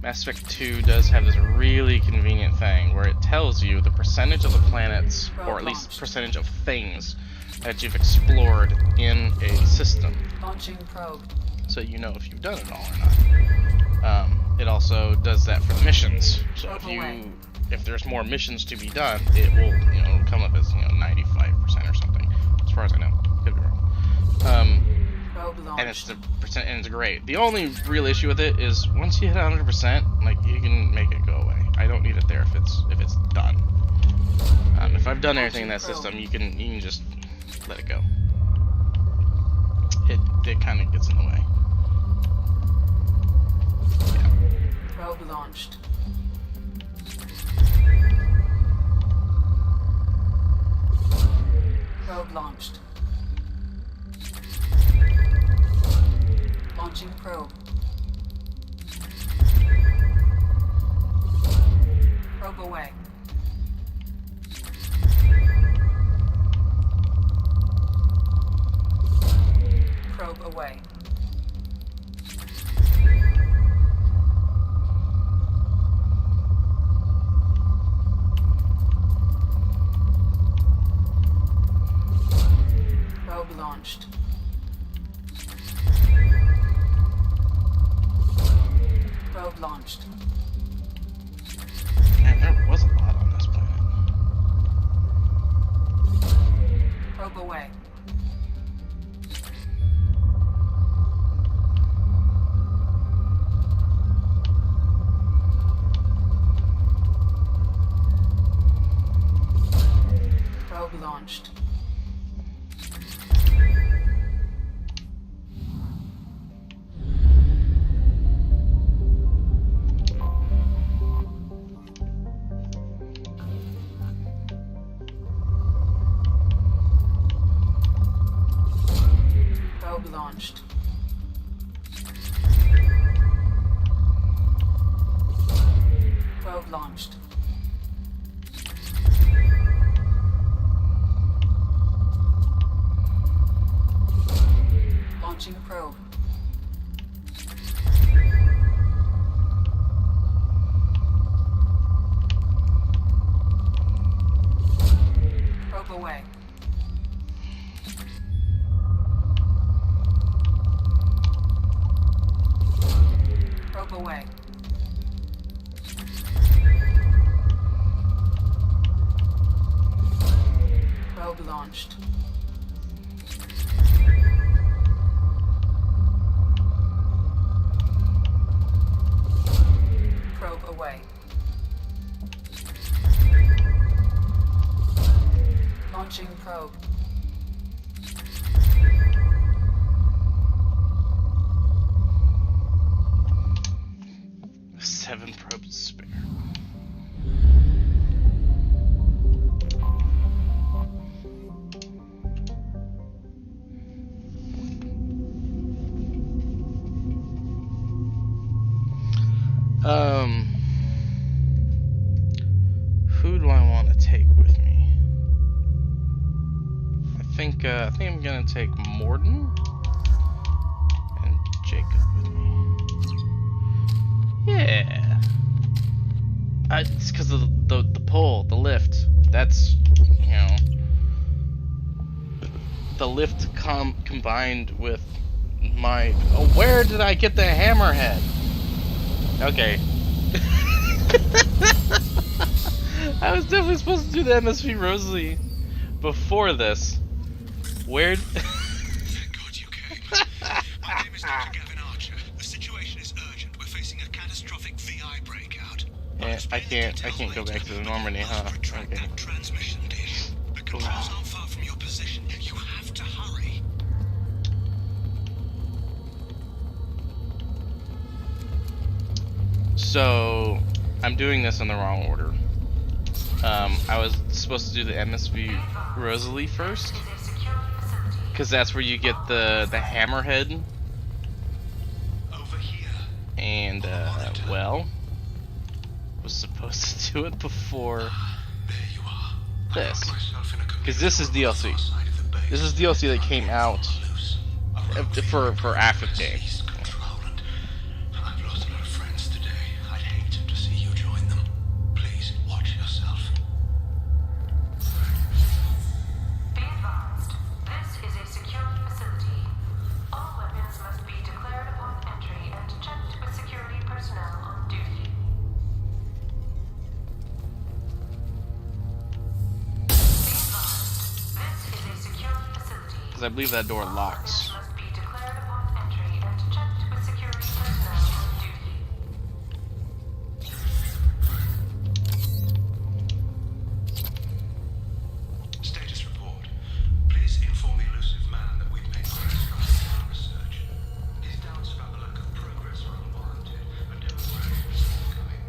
Mass Effect 2 does have this really convenient thing where it tells you the percentage of the planets, or at least percentage of things that you've explored in a system. Launching probe. So you know if you've done it all or not. It also does that for the missions. So if there's more missions to be done, it will come up as 95% or something, as far as I know. Could be wrong. And it's great. The only real issue with it is once you hit 100%, like, you can make it go away. I don't need it there if it's done. If I've done everything in that system, you can just let it go. It kind of gets in the way. Yeah. Probe launched. Probe launched. Launching probe. Probe away. Probe away. Probe launched. Probe launched. Man, there was a lot on this planet. Probe away. Probe launched. Probe launched. Probe launched. Launching probe. Probe away. Probe away. Probe launched. Probe away. Launching probe. Seven probes to spare. Who do I want to take with me? I think I'm gonna take Mordin and Jacob with me. Yeah. It's because of the pull, the lift. That's, you know, the lift combined with my. Oh, where did I get the hammerhead? Okay. I was definitely supposed to do the MSV Rosalie before this. Where? Thank God you came. My name is Dr. Gavin Archer. The situation is urgent. We're facing a catastrophic VI breakout. Yeah, I can't go back to the Normandy, huh? Okay. Transmission dish. The controls aren't far from your position. You have to hurry. So, I'm doing this in the wrong order. I was supposed to do the MSV Rosalie first, because that's where you get the hammerhead. Over here. And well, was supposed to do it before this, because this is DLC. This is DLC that came out for active game. I've lost a lot of friends today. I'd hate to see you join them. Please watch yourself. Be advised, this is a secure facility. All weapons must be declared upon entry and checked with security personnel on duty. Be advised, this is a secure facility. Because I believe that door locks. Must be declared upon entry and checked with security personnel on duty. Status report. Please inform the elusive man that we've made progress on our research. His doubts about the lack of progress are unwarranted. A demonstration is forthcoming.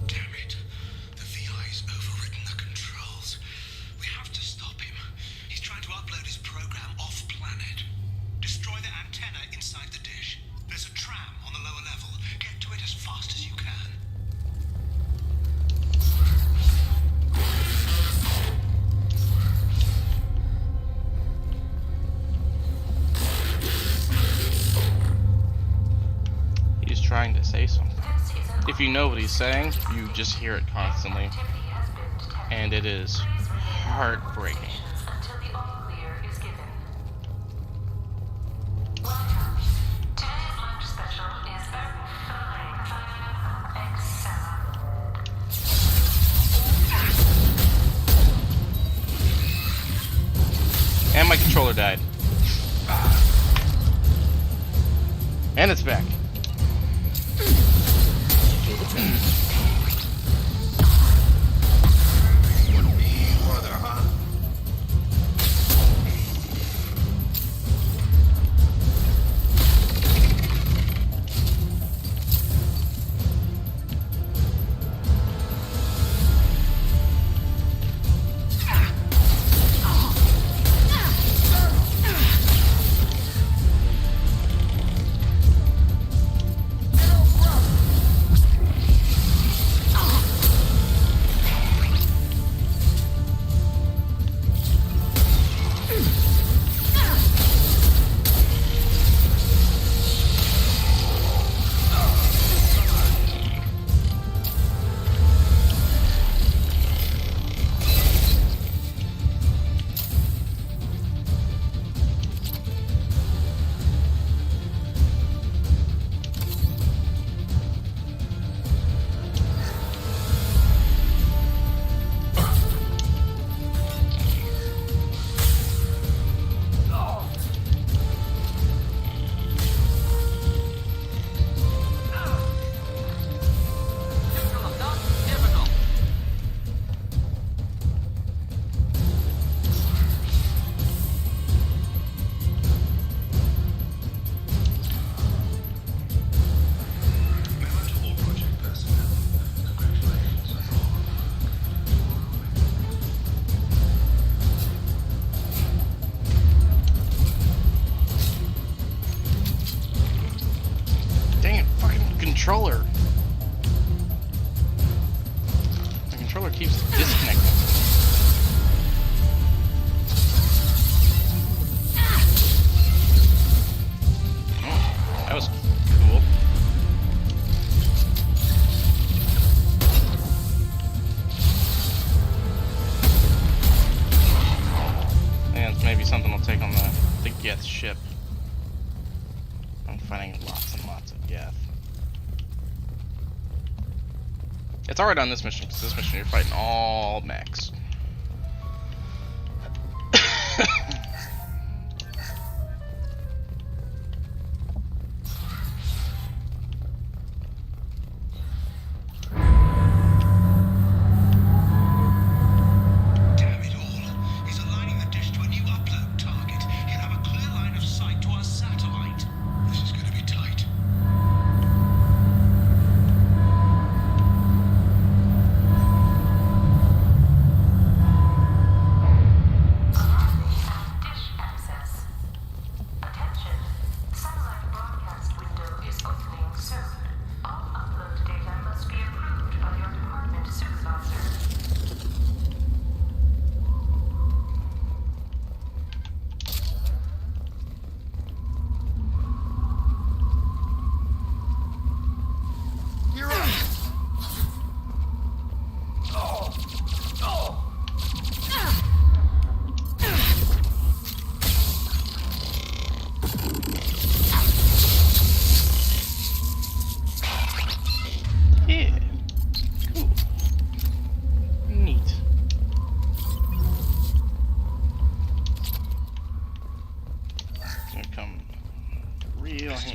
Damn it. The VI's overridden the controls. We have to stop him. He's trying to upload his program off-planet. Destroy the antenna inside the dish. There's a tram on the lower level. Get to it as fast as you can. He's trying to say something. If you know what he's saying, you just hear it constantly. And it is heartbreaking. Until the all clear is given. Welcome. Today's lunch special is And my controller died. And it's back. controller. The controller keeps disconnecting. Oh, that was cool. And maybe something will take on the Geth ship. I'm finding lots and lots of Geth. It's alright on this mission, because this mission you're fighting all mechs.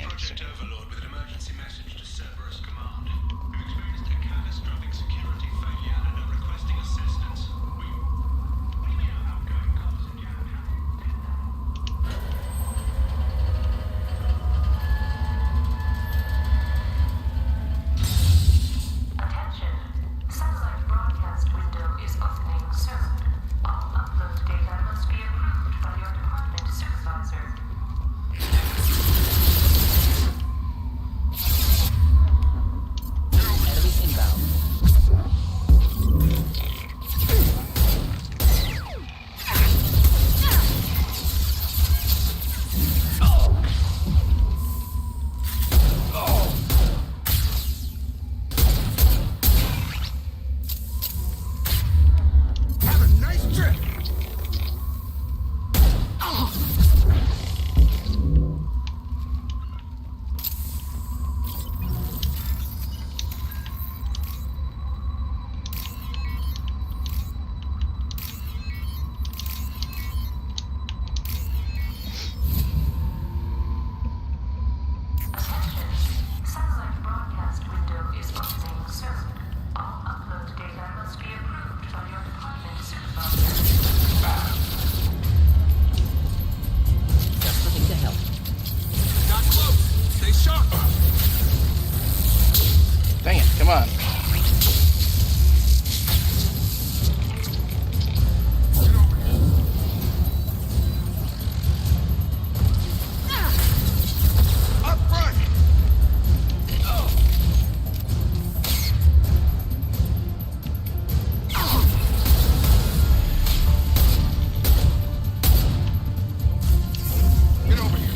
Project Overlord with an emergency message to Cerberus Command. We've experienced a catastrophic security failure and are requesting assistance. What do you mean our outgoing comms and jam Attention. Satellite broadcast window is opening soon. All upload data must be approved by your department supervisor. Enemies inbound. Have a nice trip. Satellite broadcast window is opening soon. All upload data must be approved by your department supervisor. Just looking to help. Not close. Stay sharp. Dang it, come on. Up front. Get over here.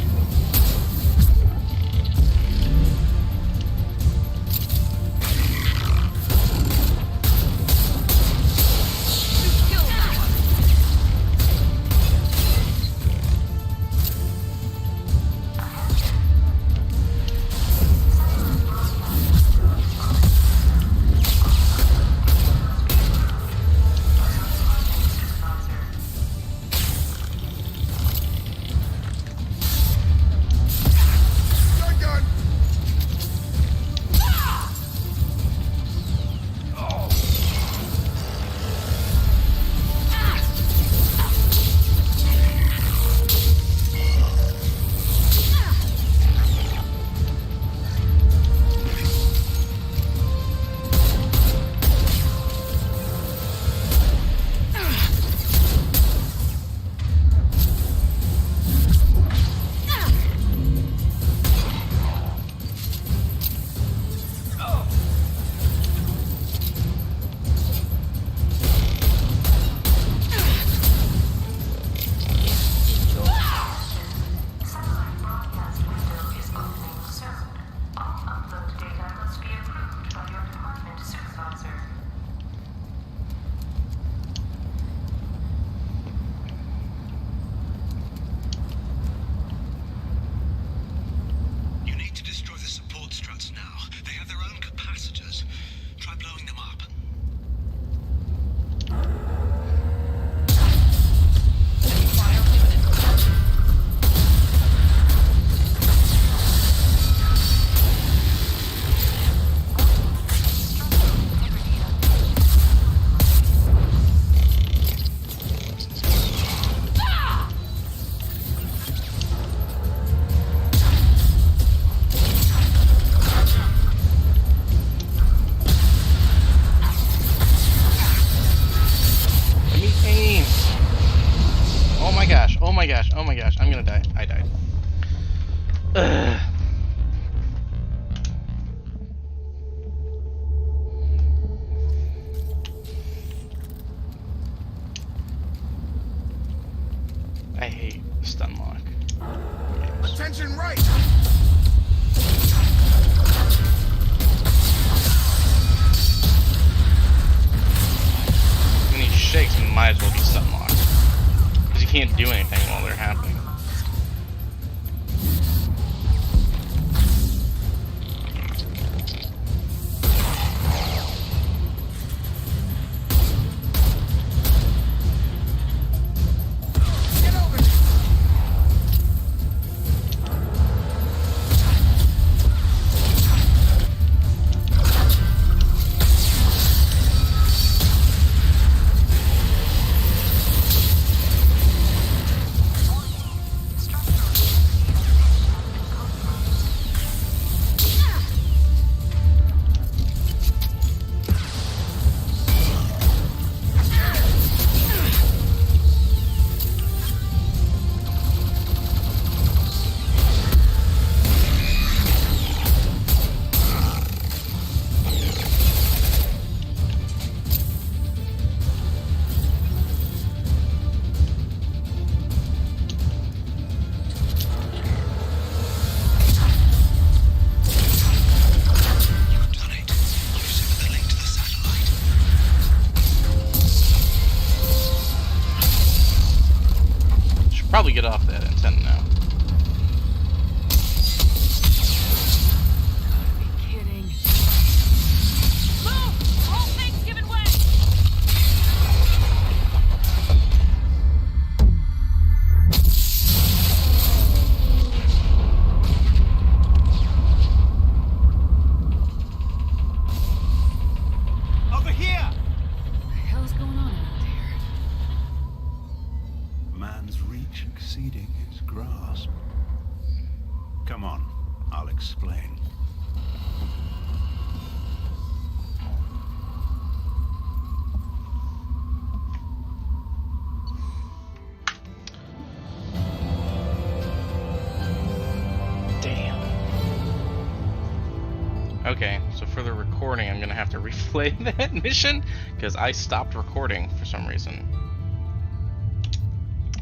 Okay, so for the recording, I'm gonna have to replay that mission because I stopped recording for some reason.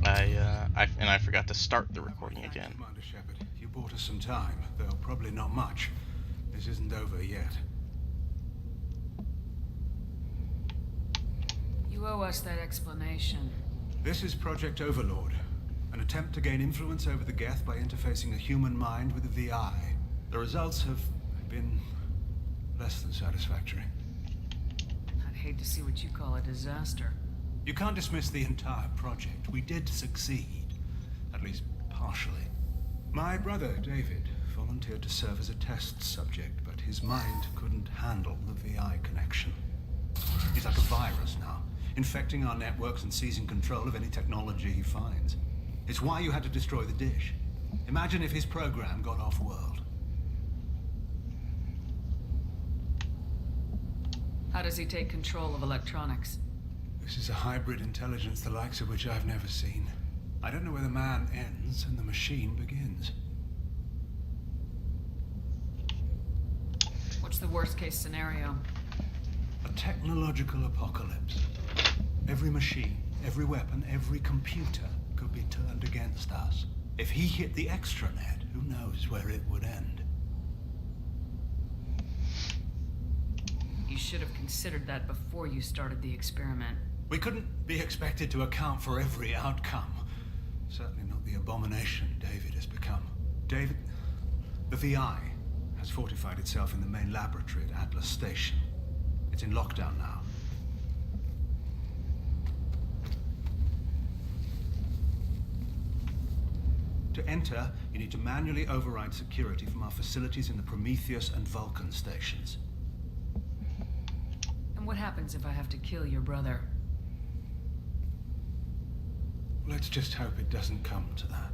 I forgot to start the recording again. Commander Shepard, you bought us some time, though probably not much. This isn't over yet. You owe us that explanation. This is Project Overlord, an attempt to gain influence over the Geth by interfacing a human mind with a VI. The results have been less than satisfactory. I'd hate to see what you call a disaster. You can't dismiss the entire project. We did succeed, at least partially. My brother, David, volunteered to serve as a test subject, but his mind couldn't handle the VI connection. He's like a virus now, infecting our networks and seizing control of any technology he finds. It's why you had to destroy the dish. Imagine if his program got off-world. How does he take control of electronics? This is a hybrid intelligence the likes of which I've never seen. I don't know where the man ends and the machine begins. What's the worst-case scenario? A technological apocalypse. Every machine, every weapon, every computer could be turned against us. If he hit the extranet, who knows where it would end? You should have considered that before you started the experiment. We couldn't be expected to account for every outcome. Certainly not the abomination David has become. David, the VI has fortified itself in the main laboratory at Atlas Station. It's in lockdown now. To enter, you need to manually override security from our facilities in the Prometheus and Vulcan stations. And what happens if I have to kill your brother? Let's just hope it doesn't come to that.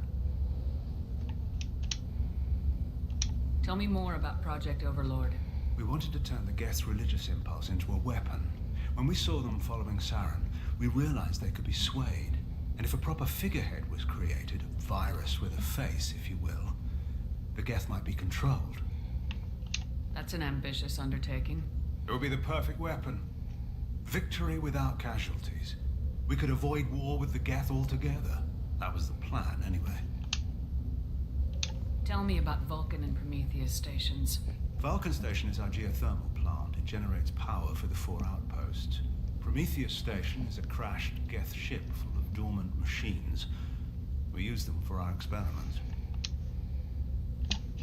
Tell me more about Project Overlord. We wanted to turn the Geth's religious impulse into a weapon. When we saw them following Saren, we realized they could be swayed. And if a proper figurehead was created, a virus with a face, if you will, the Geth might be controlled. That's an ambitious undertaking. It would be the perfect weapon. Victory without casualties. We could avoid war with the Geth altogether. That was the plan, anyway. Tell me about Vulcan and Prometheus stations. Vulcan Station is our geothermal plant. It generates power for the 4 outposts. Prometheus Station is a crashed Geth ship full of dormant machines. We use them for our experiments.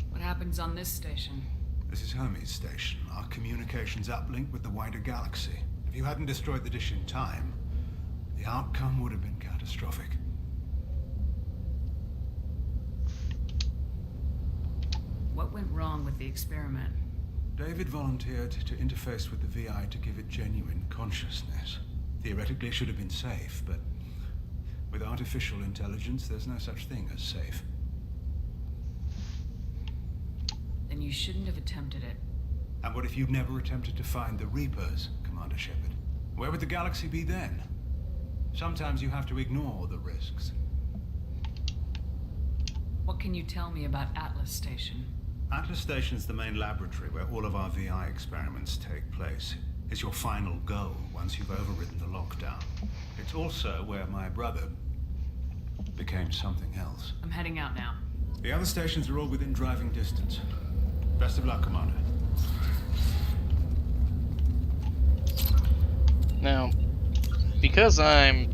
What happens on this station? This is Hermes Station, our communications uplink with the wider galaxy. If you hadn't destroyed the dish in time, the outcome would have been catastrophic. What went wrong with the experiment? David volunteered to interface with the VI to give it genuine consciousness. Theoretically, it should have been safe, but with artificial intelligence, there's no such thing as safe. Then you shouldn't have attempted it. And what if you'd never attempted to find the Reapers, Commander Shepard? Where would the galaxy be then? Sometimes you have to ignore the risks. What can you tell me about Atlas Station? Atlas Station's the main laboratory where all of our VI experiments take place. It's your final goal once you've overridden the lockdown. It's also where my brother became something else. I'm heading out now. The other stations are all within driving distance. Best of luck, Commander. Now, because I'm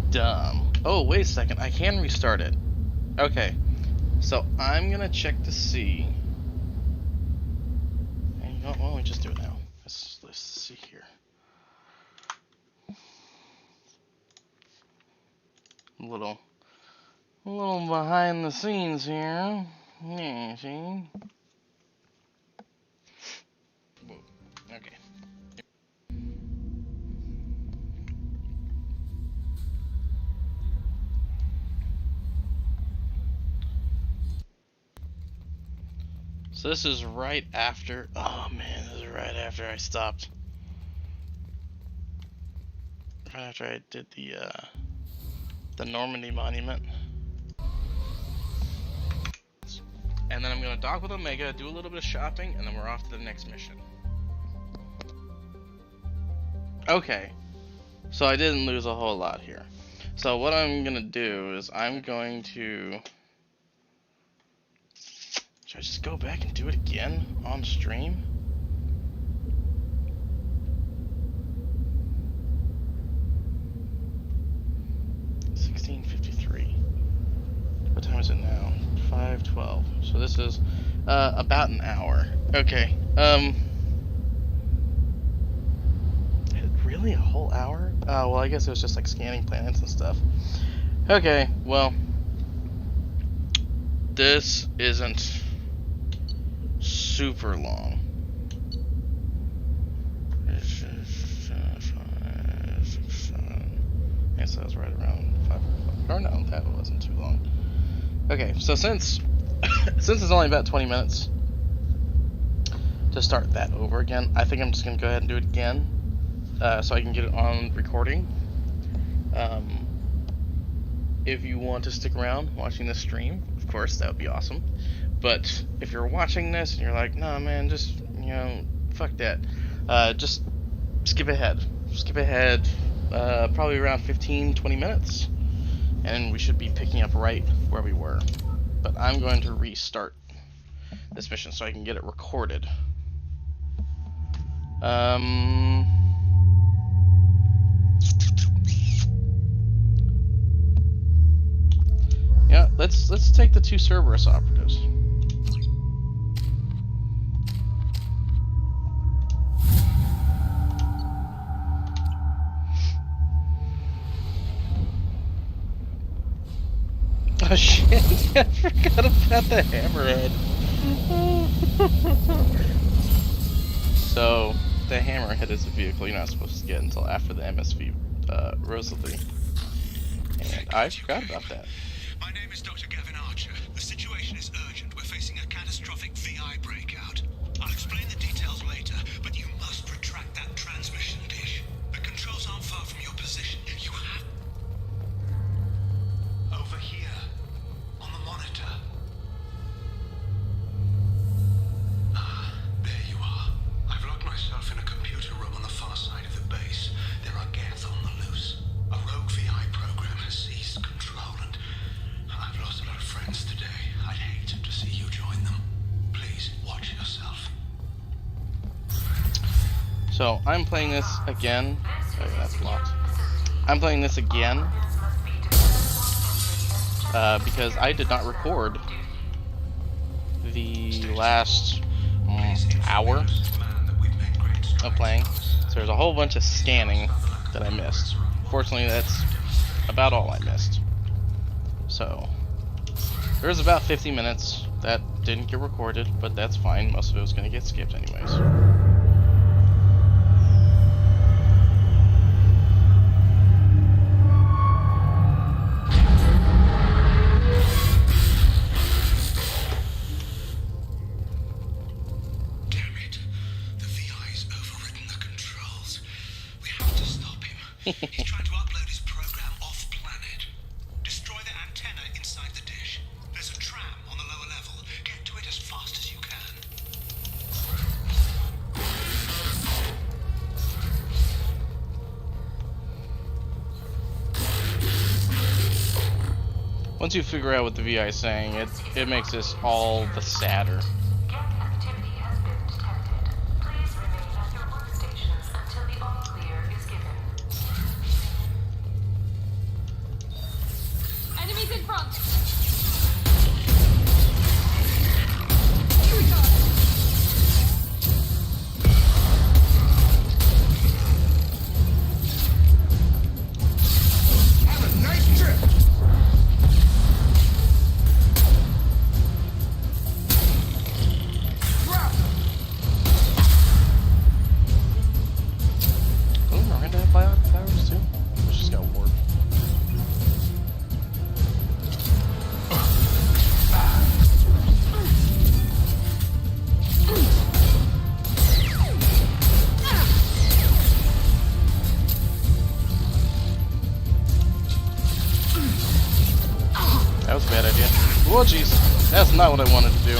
dumb... Oh, wait a second. I can restart it. Okay. So, I'm gonna check to see... And you know what? Why don't we just do it now? Let's see here. A little behind the scenes here. Yeah, see? Okay. So this is right after, oh man, this is right after I stopped. Right after I did the Normandy monument. And then I'm gonna dock with Omega, do a little bit of shopping, and then we're off to the next mission. Okay, so I didn't lose a whole lot here. So what I'm gonna do is I'm going to... Should I just go back and do it again on stream? What time is it now? 5:12. So this is about an hour. Okay. Really, a whole hour? Well, I guess it was just like scanning planets and stuff. Okay, well, this isn't super long. I guess that was right around 5 o'clock. Or no, that wasn't too long. Okay, so since it's only about 20 minutes to start that over again, I think I'm just gonna go ahead and do it again, so I can get it on recording. If you want to stick around watching this stream, of course, that would be awesome. But if you're watching this and you're like, nah, man, just, you know, fuck that, just skip ahead. Skip ahead, probably around 15-20 minutes. And we should be picking up right where we were. But I'm going to restart this mission so I can get it recorded. Yeah, let's take the 2 Cerberus operatives. Oh shit, I forgot about the hammerhead. So, the hammerhead is a vehicle you're not supposed to get until after the MSV Rosalie. And I forgot about that. My name is Dr. Gavin Archer. The situation is urgent. We're facing a catastrophic VI breakout. I'll explain the details later, but you must retract that transmission dish. The controls aren't far from your position. You have... Over here. On the monitor. Ah, there you are. I've locked myself in a computer room on the far side of the base. There are Geth on the loose. A rogue VI program has seized control, and I've lost a lot of friends today. I'd hate to see you join them. Please, watch yourself. So, I'm playing this again. Oh, yeah, that's locked. I'm playing this again because I did not record the last hour of playing. So there's a whole bunch of scanning that I missed. Fortunately, that's about all I missed. So there's about 50 minutes that didn't get recorded, but that's fine. Most of it was going to get skipped anyways. He's trying to upload his program off-planet. Destroy the antenna inside the dish. There's a tram on the lower level. Get to it as fast as you can. Once you figure out what the VI is saying, it makes this all the sadder. Enemies in front! Have a nice trip! Oh, Miranda have biotic powers too? She's got warp. That was a bad idea. Oh jeez. That's not what I wanted to do.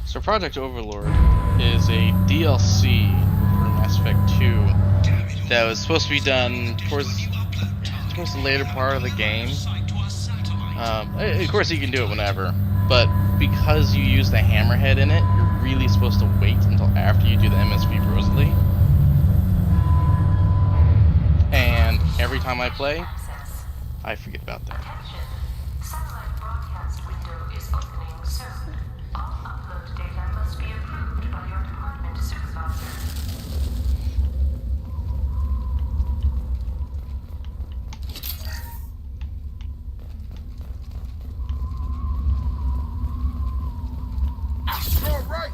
So Project Overlord is a DLC for Mass Effect 2 that was supposed to be done towards the later part of the game. Of course you can do it whenever, but because you use the hammerhead in it, you're really supposed to wait until after you do the MSV Rosalie. And every time I play, I forget about that. Satellite broadcast window is opening soon. All upload data must be approved by your department supervisor. You're right.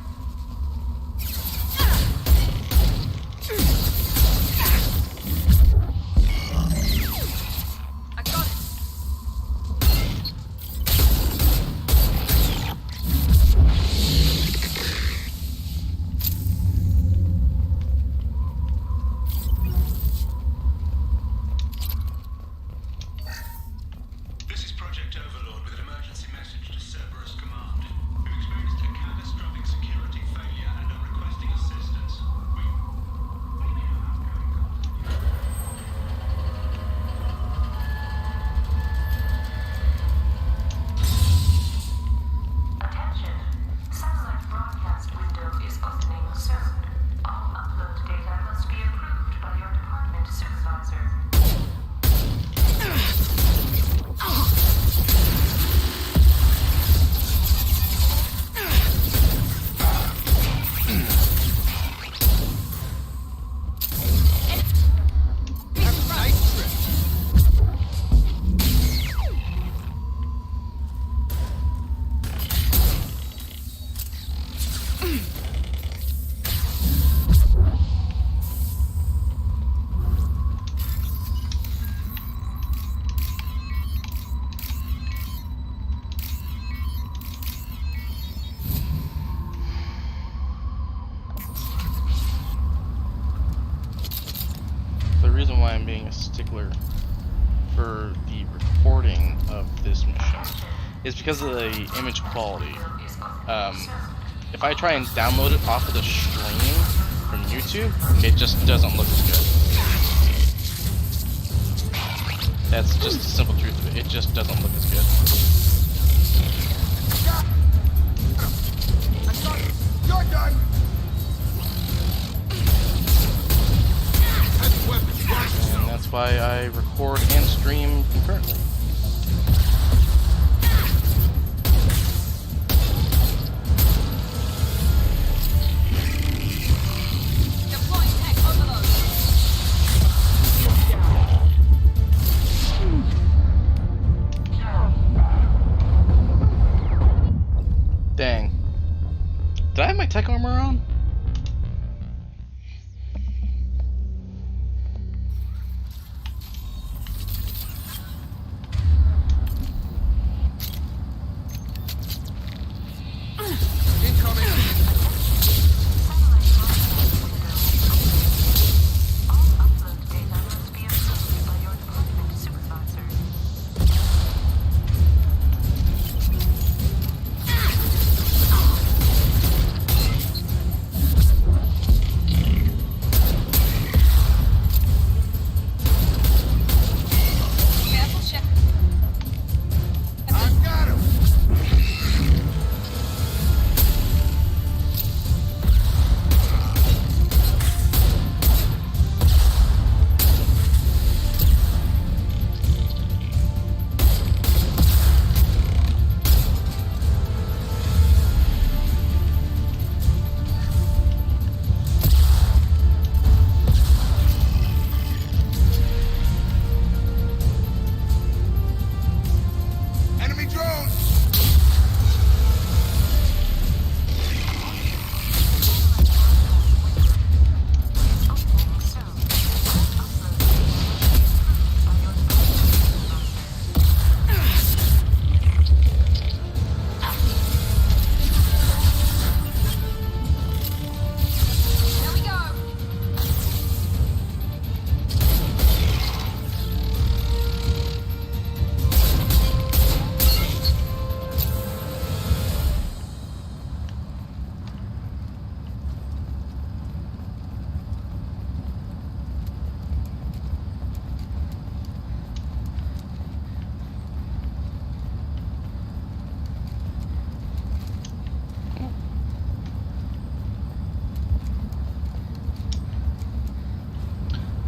I got it. This is Project Overlord with an emergency message to Cerberus Command. We've experienced a catastrophic security failure and are requesting assistance. Attention. Satellite broadcast window is opening soon. All upload data must be approved by your department supervisor. The reason why I'm being a stickler for the recording of this mission is because of the image quality. If I try and download it off of the stream from YouTube, it just doesn't look as good. That's just the simple truth of it. It just doesn't look as good. You're done. And that's why why I record and stream concurrently. Dang. Did I have my tech armor on?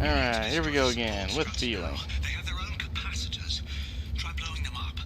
Alright, here we go again, with feeling. They have their own capacitors. Try blowing them up.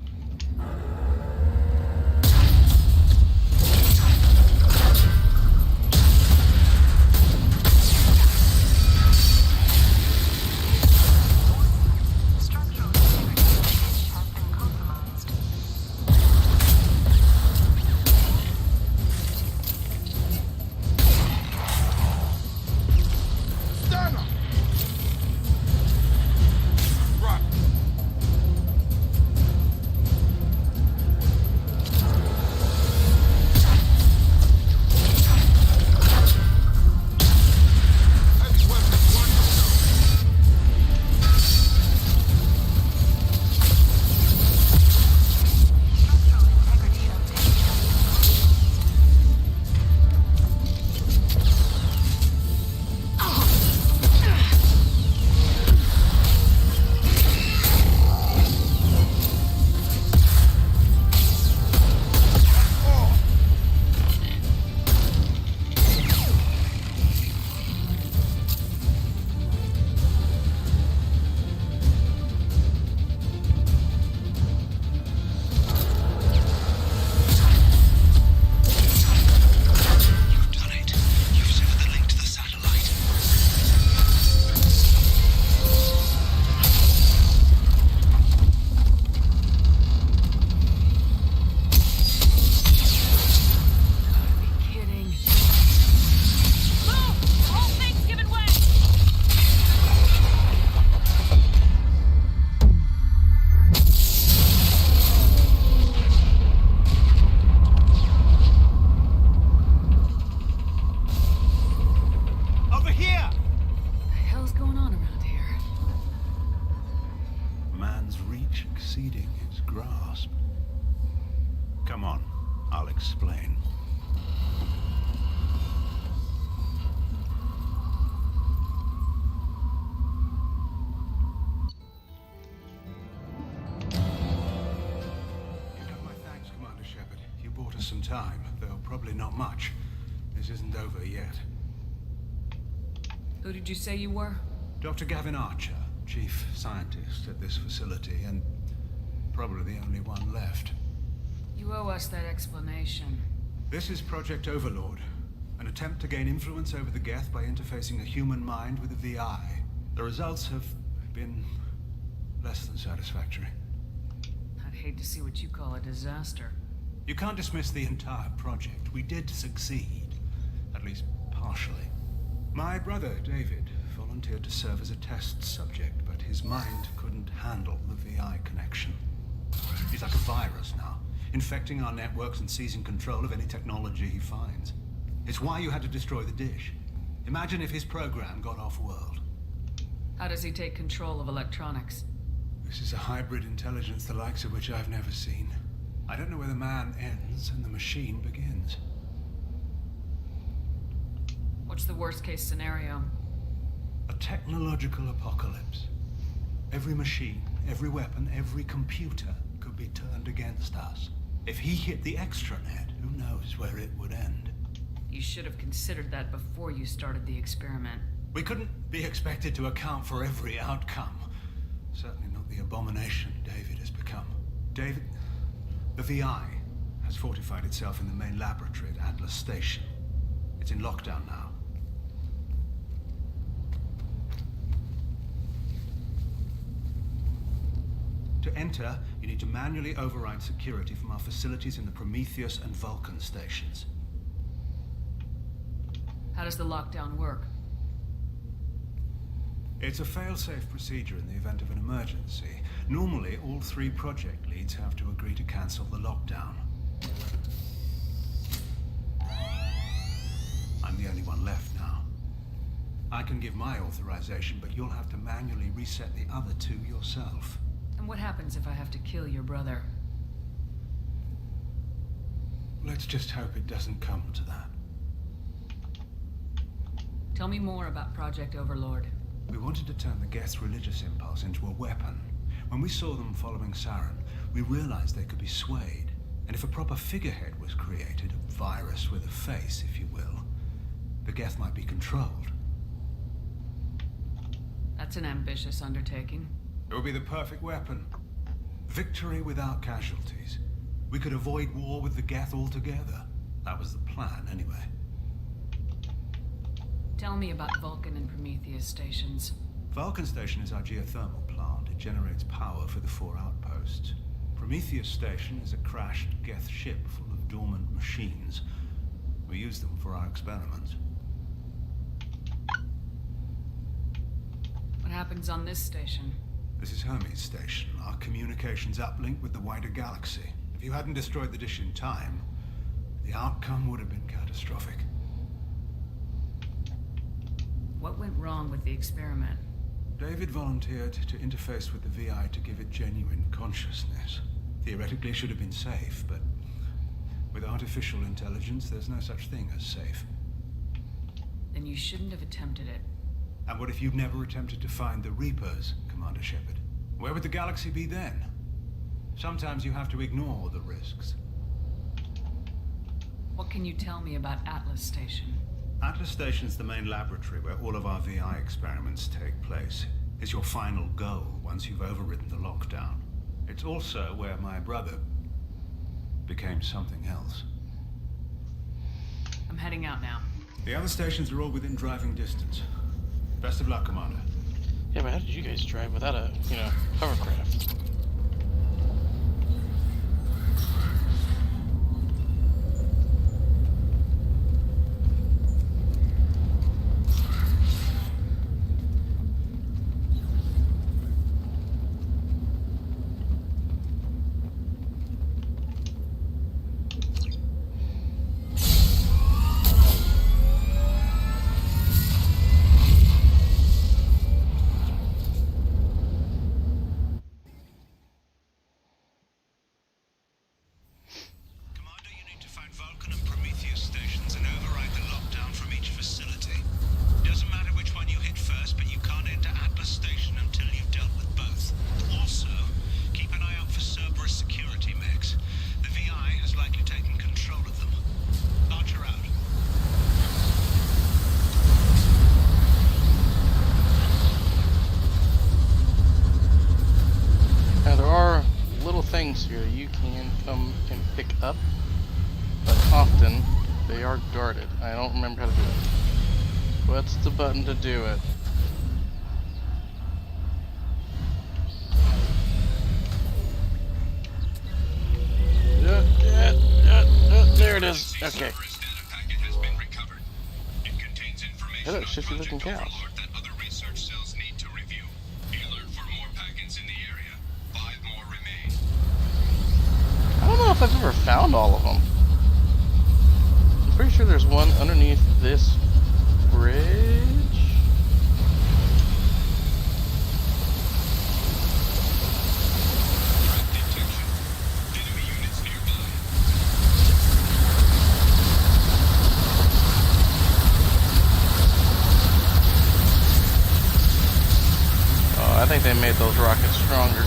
exceeding his grasp. Come on, I'll explain. You got my thanks, Commander Shepard. You bought us some time, though probably not much. This isn't over yet. Who did you say you were? Dr. Gavin Archer, chief scientist at this facility, and probably the only one left. You owe us that explanation. This is Project Overlord, an attempt to gain influence over the Geth by interfacing a human mind with a VI. The results have been less than satisfactory. I'd hate to see what you call a disaster. You can't dismiss the entire project. We did succeed, at least partially. My brother, David, volunteered to serve as a test subject, but his mind couldn't handle the VI connection. He's like a virus now, infecting our networks and seizing control of any technology he finds. It's why you had to destroy the dish. Imagine if his program got off-world. How does he take control of electronics? This is a hybrid intelligence the likes of which I've never seen. I don't know where the man ends and the machine begins. What's the worst-case scenario? A technological apocalypse. Every machine, every weapon, every computer could be turned against us. If he hit the extranet, who knows where it would end? You should have considered that before you started the experiment. We couldn't be expected to account for every outcome. Certainly not the abomination David has become. David, the VI has fortified itself in the main laboratory at Atlas Station. It's in lockdown now. To enter, you need to manually override security from our facilities in the Prometheus and Vulcan stations. How does the lockdown work? It's a fail-safe procedure in the event of an emergency. Normally, all 3 project leads have to agree to cancel the lockdown. I'm the only one left now. I can give my authorization, but you'll have to manually reset the other 2 yourself. And what happens if I have to kill your brother? Let's just hope it doesn't come to that. Tell me more about Project Overlord. We wanted to turn the Geth's religious impulse into a weapon. When we saw them following Saren, we realized they could be swayed. And if a proper figurehead was created, a virus with a face, if you will, the Geth might be controlled. That's an ambitious undertaking. It would be the perfect weapon. Victory without casualties. We could avoid war with the Geth altogether. That was the plan, anyway. Tell me about Vulcan and Prometheus stations. Vulcan Station is our geothermal plant. It generates power for the 4 outposts. Prometheus Station is a crashed Geth ship full of dormant machines. We use them for our experiments. What happens on this station? This is Hermes Station, our communications uplink with the wider galaxy. If you hadn't destroyed the dish in time, the outcome would have been catastrophic. What went wrong with the experiment? David volunteered to interface with the VI to give it genuine consciousness. Theoretically, it should have been safe, but with artificial intelligence, there's no such thing as safe. Then you shouldn't have attempted it. And what if you'd never attempted to find the Reapers, Commander Shepard? Where would the galaxy be then? Sometimes you have to ignore the risks. What can you tell me about Atlas Station? Atlas Station's the main laboratory where all of our VI experiments take place. It's your final goal once you've overridden the lockdown. It's also where my brother became something else. I'm heading out now. The other stations are all within driving distance. Best of luck, Commander. Yeah, but how did you guys drive without a, hovercraft? often, they are guarded. I don't remember how to do it. What's the button to do it? There it is. Okay. Hello, shifty looking cows. I don't know if I've ever found all of them. I'm pretty sure there's one underneath this bridge. Oh, I think they made those rockets stronger.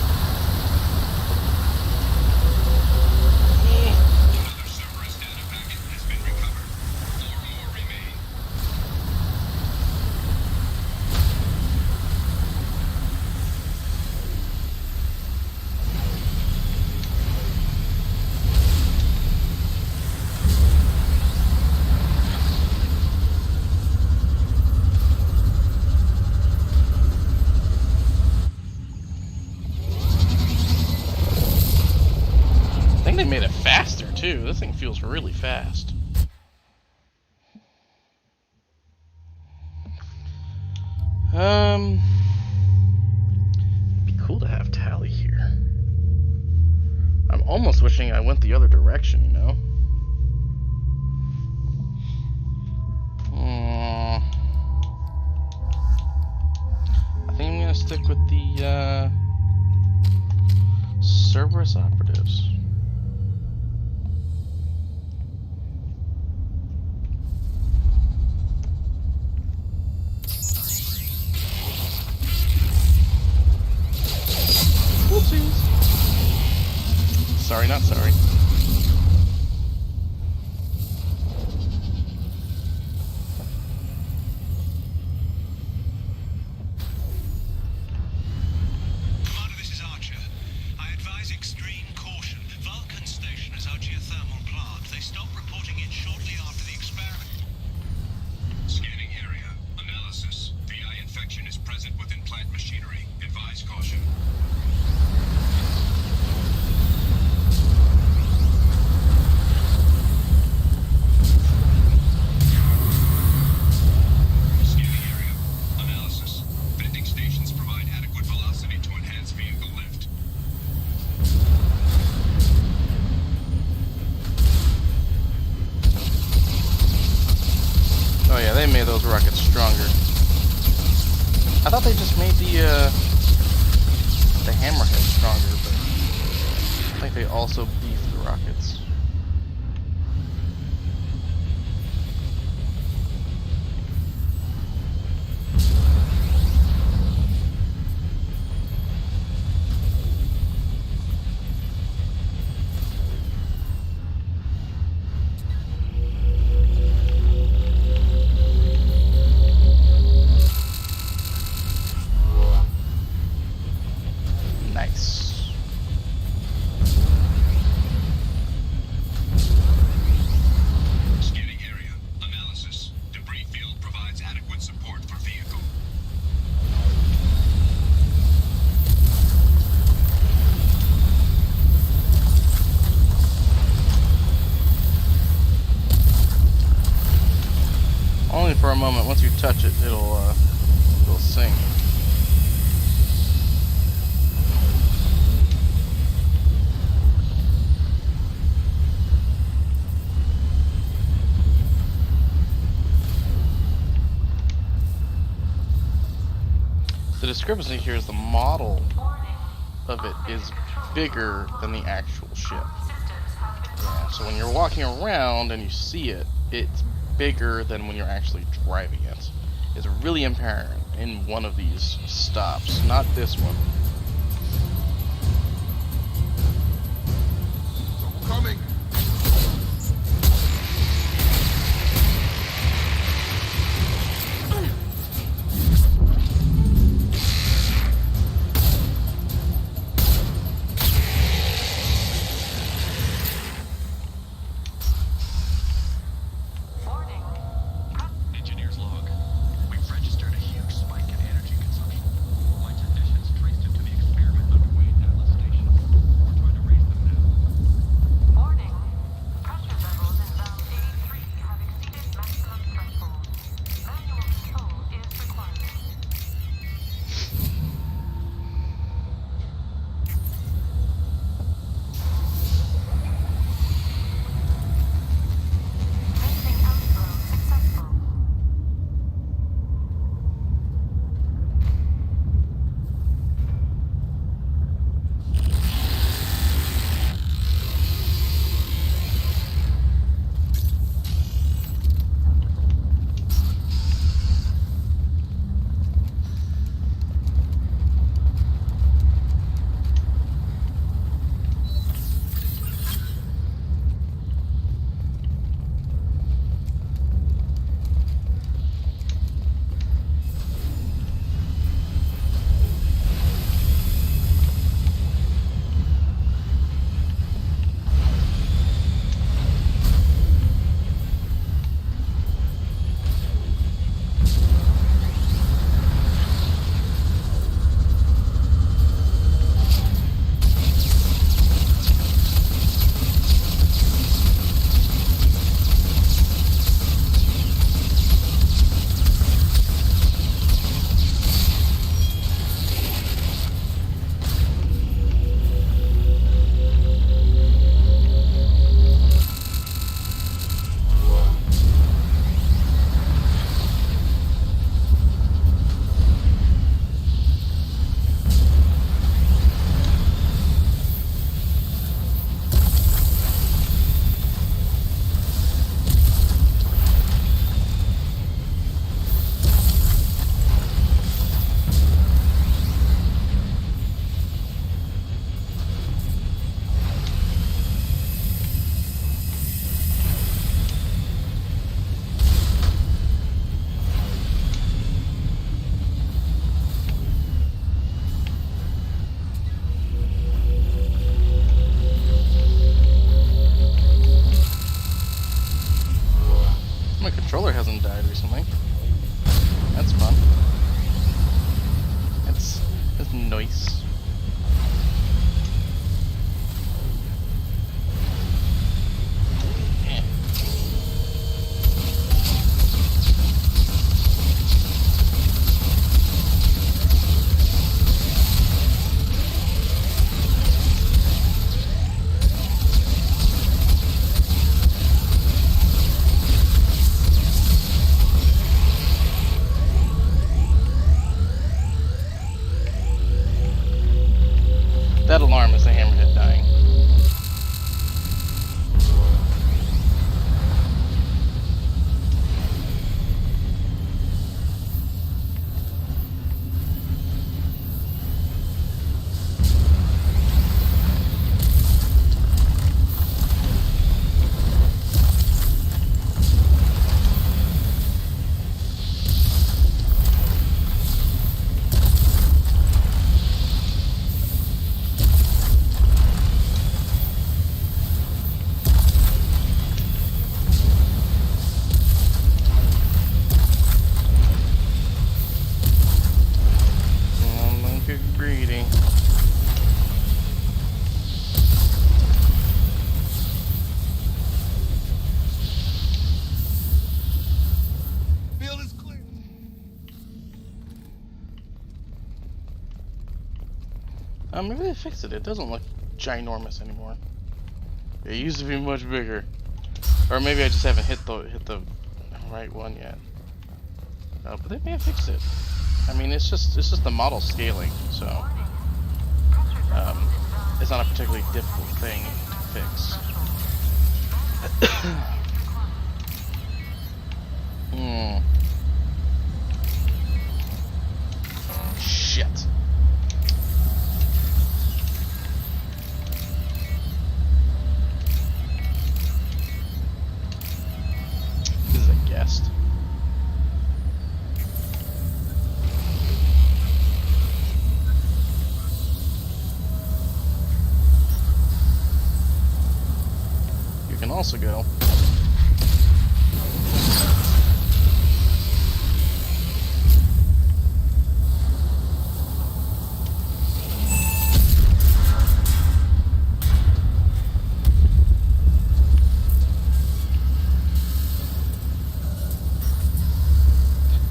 They made it faster too. This thing feels really fast. It'd be cool to have Tally here. I'm almost wishing I went the other direction, you know? I think I'm gonna stick with the Cerberus operatives. Whoopsies. Sorry, not sorry. Commander, this is Archer. I advise extreme caution. Vulcan Station is our geothermal plant. They stopped reporting it shortly after the experiment. Scanning area. Analysis. VI infection is present within plant machinery. Advise caution. Oh yeah, they made those rockets stronger. I thought they just made the hammerhead stronger, but I think they also beefed the rockets. Nice. Scanning area. Analysis. Debris field provides adequate support for vehicle. Only for a moment. Once you touch it, it'll sing. The discrepancy here is the model of it is bigger than the actual ship. Yeah, so when you're walking around and you see it, it's bigger than when you're actually driving it. It's really apparent in one of these stops, not this one. Coming! hasn't died recently. That's fun. That's nice. That alarm is the hammerhead dying. Greedy. Field is clear. Maybe they fixed it. It doesn't look ginormous anymore. It used to be much bigger. Or maybe I just haven't hit the right one yet. But they may have fixed it. I mean, it's just the model scaling, so it's not a particularly difficult thing to fix. Shit. This is a guest. You can also go.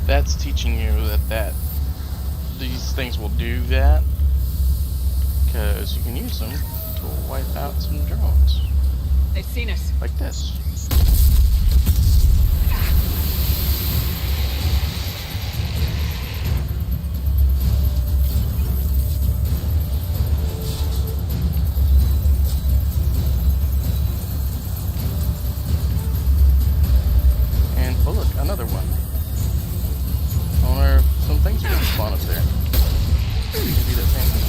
That's teaching you that these things will do that, because you can use them to wipe out some drones. They've seen us. Like this. And oh look, another one. I wonder if some things are gonna spawn up there. Maybe that same thing.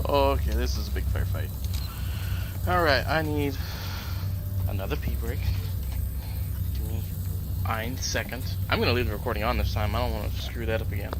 Okay, this is a big firefight. Alright, I need another pee break. Give me 1 second. I'm gonna leave the recording on this time. I don't want to screw that up again.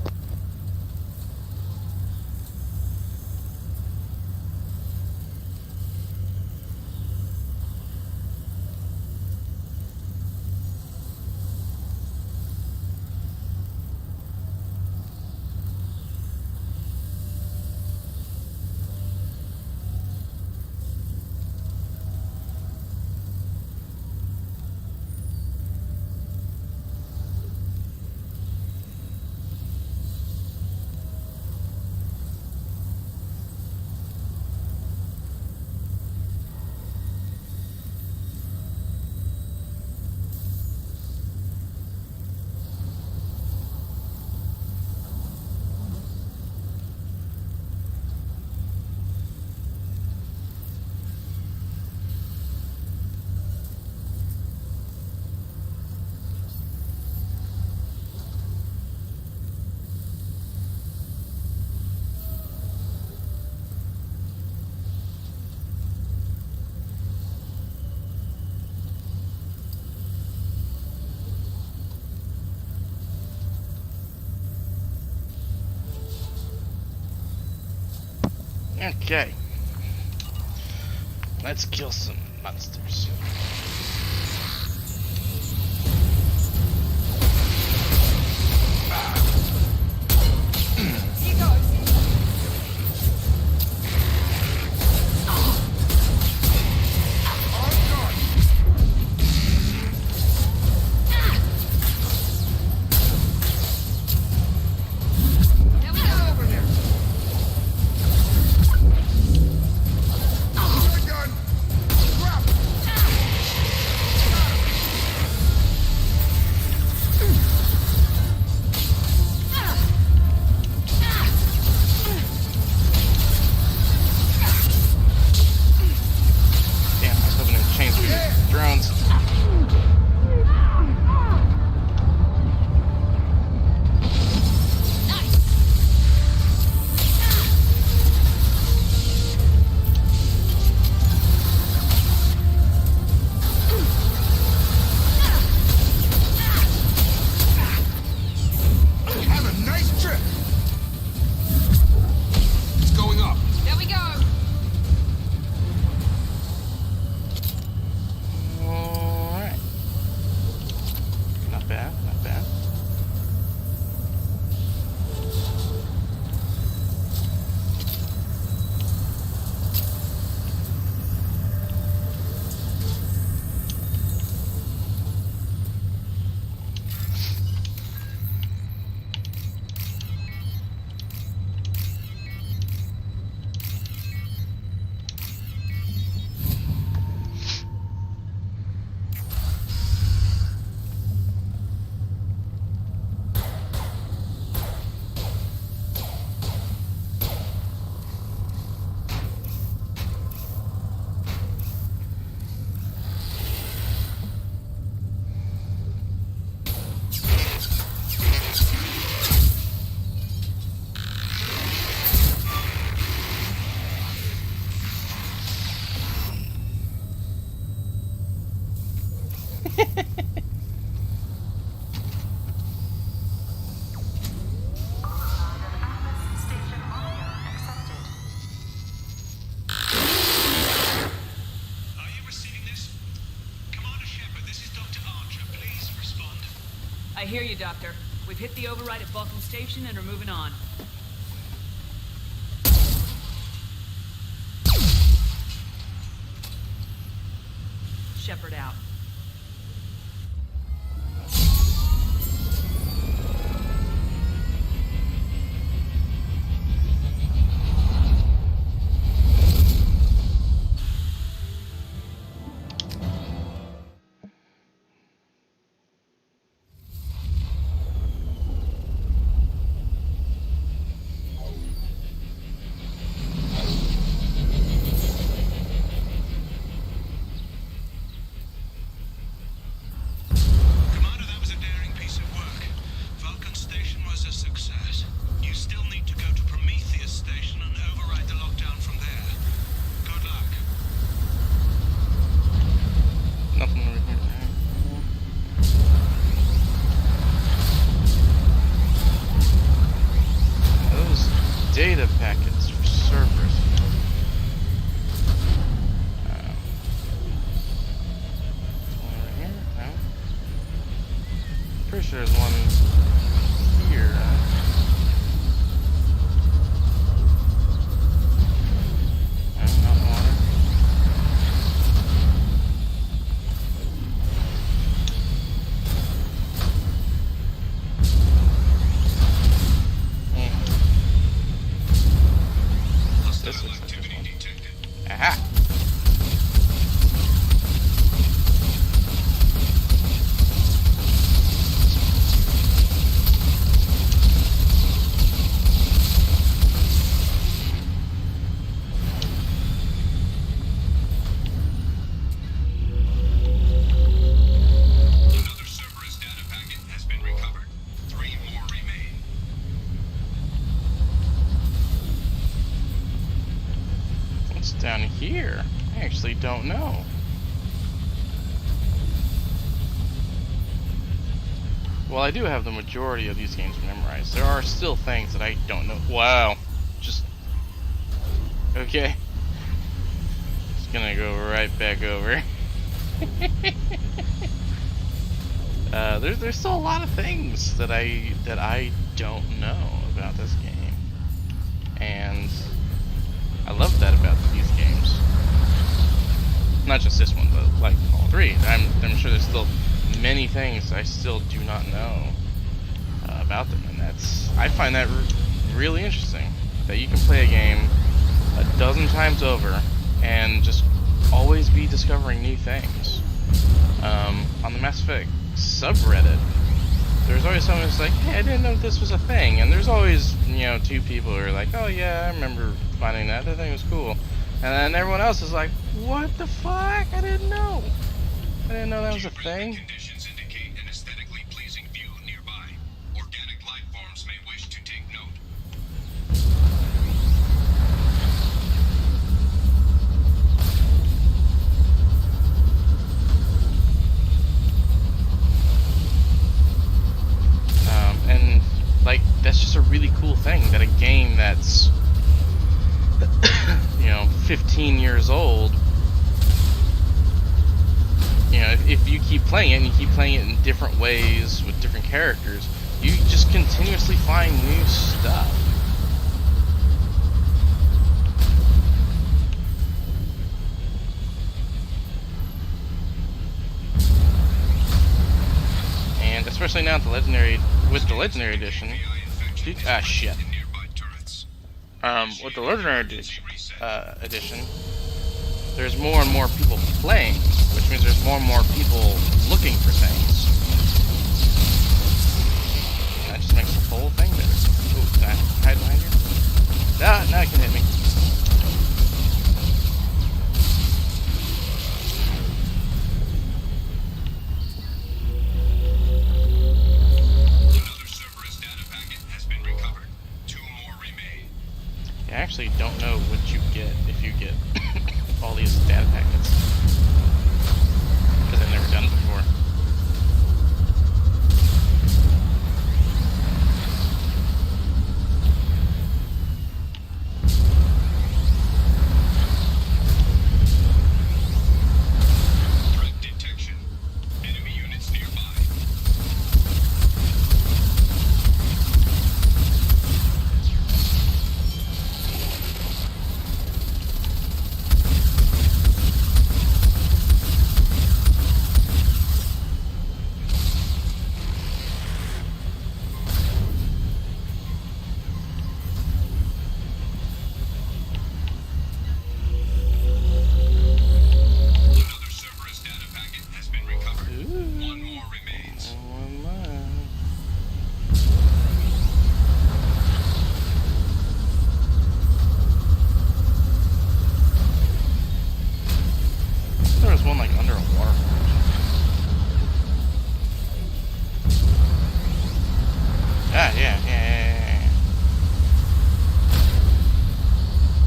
Okay. Let's kill some monsters. He goes. There we go over there. Damn, I was hoping to change these drones. Have a nice trip. It's going up. There we go. Alright. Not bad, not bad. I hear you, Doctor. We've hit the override at Vulcan Station and are moving on. Shepard out. Data packets for servers. One right here? No. Pretty sure there's one here. No, not water. This looks like this one. Aha! Another Cerberus data packet has been recovered. 3 more remain. What's down here? I actually don't know. Well, I do have the majority of these games memorized. There are still things that I don't know. Wow. Just Okay. Just gonna go right back over. There's still a lot of things that I don't know about this game, and I love that about these games. Not just this one, but like all three. I'm sure there's still many things I still do not know about them, and I find that really interesting. That you can play a game a dozen times over and just always be discovering new things. On the Mass Effect subreddit, there's always someone who's like, hey, I didn't know this was a thing, and there's always, you know, 2 people who are like, oh yeah, I remember finding that, that thing was cool, and then everyone else is like, what the fuck, I didn't know that was a thing. Conditions indicate an aesthetically pleasing view nearby. Organic life forms may wish to take note. And like, that's just a really cool thing that a game that's you know, 15 years old, you know, if you keep playing it and you keep playing it in different ways with different characters, you just continuously find new stuff. And especially now with the Legendary Edition, shit. With the Legendary Edition, there's more and more people playing, which means there's more and more people looking for things. That just makes the whole thing better. Ooh, can I hide behind you? Ah, now it can hit me. I actually don't know what you get if you get all these data packets, because I've never done it before. Threat detection. Enemy units nearby.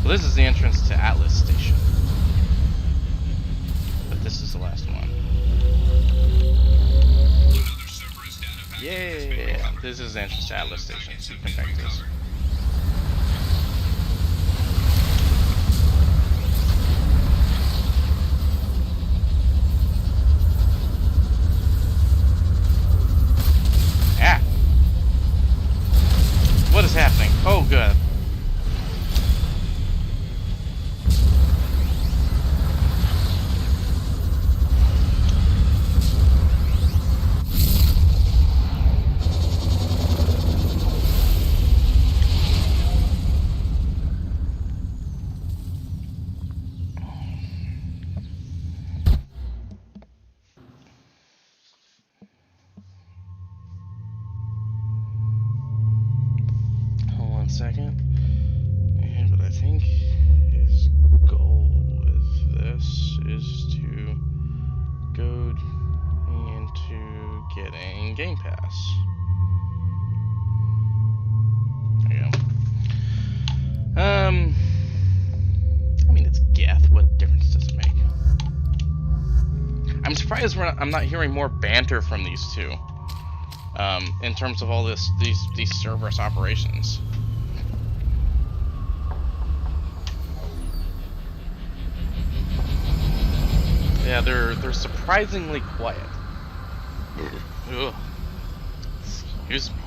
Well, this is the entrance to Atlas Station. But this is the last one. Yeah, this is the entrance to Atlas Station, so you can back this. Ah! What is happening? Oh, good. Second, and what I think his goal with this is to goad me into getting Game Pass. There you go. I mean, it's Geth. What difference does it make? I'm surprised I'm not hearing more banter from these two. In terms of all these Cerberus operations. Yeah, they're surprisingly quiet. Ugh. Excuse me.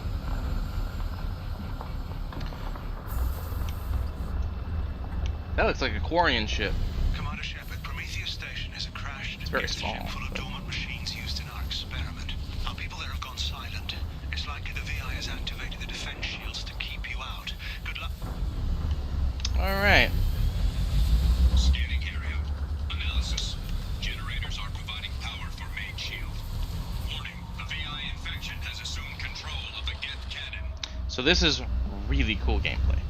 That looks like a Quarian ship. Commander Shepard, Prometheus Station has crashed. It's very small. A ship full of dormant machines used in our experiment. Our people there have gone silent. It's likely the VI has activated the defense shields to keep you out. Good luck. Alright. Scanning area. Analysis. Generators are providing power for main shield. Warning, the VI infection has assumed control of the Geth cannon. So this is really cool gameplay.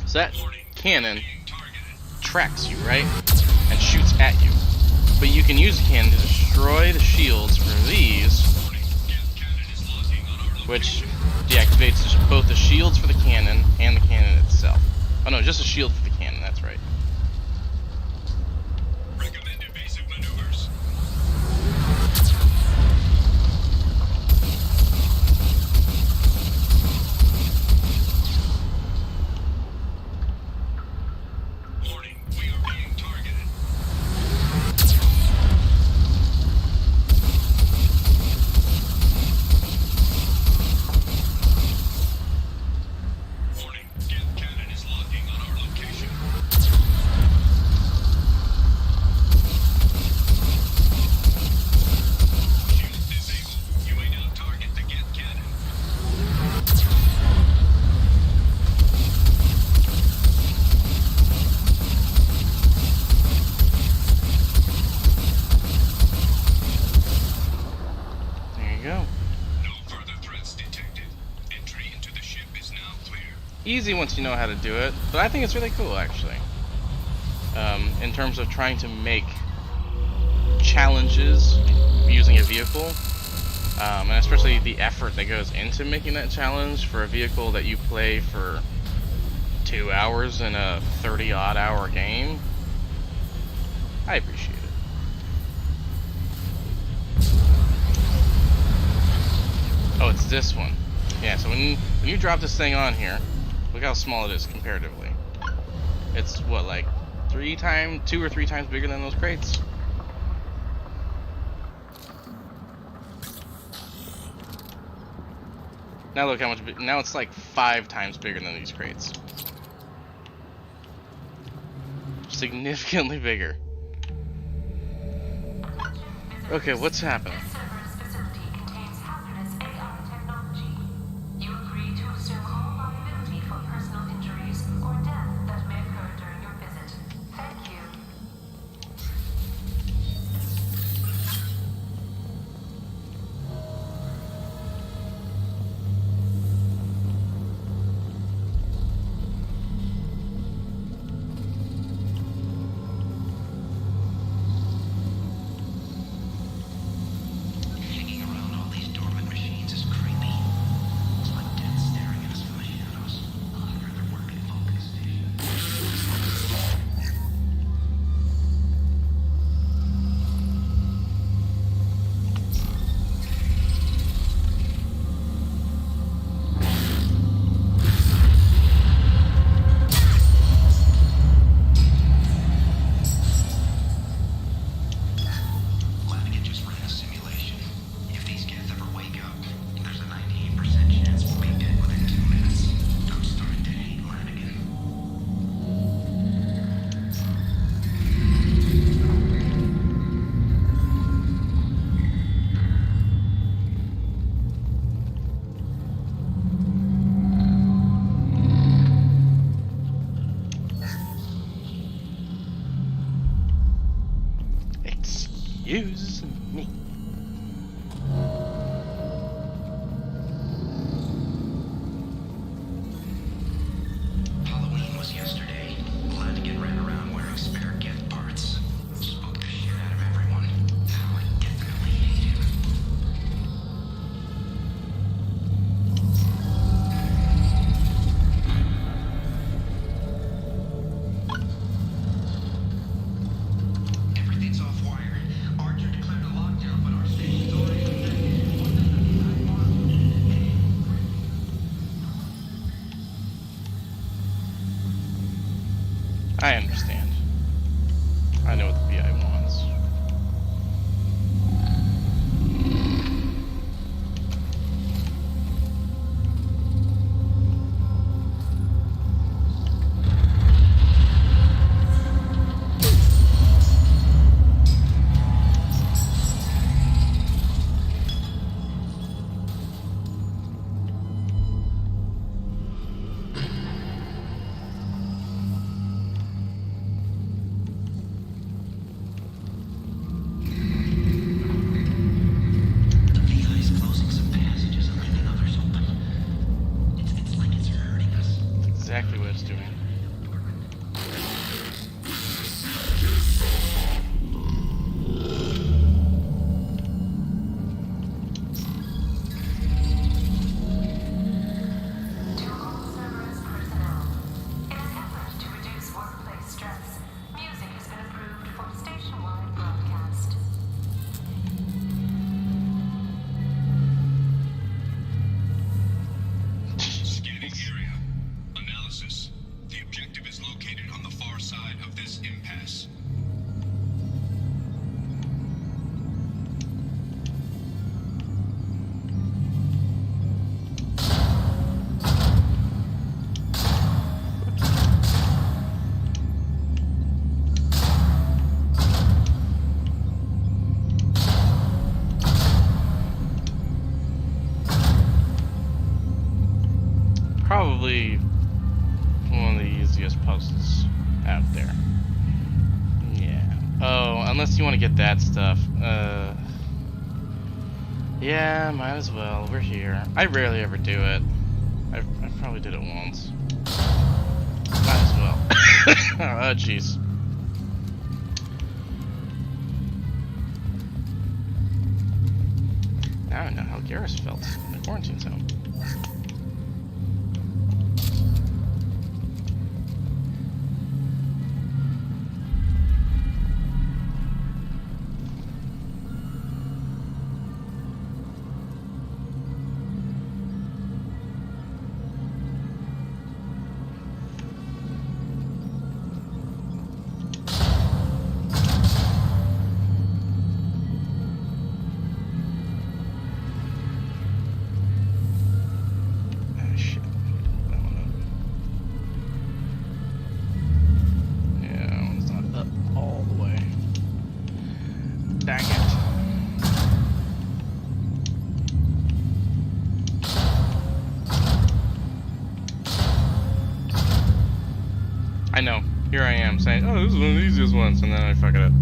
So that cannon tracks you, right? And shoots at you. But you can use the cannon to destroy the shields for these, which deactivates both the shields for the cannon and the cannon itself. Oh no, just a shield for the cannon, that's right. Recommended basic maneuvers. Warning, we are being targeted. Warning, Geth cannon is locking on our location. Shield disabled. You may now target the Geth cannon. There you go. No further threats detected. Entry into the ship is now clear. Easy once you know how to do it, but I think it's really cool actually. In terms of trying to make challenges using a vehicle, and especially the effort that goes into making that challenge for a vehicle that you play for 2 hours in a 30-odd hour game. I appreciate it. Oh, it's this one. Yeah, so when you drop this thing on here, look how small it is comparatively. It's what, like 2 or 3 times bigger than those crates. Now look how much. Now it's like 5 times bigger than these crates. Significantly bigger. Okay, what's happening? Cerberus facility contains hazardous AI technology. You agree to assume all liability for personal injuries or death that may occur during your visit. Thank you. Hanging around all these dormant machines is creepy. It's like death staring at us from the shadows. I'd rather work at Vulcan Station. Lanigan just ran a simulation. If these Geth ever wake up, there's a 98% chance we'll be dead within 2 minutes. I'm starting to hate Lanigan. Excuse me. Halloween was yesterday. Lanigan ran around wearing spare Geth parts. Spooked the shit out of everyone. Now I definitely hate him. Everything's off wire. Archer declared a lockdown, but unless you want to get that stuff. Yeah, might as well. We're here. I rarely ever do it. I probably did it once. Might as well. Oh, jeez. Now I know how Garrus felt in the quarantine zone. I know. Here I am saying, oh, this is one of the easiest ones, and then I fuck it up.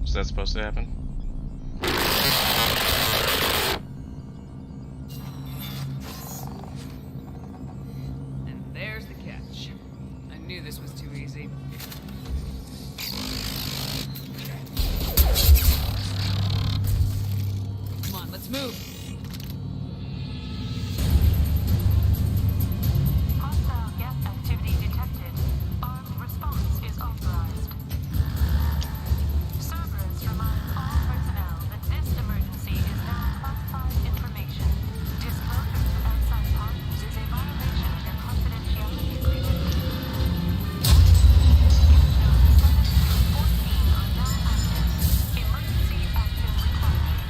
Is that supposed to happen? And there's the catch. I knew this was too easy. Come on, let's move. Hostile gas activity detected. Armed response is authorized. Cerberus reminds all personnel that this emergency is now classified information. Disclosure to outside parties is a violation of your confidentiality agreement. Unit notes 7 through 14 are now active. Emergency action required.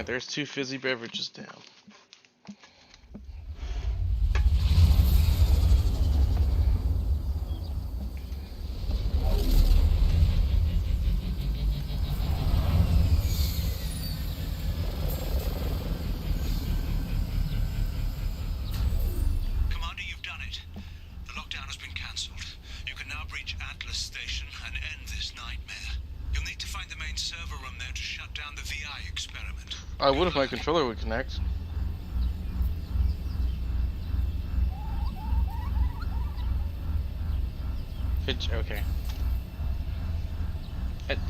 there's 2 fizzy beverages down. Commander, you've done it. The lockdown has been cancelled. You can now breach Atlas Station and end this nightmare. You'll need to find the main server room there to shut down the VI experiment. I would if my controller would connect. Okay.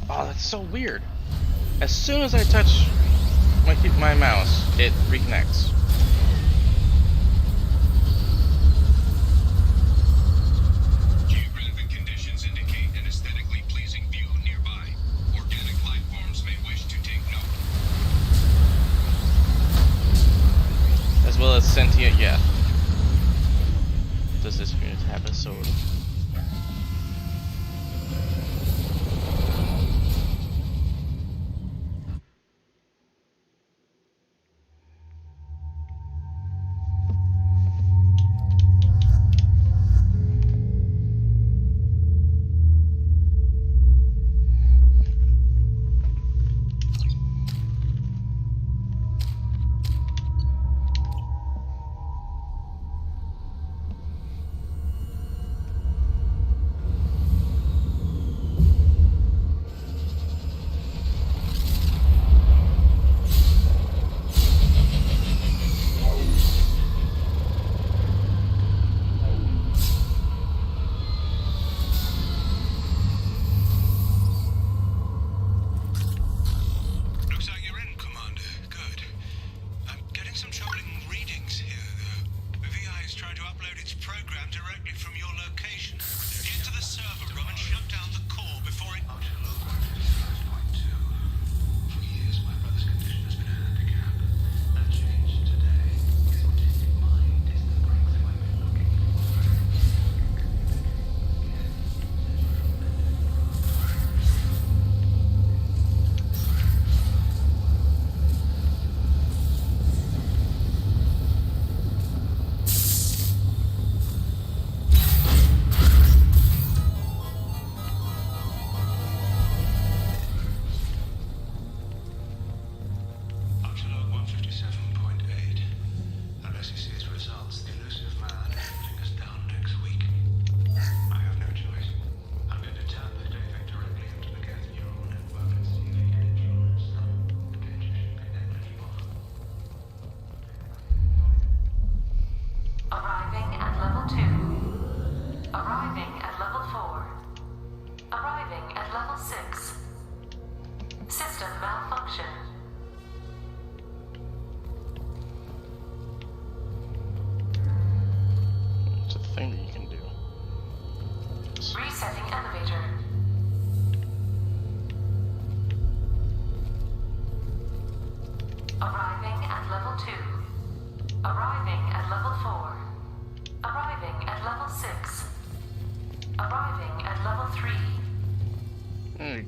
Oh, that's so weird. As soon as I touch my mouse, it reconnects. Geographic conditions indicate an aesthetically pleasing view nearby. Organic life forms may wish to take note. As well as sentient, yeah. Does this unit have a sword?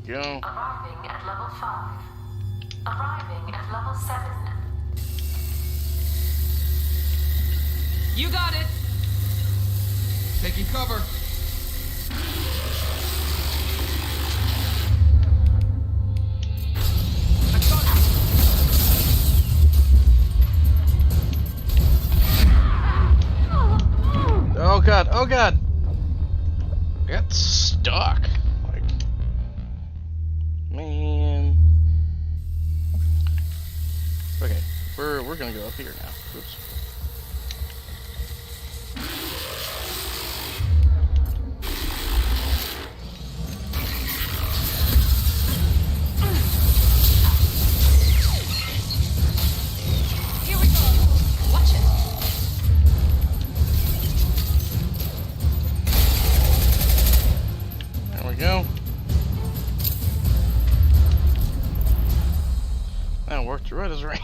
Go. Arriving at level 5. Arriving at level 7. You got it. Taking cover. Oh god, oh god! I got stuck. Like, man. Okay, we're gonna go up here now. Oops. Here we go. Watch it. There we go. That worked right as rain.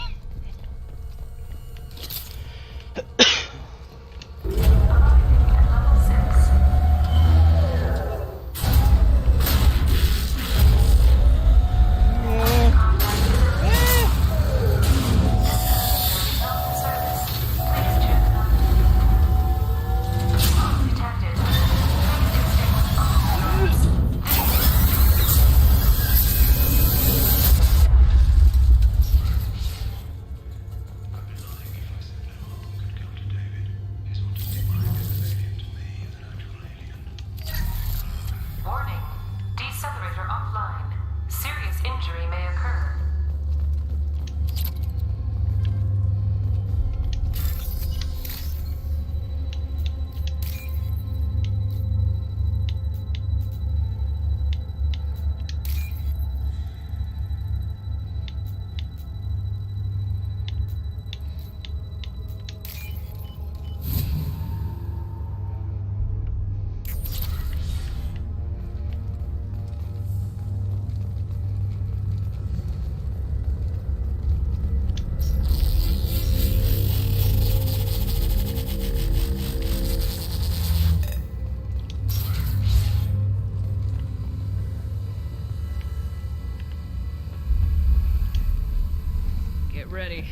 Get ready.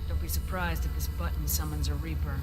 Don't be surprised if this button summons a Reaper.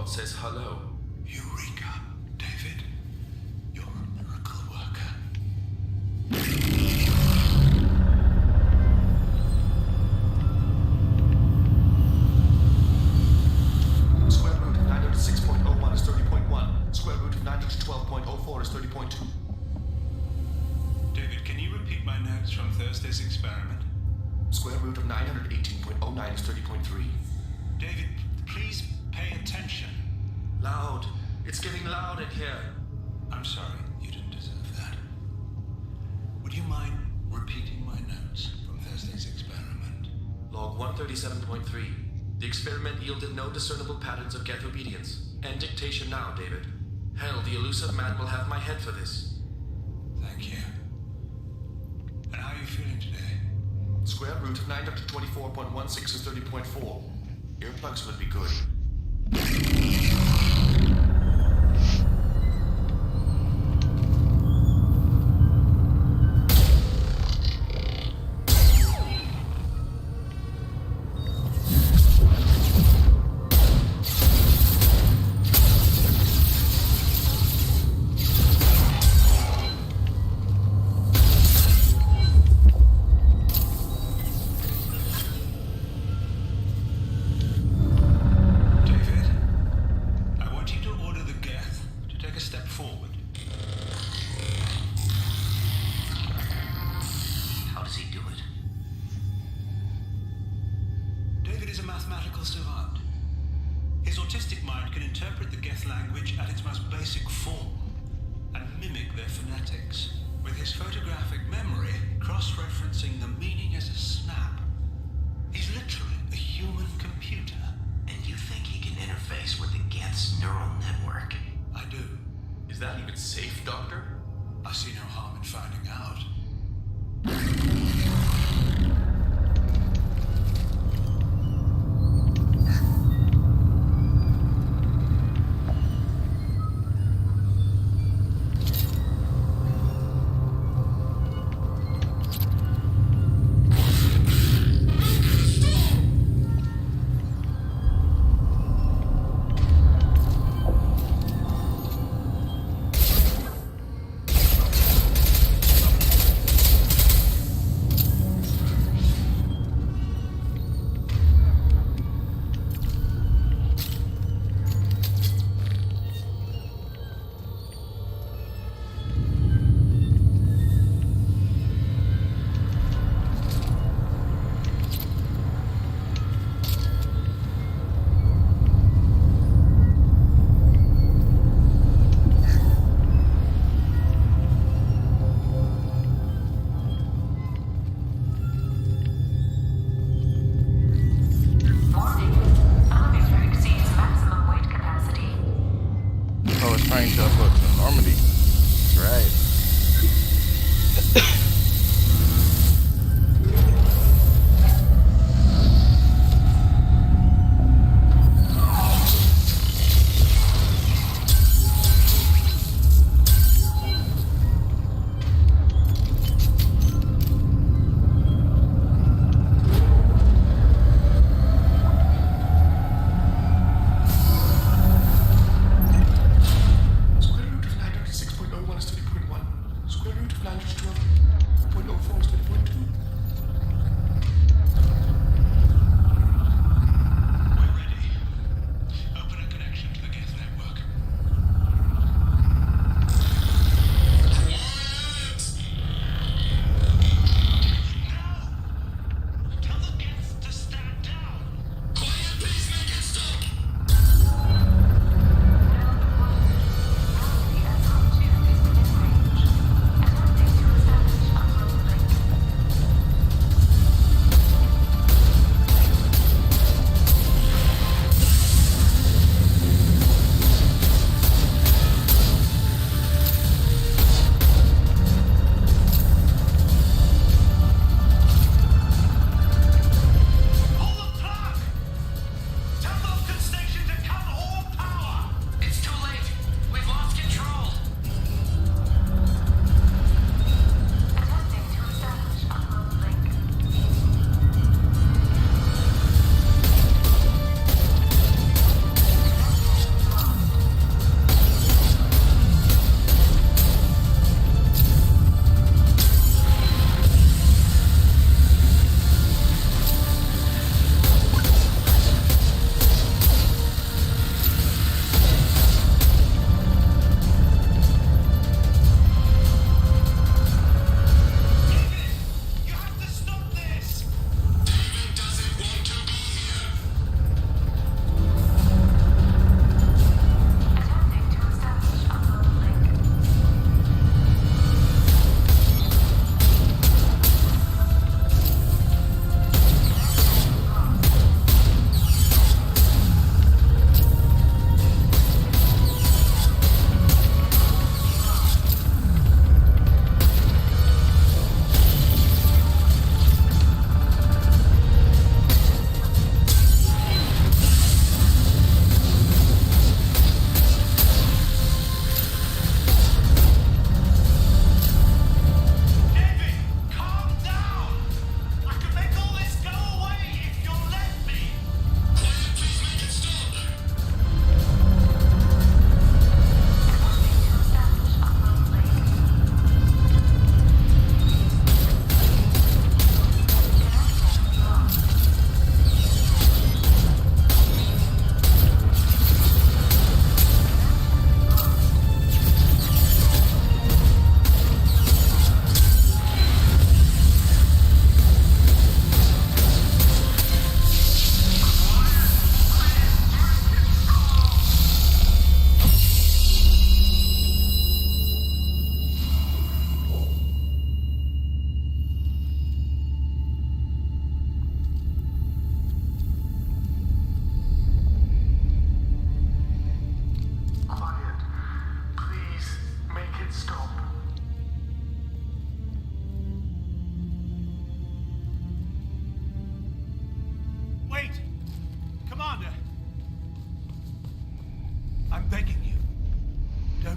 Says hello. Eureka, David. You're a miracle worker. Square root of 906.01 is 30.1. Square root of 912.04 is 30.2. David, can you repeat my notes from Thursday's experiment? Square root of 918.09 is 30.3. David, please pay attention. Loud. It's getting loud in here. I'm sorry, you didn't deserve that. Would you mind repeating my notes from Thursday's experiment? Log 137.3. The experiment yielded no discernible patterns of geth obedience. End dictation now, David. Hell, the elusive man will have my head for this. Thank you. And how are you feeling today? Square root of 924.16 is 30.4. Earplugs would be good.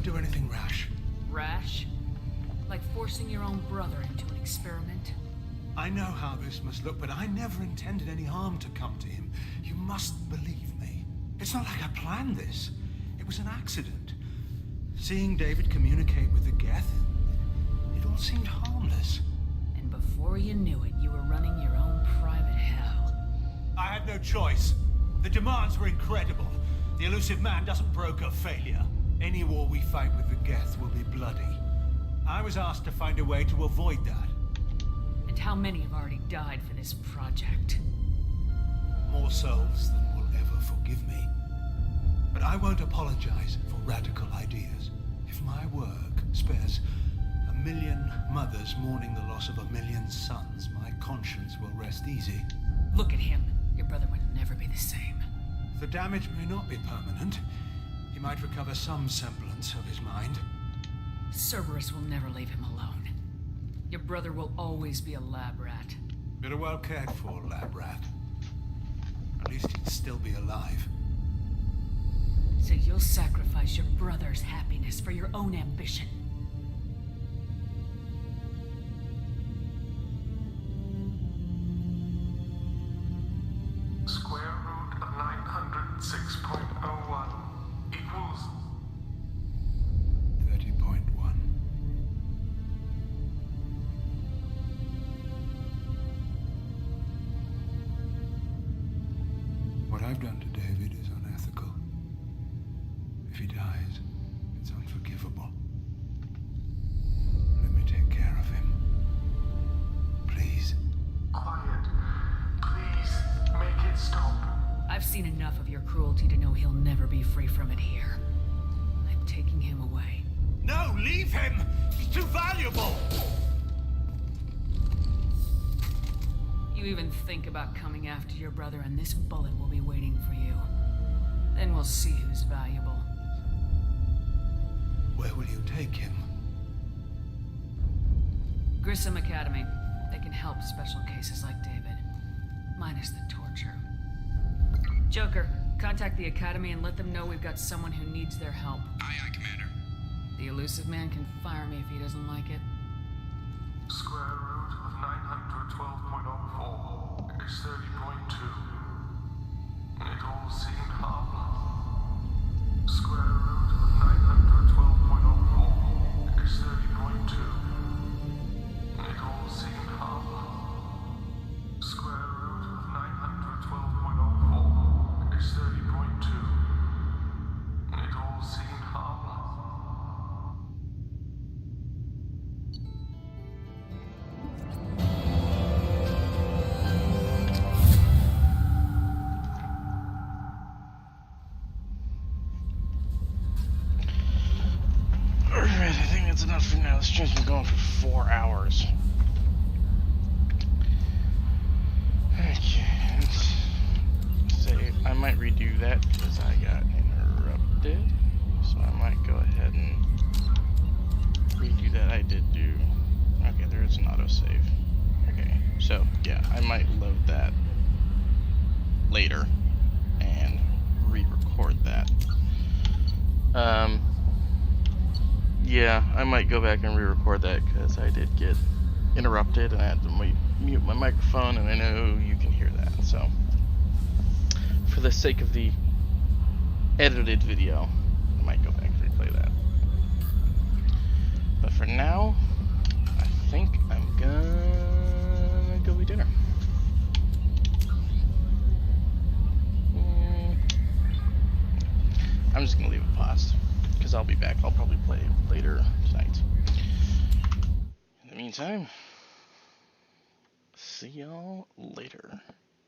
do anything rash. Rash? Like forcing your own brother into an experiment? I know how this must look, but I never intended any harm to come to him. You must believe me. It's not like I planned this. It was an accident. Seeing David communicate with the Geth, it all seemed harmless. And before you knew it, you were running your own private hell. I had no choice. The demands were incredible. The elusive man doesn't broker failure. Any war we fight with the Geth will be bloody. I was asked to find a way to avoid that. And how many have already died for this project? More souls than will ever forgive me. But I won't apologize for radical ideas. If my work spares 1 million mothers mourning the loss of 1 million sons, my conscience will rest easy. Look at him. Your brother would never be the same. The damage may not be permanent. He might recover some semblance of his mind. Cerberus will never leave him alone. Your brother will always be a lab rat. But a well cared for lab rat. At least he'd still be alive. So you'll sacrifice your brother's happiness for your own ambition. Square root of 906.01 equals 30.1. What I've done to David is unethical. If he dies, it's unforgivable. Let me take care of him. Please. quiet. Please make it stop. I've seen enough of your cruelty to know he'll never be free from it here. I'm taking him away. No, leave him! He's too valuable! You even think about coming after your brother and this bullet will be waiting for you. Then we'll see who's valuable. Where will you take him? Grissom Academy. They can help special cases like David. Minus the torture. Joker, contact the Academy and let them know we've got someone who needs their help. Aye, aye, Commander. The elusive man can fire me if he doesn't like it. Square root of 912.04 is 30.2. It all seemed harmless. Square root of 912.04 is 30.2. It all seemed harmless. Square root of 912.04 is 30.2. It all seemed harmless. Alright, I think that's enough for now. This stream's been going for 4 hours. Okay, let's say I might redo that because I got interrupted. So I might go ahead and redo that. I did do. Okay, there is an autosave. Okay, so yeah, I might load that later and re-record that. Yeah, I might go back and re-record that because I did get interrupted and I had to mute my microphone, and I know you can hear that. So, for the sake of the edited video, I might go back and replay that. But for now, I think I'm gonna go eat dinner. I'm just gonna leave it paused because I'll be back. I'll probably play later tonight. In the meantime, see y'all later.